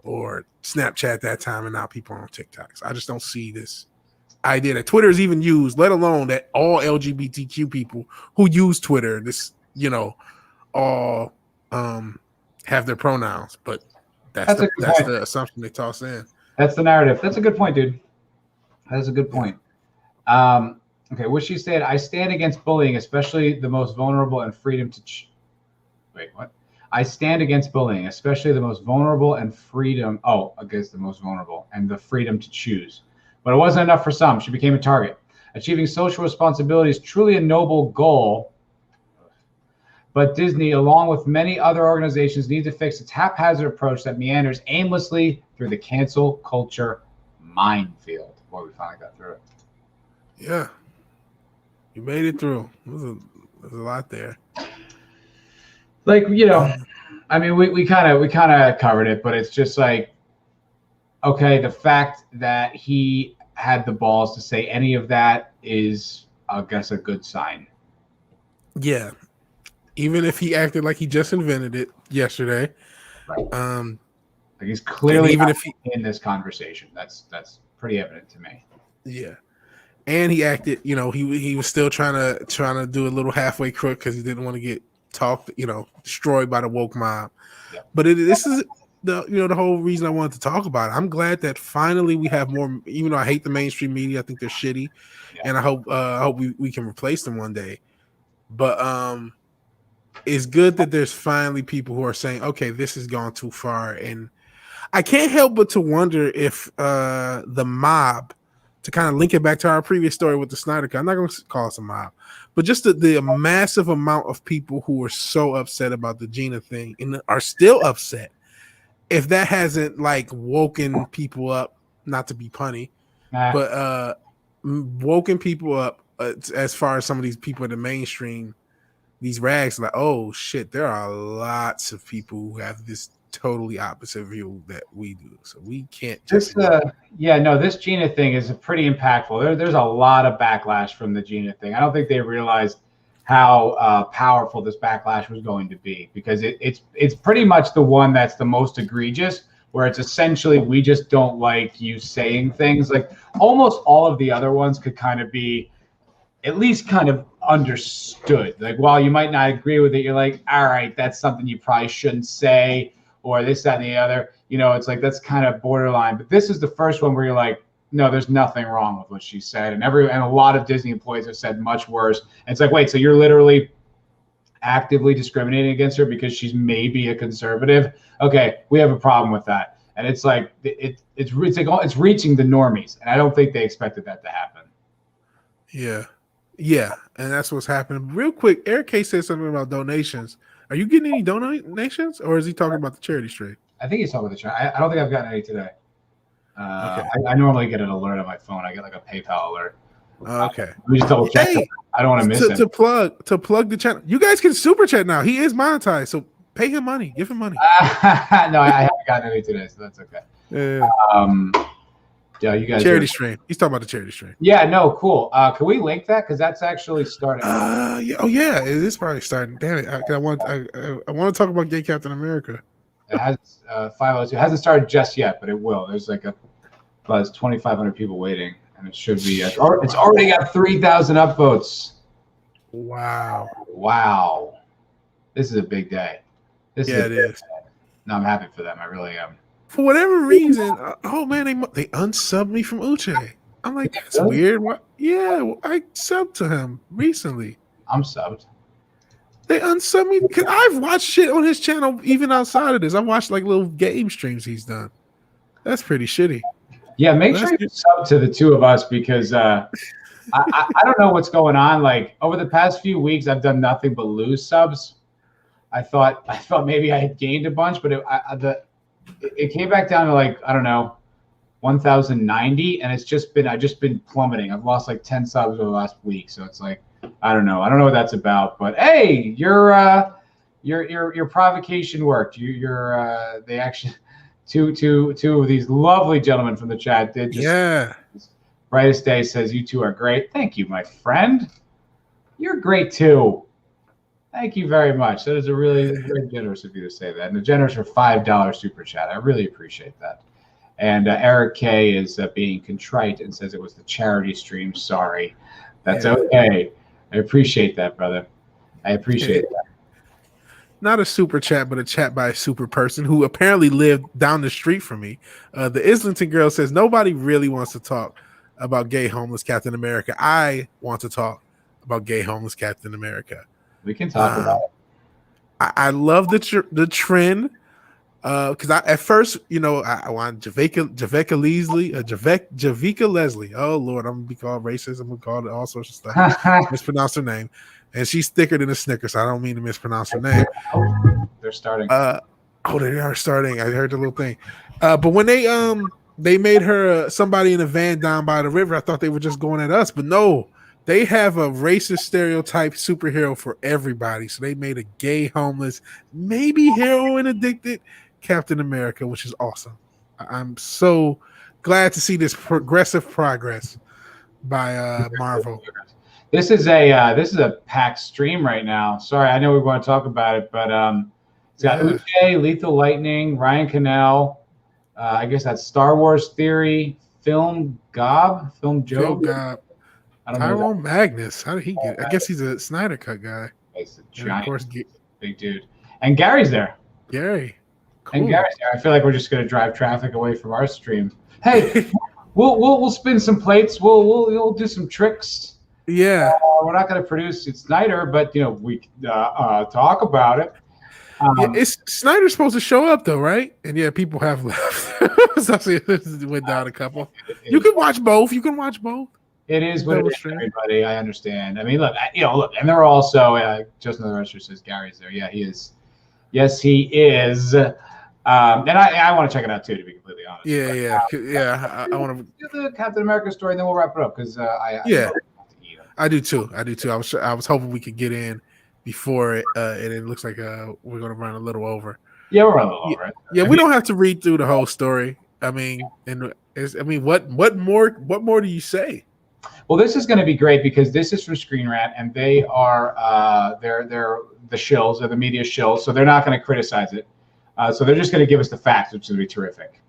or Snapchat at that time, and now people are on TikTok. So I just don't see this idea that Twitter is even used, let alone that all LGBTQ people who use Twitter, all have their pronouns. But that's the assumption they toss in. That's the narrative. That's a good point, dude. That's a good point. Okay, what she said, I stand against bullying, especially the most vulnerable and freedom to wait, what? I stand against bullying, especially the most vulnerable and against the most vulnerable and the freedom to choose. But it wasn't enough for some. She became a target. Achieving social responsibility is truly a noble goal. But Disney, along with many other organizations, need to fix its haphazard approach that meanders aimlessly through the cancel culture minefield. Boy, we finally got through it. Yeah. You made it through. There's a lot there. Like, I mean, we kind of covered it, but it's just like, okay, the fact that he had the balls to say any of that is, I guess, a good sign. Yeah. Even if he acted like he just invented it yesterday. Right. Like he's clearly even if in this conversation. That's pretty evident to me. Yeah. And he acted, he was still trying to do a little halfway crook because he didn't want to get destroyed by the woke mob. Yeah. But this is the whole reason I wanted to talk about it. I'm glad that finally we have more. Even though I hate the mainstream media, I think they're shitty, and I hope we can replace them one day. But it's good that there's finally people who are saying, okay, this has gone too far, and I can't help but to wonder if the mob, to kind of link it back to our previous story with the Snyder Cut, I'm not going to call it a mob, but just the massive amount of people who are so upset about the Gina thing and are still upset, if that hasn't like woken people up, not to be punny, but woken people up as far as some of these people in the mainstream, these rags, like, oh shit, there are lots of people who have this totally opposite view that we do. So we can't just this Gina thing is pretty impactful. There's a lot of backlash from the Gina thing. I don't think they realized how powerful this backlash was going to be, because it's pretty much the one that's the most egregious, where it's essentially, we just don't like you saying things. Like almost all of the other ones could kind of be at least kind of understood. Like, while you might not agree with it, you're like, all right, that's something you probably shouldn't say, or this, that, and the other. You know, it's like, that's kind of borderline. But this is the first one where you're like, no, there's nothing wrong with what she said. And a lot of Disney employees have said much worse. And it's like, wait, so you're literally actively discriminating against her because she's maybe a conservative? Okay, we have a problem with that. And it's like, it's reaching the normies, and I don't think they expected that to happen. Yeah, and that's what's happening. Real quick, Eric K said something about donations. Are you getting any donations, or is he talking about the charity stream? I think he's talking about the charity. I don't think I've gotten any today. Okay. I normally get an alert on my phone. I get like a PayPal alert. Okay. Let me just double check. Hey, I don't want to miss it. To plug the channel. You guys can super chat now. He is monetized, so pay him money. Give him money. No, I haven't gotten any today, so that's okay. Yeah, you guys. Charity stream. He's talking about the charity stream. Yeah, no, cool. Can we link that, because that's actually starting? Yeah, it is probably starting. Damn it! I want to talk about Gay Captain America. It has 502. It hasn't started just yet, but it will. There's like there's 2,500 people waiting, and it should be. It's already got 3,000 upvotes. Wow. This is a big day. It is. No, I'm happy for them. I really am. For whatever reason, they unsubbed me from Uche. I'm like, that's weird. What? Yeah, I subbed to him recently. I'm subbed. They unsubbed me because I've watched shit on his channel even outside of this. I've watched like little game streams he's done. That's pretty shitty. Yeah, make sure you sub to the two of us, because I don't know what's going on. Like, over the past few weeks, I've done nothing but lose subs. I thought maybe I had gained a bunch, but it came back down to, like, I don't know, 1,090, and I've just been plummeting. I've lost like 10 subs over the last week, so it's like, I don't know what that's about. But hey, your provocation worked. They actually two of these lovely gentlemen from the chat did just. Yeah. Brightest Day says, you two are great. Thank you, my friend. You're great too. Thank you very much. That is very generous of you to say that. And a generous for $5 super chat. I really appreciate that. And Eric K is being contrite and says it was the charity stream. Sorry. That's okay. I appreciate that, brother. I appreciate that. Not a super chat, but a chat by a super person who apparently lived down the street from me. The Islington girl says, nobody really wants to talk about gay homeless Captain America. I want to talk about gay homeless Captain America. We can talk about it. I love the trend, because at first, I want Javicia Leslie. Oh Lord, I'm gonna be called racist. I'm gonna call it all sorts of stuff. Mispronounce her name, and she's thicker than a Snicker, so I don't mean to mispronounce her name. They're starting. They are starting. I heard the little thing, but when they made her somebody in a van down by the river, I thought they were just going at us, but no. They have a racist stereotype superhero for everybody. So they made a gay, homeless, maybe heroin addicted Captain America, which is awesome. I'm so glad to see this progressive progress by Marvel. This is a packed stream right now. Sorry, I know we want to talk about it, but it's got Uche, Lethal Lightning, Ryan Cannell. I guess that's Star Wars Theory, Film Job. Tyrone Magnus. How did he get? I guess he's a Snyder Cut guy. He's a giant, of course, big dude. And Gary's there. Gary. Cool. And Gary's there. I feel like we're just going to drive traffic away from our stream. Hey, we'll spin some plates. We'll do some tricks. Yeah. We're not going to produce it Snyder, but we talk about it. Snyder's supposed to show up though, right? And yeah, people have left. Went down a couple. You can watch both. It is what it is, everybody. I understand. I mean, look, and there are also just another register says Gary's there. Yeah, he is. Yes, he is. And I want to check it out too, to be completely honest. I want to do the Captain America story, and then we'll wrap it up because I I do too. I was hoping we could get in before it, and it looks like we're gonna run a little over. Yeah, we're running a little over. Yeah, we don't have to read through the whole story. I mean, what more do you say? Well, this is going to be great because this is from Screen Rant, and they are they're the shills, they're the media shills, so they're not going to criticize it. So they're just going to give us the facts, which is going to be terrific.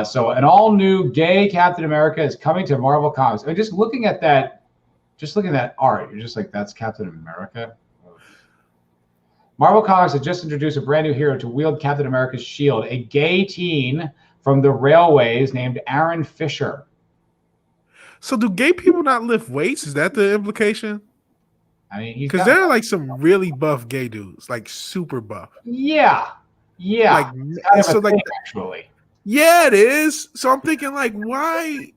So an all-new gay Captain America is coming to Marvel Comics. I mean, just looking at that art, you're just like, that's Captain America. Marvel Comics has just introduced a brand new hero to wield Captain America's shield, a gay teen from the railways named Aaron Fisher. So do gay people not lift weights? Is that the implication? I mean, because there are like some really buff gay dudes, like super buff. Yeah. Like, so like actually. Yeah, it is. So I'm thinking, like, why?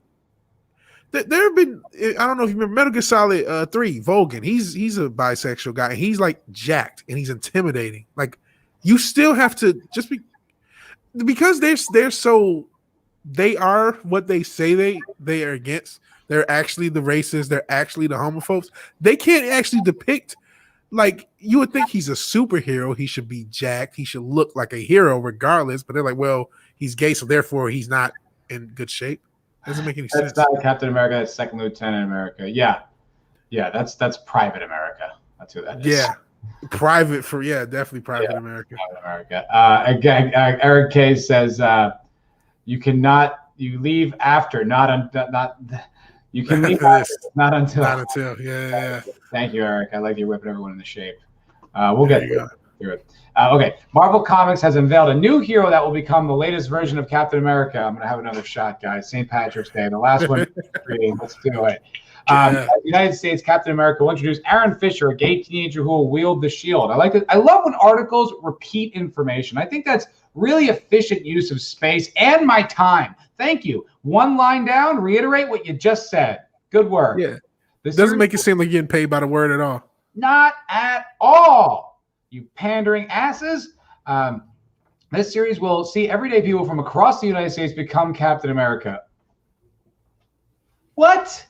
There have been, I don't know if you remember Metal Gear Solid 3, Volgan. He's a bisexual guy. And he's like jacked and he's intimidating. Like, you still have to just because they are what they say they are against. They're actually the racists. They're actually the homophobes. They can't actually depict, like, you would think he's a superhero. He should be jacked. He should look like a hero regardless. But they're like, well, he's gay, so therefore he's not in good shape. Doesn't make any sense. That's not Captain America. That's Second Lieutenant America. Yeah, that's Private America. That's who that is. Yeah, definitely Private America. Private America. Again, Eric K says you leave after, you can leave after, not until. Not until. Yeah. Thank you, Eric. I like you whipping everyone into shape. We'll get through it. Okay, Marvel Comics has unveiled a new hero that will become the latest version of Captain America. I'm going to have another shot, guys. St. Patrick's Day. The last one. Let's do it. The United States Captain America will introduce Aaron Fisher, a gay teenager who will wield the shield. I like it. I love when articles repeat information. I think that's really efficient use of space and my time. Thank you. One line down, reiterate what you just said. Good work. Yeah. This doesn't make it seem like you're getting paid by the word at all. Not at all. You pandering asses. This series will see everyday people from across the United States become Captain America. What?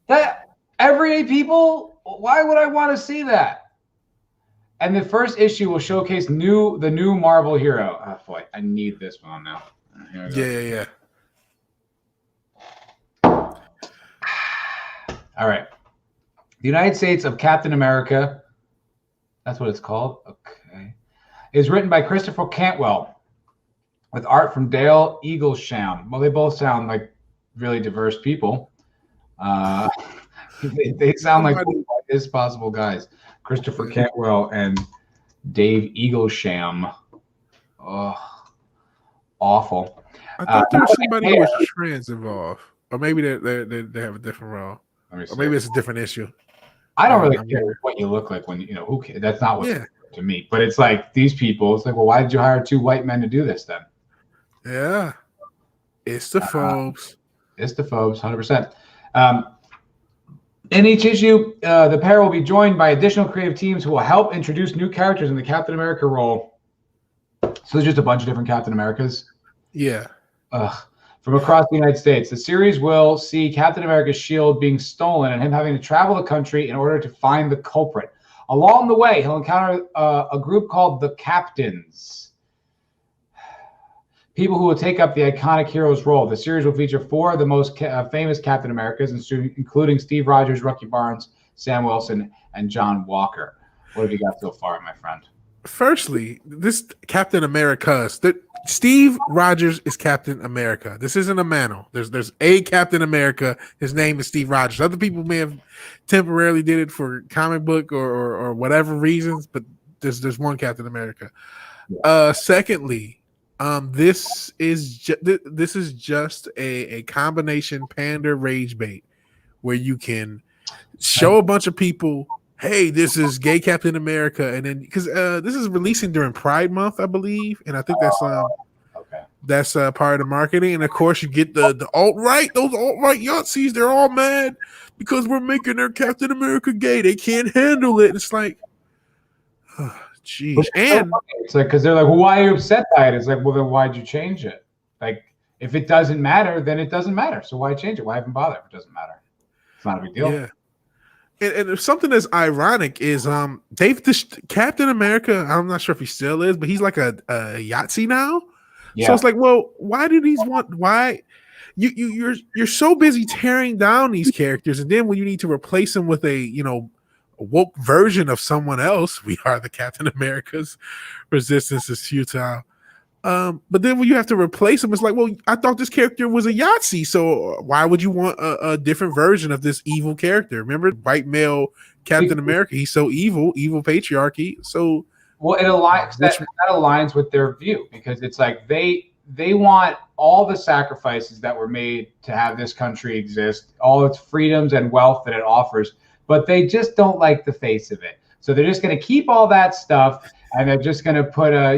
That everyday people? Why would I want to see that? And the first issue will showcase the new Marvel hero. Oh boy, I need this one now. Yeah. All right. The United States of Captain America. That's what it's called. Okay. Is written by Christopher Cantwell with art from Dale Eaglesham. Well, they both sound like really diverse people. They sound like the whitest possible guys. Christopher Cantwell and Dave Eaglesham. Oh, awful. I thought there was somebody who was trans involved. Or maybe they have a different role. Or maybe it's a different issue. I don't really care what you look like when who cares? That's not what's to me. But it's like these people. It's like, well, why did you hire two white men to do this then? Yeah, it's the Forbes. It's the Forbes, 100%. In each issue, the pair will be joined by additional creative teams who will help introduce new characters in the Captain America role. So there's just a bunch of different Captain Americas. Yeah. From across the United States. The series will see Captain America's shield being stolen and him having to travel the country in order to find the culprit. Along the way, he'll encounter a group called the Captains, people who will take up the iconic hero's role. The series will feature four of the most famous Captain Americas, including Steve Rogers, Bucky Barnes, Sam Wilson, and John Walker. What have you got so far, my friend? Firstly, this Captain America, Steve Rogers is Captain America. This isn't a Mano. There's a Captain America. His name is Steve Rogers. Other people may have temporarily did it for comic book or whatever reasons, but there's one Captain America. Secondly, this is just a combination pander rage bait where you can show a bunch of people, hey, this is gay Captain America, and then because this is releasing during Pride Month, I believe, and I think that's part of the marketing. And of course, you get the alt-right, those alt-right Yahtzees, they're all mad because we're making their Captain America gay. They can't handle it. It's like, Jeez. Which is so And funny. It's like, because they're like, well, why are you upset by it? It's like, well, then why'd you change it? Like, if it doesn't matter, then it doesn't matter. So why change it? Why even bother if it doesn't matter? It's not a big deal. yeah. And something that's ironic is Captain America, I'm not sure if he still is, but he's like a Yahtzee now. Yeah. So it's like, well, why do these why you're so busy tearing down these characters, and then when you need to replace them with a woke version of someone else, we are the Captain Americas. Resistance is futile. But then when you have to replace him, it's like, well, I thought this character was a Yahtzee, so why would you want a different version of this evil character? Remember, white male Captain America, he's so evil patriarchy. So, well, it aligns that aligns with their view, because it's like they want all the sacrifices that were made to have this country exist, all its freedoms and wealth that it offers, but they just don't like the face of it. So they're just going to keep all that stuff, and they're just going to put a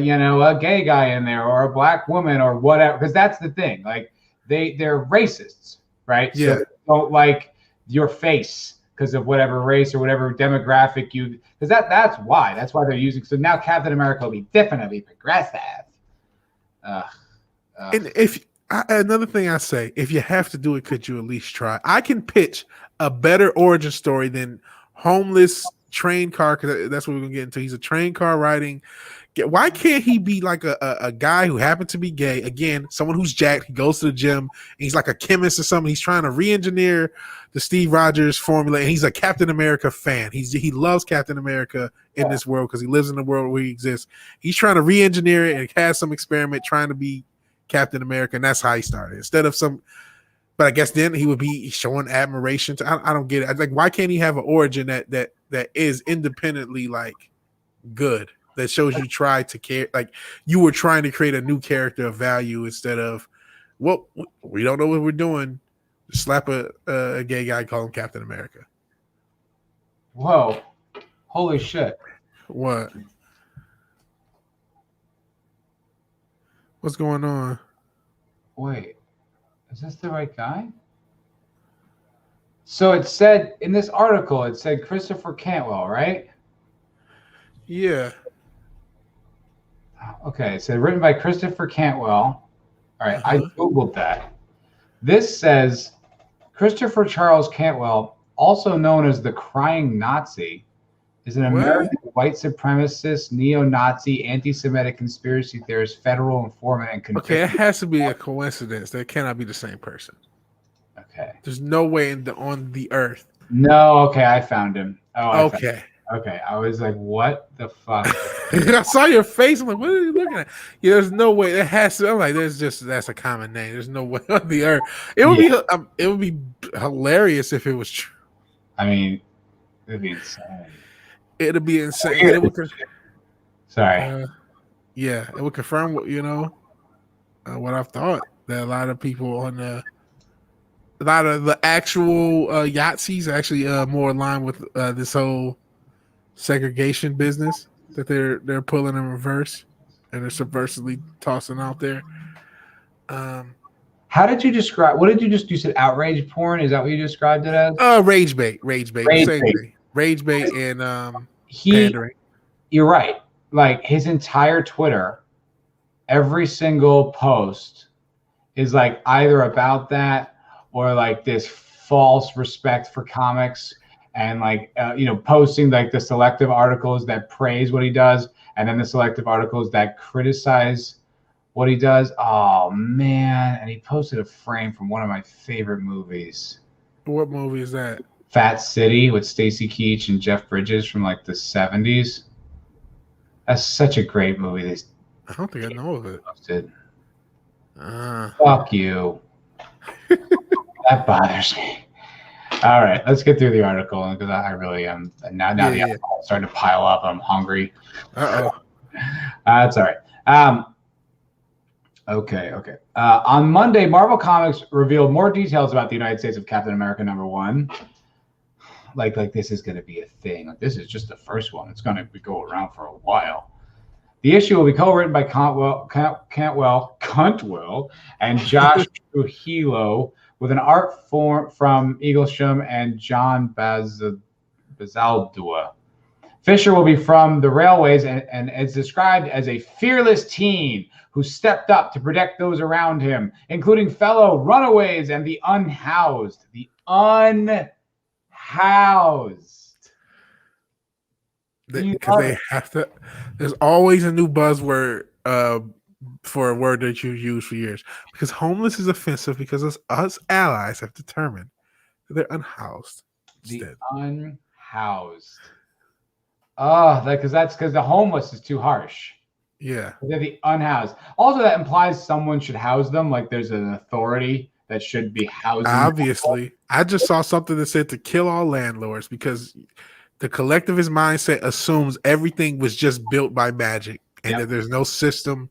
gay guy in there, or a black woman, or whatever, because that's the thing. Like they're racists, right? Yeah. So they don't like your face because of whatever race or whatever demographic because that's why they're using. So now Captain America will be different, it'll be progressive. And another thing I say, if you have to do it, could you at least try? I can pitch a better origin story than homeless train car, because that's what we're gonna get into. He's a train car riding. Why can't he be like a guy who happens to be gay? Again, someone who's jacked. He goes to the gym. And he's like a chemist or something. He's trying to re-engineer the Steve Rogers formula, and he's a Captain America fan. He loves Captain America in this world because he lives in the world where he exists. He's trying to re-engineer it and has some experiment trying to be Captain America, and that's how he started. Instead of some, but I guess then he would be showing admiration to. I don't get it. Like, why can't he have an origin that is independently like good, that shows you try to care, like you were trying to create a new character of value instead of, well, we don't know what we're doing. Slap a gay guy, call him Captain America. Whoa, holy shit! What? What's going on? Wait, is this the right guy? So it said in this article, it said Christopher Cantwell, right? Yeah. Okay, it said written by Christopher Cantwell. All right, I Googled that. This says Christopher Charles Cantwell, also known as the Crying Nazi, is an American white supremacist, neo-Nazi, anti-Semitic conspiracy theorist, federal informant, and convicted. Okay, it has to be a coincidence. That cannot be the same person. Okay. There's no way on the earth. No, okay, I found him. Oh, okay. Okay, I was like, what the fuck? I saw your face. I'm like, what are you looking at? Yeah, there's no way. It has to. I'm like, that's a common name. There's no way on the earth. It would be hilarious if it was true. I mean, it'd be insane. It'd be insane. Sorry. Yeah, it would confirm what I've thought, that a lot of people a lot of the actual Yahtzees are actually more in line with this whole segregation business that they're pulling in reverse, and they're subversively tossing out there. How did you describe? What did you said outrage porn? Is that what you described it as? Rage bait. Same thing. Rage bait and pandering. You're right. Like his entire Twitter, every single post is like either about that or like this false respect for comics, and like posting like the selective articles that praise what he does, and then the selective articles that criticize what he does. Oh man! And he posted a frame from one of my favorite movies. What movie is that? Fat City with Stacy Keach and Jeff Bridges from like the 70s. That's such a great movie. I don't think I know of it. Posted. Fuck you. That bothers me. All right, let's get through the article because I really am. Now the article is starting to pile up. I'm hungry. That's all right. Okay. On Monday, Marvel Comics revealed more details about the United States of Captain America #1. Like this is going to be a thing. Like, this is just the first one. It's going to go around for a while. The issue will be co-written by Cantwell, and Josh Trujillo, with an art form from Eaglesham and John Bazaldua. Fisher will be from the railways and is described as a fearless teen who stepped up to protect those around him, including fellow runaways and the unhoused. The unhoused. Because they have to. There's always a new buzzword for a word that you use for years. Because homeless is offensive because us allies have determined that they're unhoused. The unhoused. Oh, because the homeless is too harsh. Yeah. They're the unhoused. Also, that implies someone should house them. Like there's an authority that should be housing. Obviously. People. I just saw something that said to kill all landlords because the collectivist mindset assumes everything was just built by magic and that there's no system,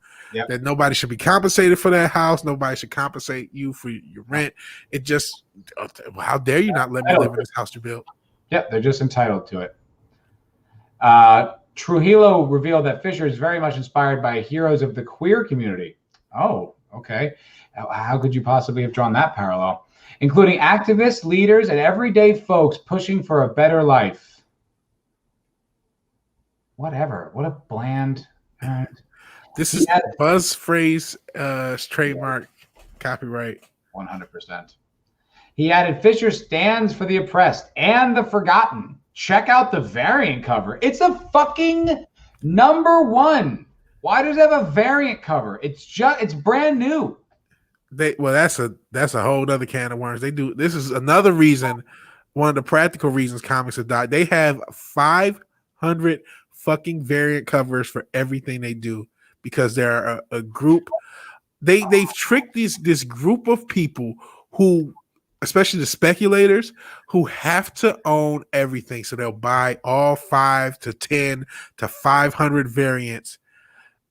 that nobody should be compensated for that house. Nobody should compensate you for your rent. It just, how dare you not let me live in this house you built? Yep, they're just entitled to it. Trujillo revealed that Fisher is very much inspired by heroes of the queer community. Oh, okay. How could you possibly have drawn that parallel? Including activists, leaders, and everyday folks pushing for a better life. Whatever. What a bland. This is buzz phrase, trademark, copyright. 100%. He added, Fisher stands for the oppressed and the forgotten. Check out the variant cover. It's a fucking #1. Why does it have a variant cover? It's brand new. That's a whole other can of worms. This is another reason, one of the practical reasons comics have died. They have 500 fucking variant covers for everything they do because they're a group. They've tricked this group of people who, especially the speculators, who have to own everything. So they'll buy all 5 to 10 to 500 variants.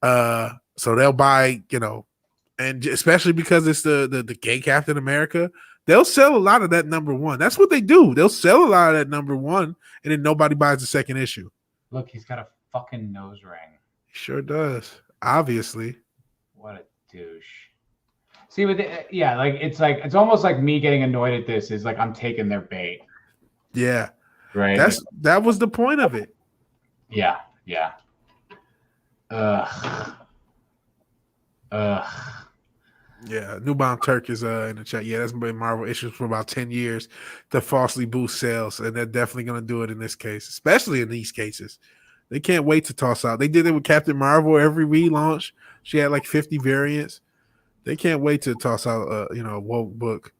So they'll buy, and especially because it's the gay Captain America, they'll sell a lot of that #1. That's what they do. They'll sell a lot of that #1, and then nobody buys the second issue. Look, he's got a fucking nose ring. He sure does. Obviously. What a douche. See, but it's almost like me getting annoyed at this is like I'm taking their bait. Yeah. Right. That was the point of it. Yeah. Yeah. Ugh. Yeah, Newbound Turk is in the chat. Yeah, that's been Marvel issues for about 10 years to falsely boost sales, and they're definitely going to do it in this case, especially in these cases. They can't wait to toss out. They did it with Captain Marvel every relaunch. She had like 50 variants. They can't wait to toss out a woke book,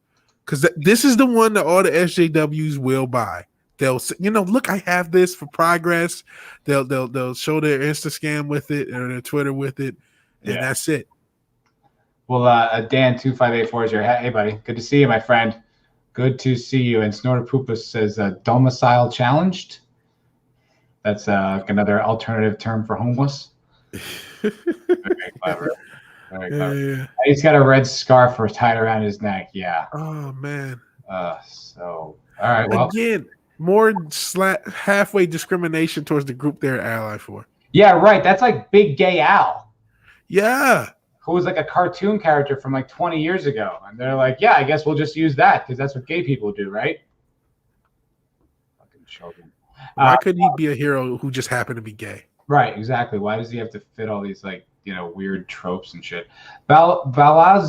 because this is the one that all the SJWs will buy. They'll look, I have this for progress. They'll show their Insta scam with it or their Twitter with it, and that's it. Well, Dan2584 is here. Hey, buddy. Good to see you, my friend. Good to see you. And Snorter Poopus says domicile challenged. That's another alternative term for homeless. Very clever. Very clever. Yeah. He's got a red scarf tied around his neck. Yeah. Oh, man. All right. Well, again, more halfway discrimination towards the group they're ally for. Yeah, right. That's like Big Gay Al. Yeah. Who was like a cartoon character from like 20 years ago. And they're like, yeah, I guess we'll just use that because that's what gay people do, right? Fucking children. Why couldn't he be a hero who just happened to be gay? Right, exactly. Why does he have to fit all these weird tropes and shit? Valazdua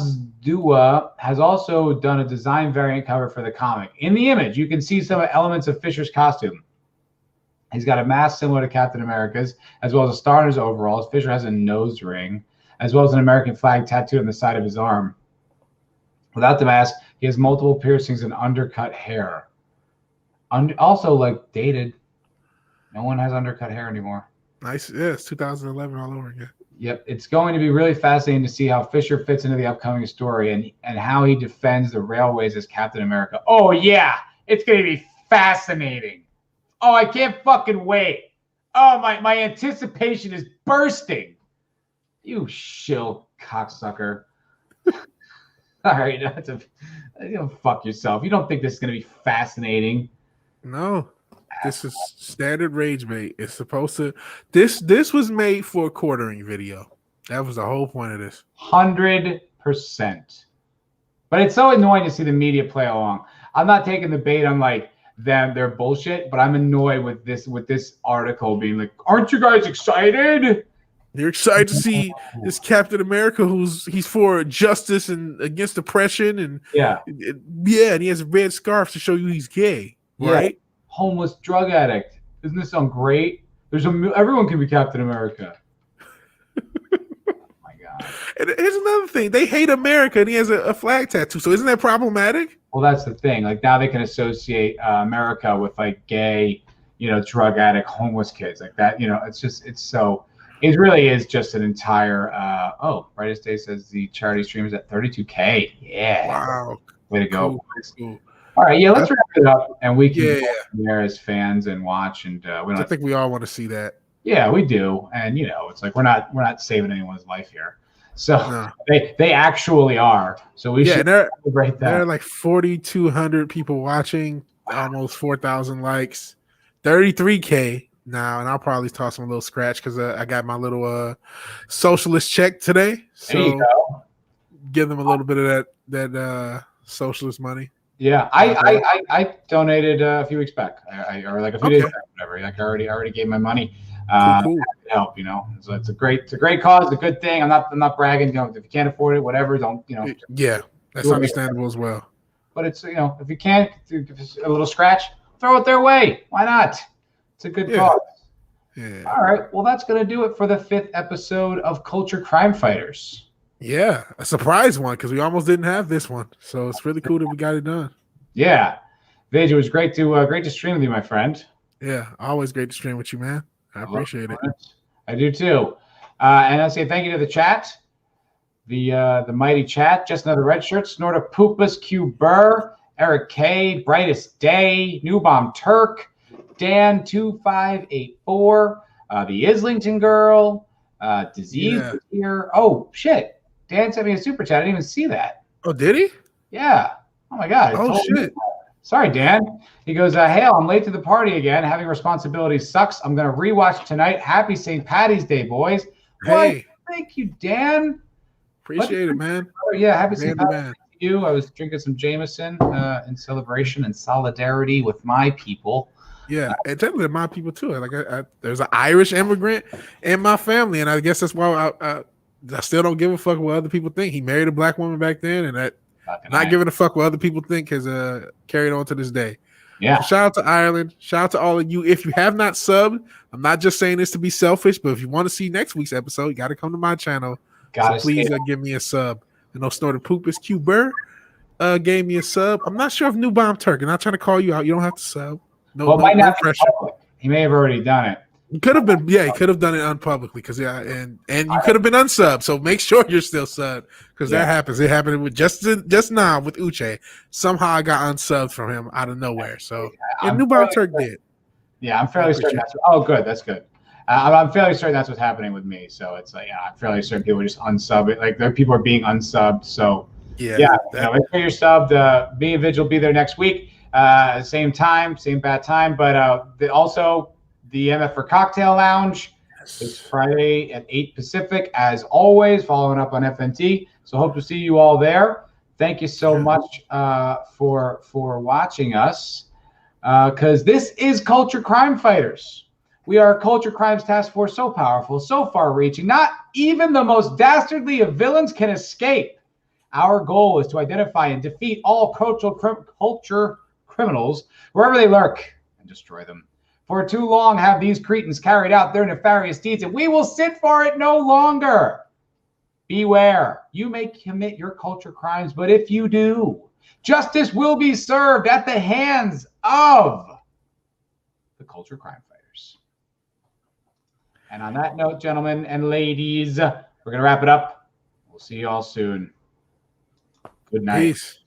has also done a design variant cover for the comic. In the image, you can see some elements of Fisher's costume. He's got a mask similar to Captain America's, as well as a star in his overalls. Fisher has a nose ring, as well as an American flag tattooed on the side of his arm. Without the mask, he has multiple piercings and undercut hair. Also, dated. No one has undercut hair anymore. Nice. Yeah, it's 2011 all over again. Yep. It's going to be really fascinating to see how Fisher fits into the upcoming story and how he defends the railways as Captain America. Oh, yeah. It's going to be fascinating. Oh, I can't fucking wait. Oh, my anticipation is bursting. You shill cocksucker. All right, fuck yourself. You don't think this is going to be fascinating? No, this is standard rage bait. It's supposed to. This was made for a quartering video. That was the whole point of this. 100%. But it's so annoying to see the media play along. I'm not taking the bait on their bullshit, but I'm annoyed with this article being like, aren't you guys excited? You're excited to see this Captain America he's for justice and against oppression and and he has a red scarf to show you he's gay, right? Homeless drug addict. Doesn't this sound great? Everyone can be Captain America. Oh my God. And here's another thing. They hate America and he has a flag tattoo. So isn't that problematic? Well, that's the thing. Like now they can associate America with like gay, drug addict, homeless kids like that. It really is just an entire. Brightest Day says the charity stream is at 32K. Yeah. Wow. Way to go. Cool. All right. Yeah. Let's wrap it up, and we can go there as fans and watch. And I think we all want to see that. Yeah, we do. And it's like we're not saving anyone's life here. So they actually are. So we should celebrate that. There are like 4,200 people watching, almost 4,000 likes, 33K. Now, and I'll probably toss them a little scratch because I got my little socialist check today. So give them a little bit of that socialist money. Yeah, I donated a few weeks back, or like a few days back, whatever. Like I already gave my money. Cool. To help, So it's a great cause, a good thing. I'm not bragging. If you can't afford it, whatever, don't. Yeah, that's understandable as well. But it's if you can't, a little scratch, throw it their way. Why not? It's a good cause. Yeah. All right. Well, that's going to do it for the 5th episode of Culture Crime Fighters. Yeah. A surprise one because we almost didn't have this one. So it's really cool that we got it done. Yeah. Vij, it was great to stream with you, my friend. Yeah. Always great to stream with you, man. I appreciate it. I do too. And I'll say thank you to the chat. The mighty chat. Just Another Red Shirt. Snorta Poopus, Q Burr, Eric K, Brightest Day, New Bomb Turk, Dan2584, the Islington Girl, Disease was here. Oh shit! Dan sent me a super chat. I didn't even see that. Oh, did he? Yeah. Oh my God. Oh shit. Sorry, Dan. He goes, Hail, I'm late to the party again. Having responsibilities sucks. I'm gonna rewatch tonight. Happy St. Patty's Day, boys. Hey. Thank you, Dan. Appreciate it, man. Oh yeah, happy St. Patty's Day to you. I was drinking some Jameson in celebration and solidarity with my people. Yeah, and technically my people too. Like, there's an Irish immigrant in my family, and I guess that's why I still don't give a fuck what other people think. He married a black woman back then, and that not giving a fuck what other people think has carried on to this day. Yeah. So shout out to Ireland. Shout out to all of you. If you have not subbed, I'm not just saying this to be selfish, but if you want to see next week's episode, you got to come to my channel. So please give me a sub. And no Snorted Poop is Q Burr gave me a sub. I'm not sure if New Bomb Turk. I'm not trying to call you out. You don't have to sub. No pressure. He may have already done it. He could have been, he could have done it unpublicly because and you could have been unsubbed. So make sure you're still subbed because that happens. It happened with just now with Uche. Somehow I got unsubbed from him out of nowhere. So New Bomb Turk did. Yeah, I'm fairly certain. Good. That's good. I'm fairly certain that's what's happening with me. So it's like, I'm fairly certain people are just unsubbed. Like people are being unsubbed. So make sure you're subbed. Me and Vigil will be there next week. Same time, same bad time, but also the MF for Cocktail Lounge is Friday at 8 Pacific, as always, following up on FNT. So hope to see you all there. Thank you so much for watching us, because this is Culture Crime Fighters. We are a Culture Crimes Task Force so powerful, so far-reaching, not even the most dastardly of villains can escape. Our goal is to identify and defeat all culture criminals wherever they lurk and destroy them. For too long have these cretins carried out their nefarious deeds, and we will sit for it no longer. Beware, you may commit your culture crimes, but if you do, justice will be served at the hands of the Culture Crime Fighters. And on that note, gentlemen and ladies, we're going to wrap it up. We'll see you all soon. Good night. Peace.